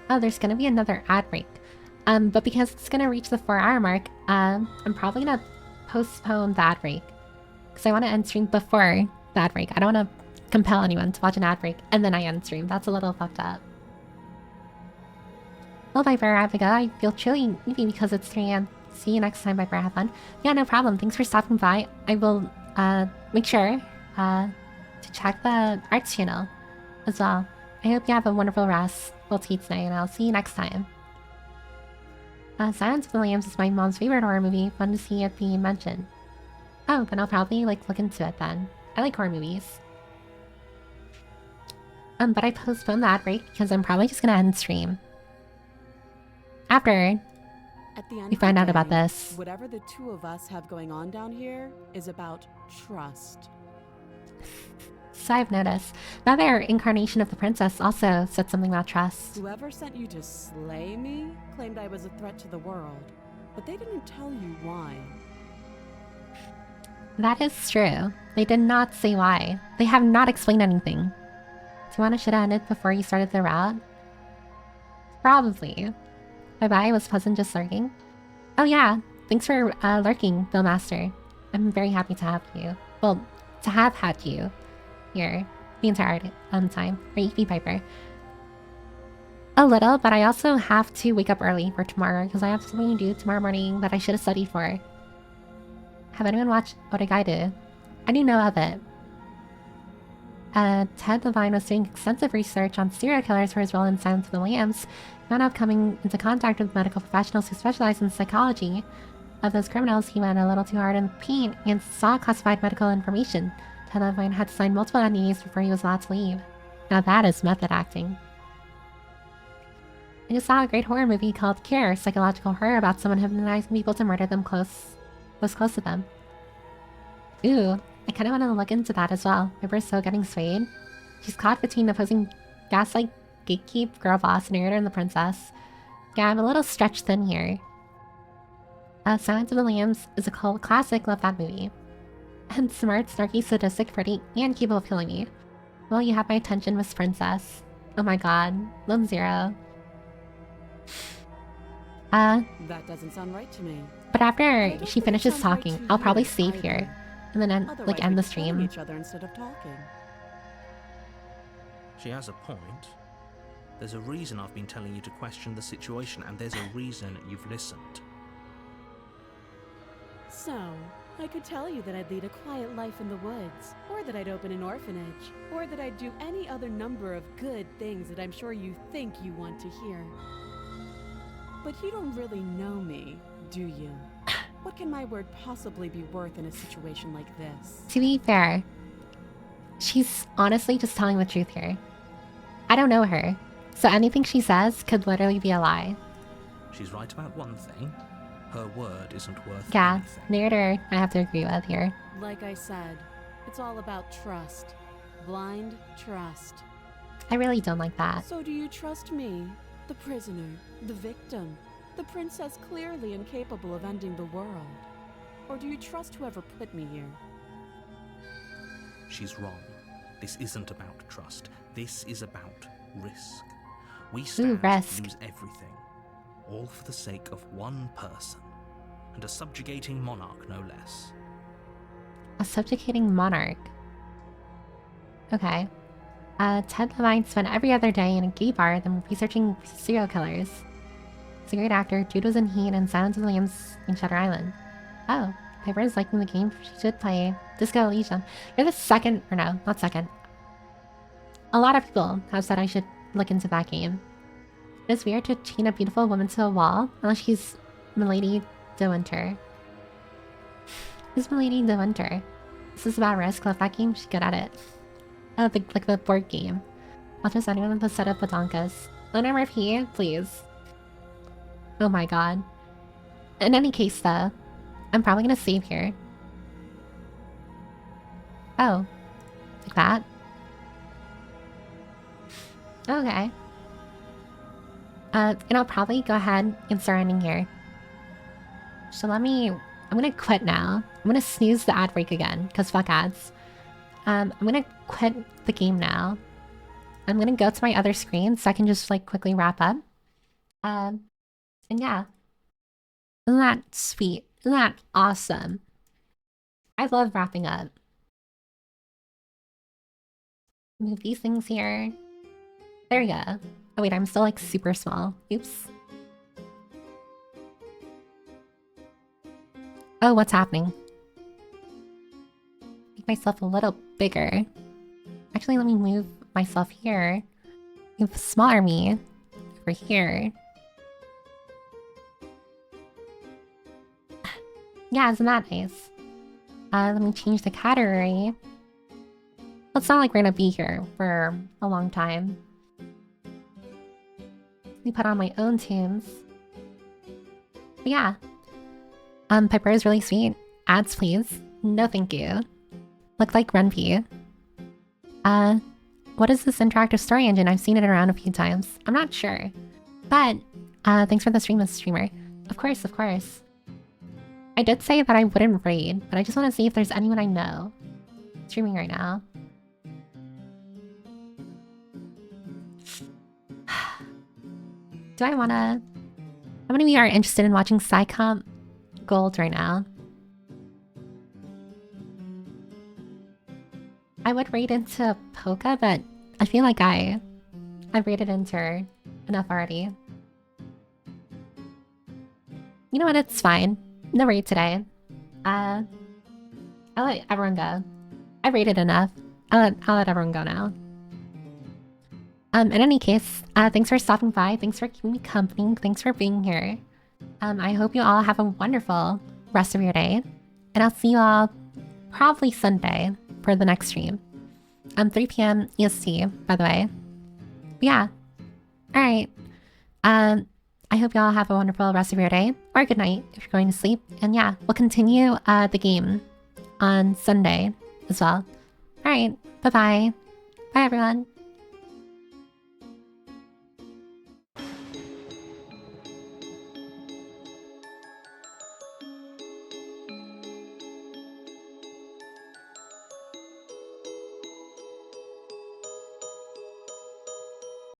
Oh, there's gonna be another ad break. But because it's gonna reach the 4-hour mark, I'm probably gonna postpone the ad break. Because I want to end stream before the ad break. I don't want to compel anyone to watch an ad break and then I end stream. That's a little fucked up. Well, Viper, I have to go. I feel chilly maybe because it's 3 a.m. See you next time, Viper. Have fun. Yeah, no problem. Thanks for stopping by. I will make sure to check the arts channel as well. I hope you have a wonderful rest. We'll tea tonight and I'll see you next time. Silence of the Lambs is my mom's favorite horror movie. Fun to see it being mentioned. Oh, then I'll probably look into it then. I like horror movies. But I postponed the ad break because I'm probably just gonna end stream. After At the end we find of out the about day, this. Whatever the two of us have going on down here is about trust. So I've noticed. That their incarnation of the princess also said something about trust. Whoever sent you to slay me claimed I was a threat to the world, but they didn't tell you why. That is true. They did not say why. They have not explained anything. Do you want to should have ended before you started the route? Probably. Bye-bye, was Pleasant just lurking? Oh yeah, thanks for lurking, Bill Master. I'm very happy to have you. Well, to have had you here the entire time. Or EP Piper. A little, but I also have to wake up early for tomorrow because I have something to do tomorrow morning that I should have studied for. Have anyone watched Oregairu? I do know of it. Ted Levine was doing extensive research on serial killers for his role in Silence of the Lambs. He wound up coming into contact with medical professionals who specialize in psychology of those criminals. He went a little too hard in the paint and saw classified medical information. Ted Levine had to sign multiple NDAs before he was allowed to leave. Now that is method acting. I just saw a great horror movie called Cure, psychological horror about someone hypnotizing people to murder them close to them. Ooh, I kind of want to look into that as well. Piper's so getting swayed. She's caught between opposing gaslight, gatekeep, girl boss, narrator, and the princess. Yeah, I'm a little stretched thin here. Silence of the Lambs is a cult classic. Love that movie. And smart, snarky, sadistic, pretty, and capable of killing me. Well, you have my attention, Miss Princess. Oh my god. Lone Zero. That doesn't sound right to me. But after she finishes talking, right I'll probably you save either. here. And then end Otherwise, the we'd be stream. killing each other instead of talking. She has a point. There's a reason I've been telling you to question the situation, and there's a reason you've listened. So, I could tell you that I'd lead a quiet life in the woods, or that I'd open an orphanage, or that I'd do any other number of good things that I'm sure you think you want to hear. But you don't really know me, do you? What can my word possibly be worth in a situation like this? To be fair, she's honestly just telling the truth here. I don't know her, so anything she says could literally be a lie. She's right about one thing. Her word isn't worth Yeah, anything. narrator, I have to agree with here. Like I said, it's all about trust. Blind trust. I really don't like that. So do you trust me, the prisoner, the victim, the princess clearly incapable of ending the world? Or do you trust whoever put me here? She's wrong. This isn't about trust. This is about risk. We stand risk. to lose everything, all for the sake of one person, and a subjugating monarch, no less. A subjugating monarch. Okay. Ted Levine spent every other day in a gay bar than researching serial killers. He's a great actor. Jude was in Heat and Silence of the Lambs in Shutter Island. Oh, Piper is liking the game. She should play Disco Elysium. You're the second, or no, not second. A lot of people have said I should look into that game. It's weird to chain a beautiful woman to a wall, unless she's Milady de Winter. Who's Milady de Winter? This is about risk. Love that game. She's good at it. Oh, like the board game. I'll trust anyone with a set of batonkas. Loan MRP, please. Oh my god. In any case, though, I'm probably gonna save here. Oh. Like that? Okay. And I'll probably go ahead and start ending here. So I'm gonna quit now. I'm gonna snooze the ad break again, because fuck ads. I'm gonna quit the game now. I'm gonna go to my other screen so I can just like quickly wrap up. And yeah. Isn't that sweet? Isn't that awesome? I love wrapping up. Move these things here. There we go. Oh wait, I'm still like super small. Oops. Oh, what's happening? Make myself a little bigger. Actually, let me move myself here. Move smaller me over here. Yeah, isn't that nice? Let me change the category. Well, it's not like we're gonna be here for a long time. Let me put on my own tunes. But yeah. Piper is really sweet. Ads, please. No, thank you. Look like Renpy. What is this interactive story engine? I've seen it around a few times. I'm not sure. But, thanks for the stream, streamer. Of course, of course. I did say that I wouldn't raid, but I just want to see if there's anyone I know streaming right now. Do I wanna... How many of you are interested in watching Psycomp Gold right now? I would raid into Poca, but I feel like I've raided into her enough already. You know what? It's fine. No raid today. I'll let everyone go. I raided enough. I'll let everyone go now. In any case, thanks for stopping by. Thanks for keeping me company. Thanks for being here. I hope you all have a wonderful rest of your day. And I'll see you all probably Sunday for the next stream. 3 PM EST, by the way. But yeah. Alright. I hope you all have a wonderful rest of your day. Or good night if you're going to sleep. And yeah, we'll continue the game on Sunday as well. Alright, bye-bye. Bye, everyone.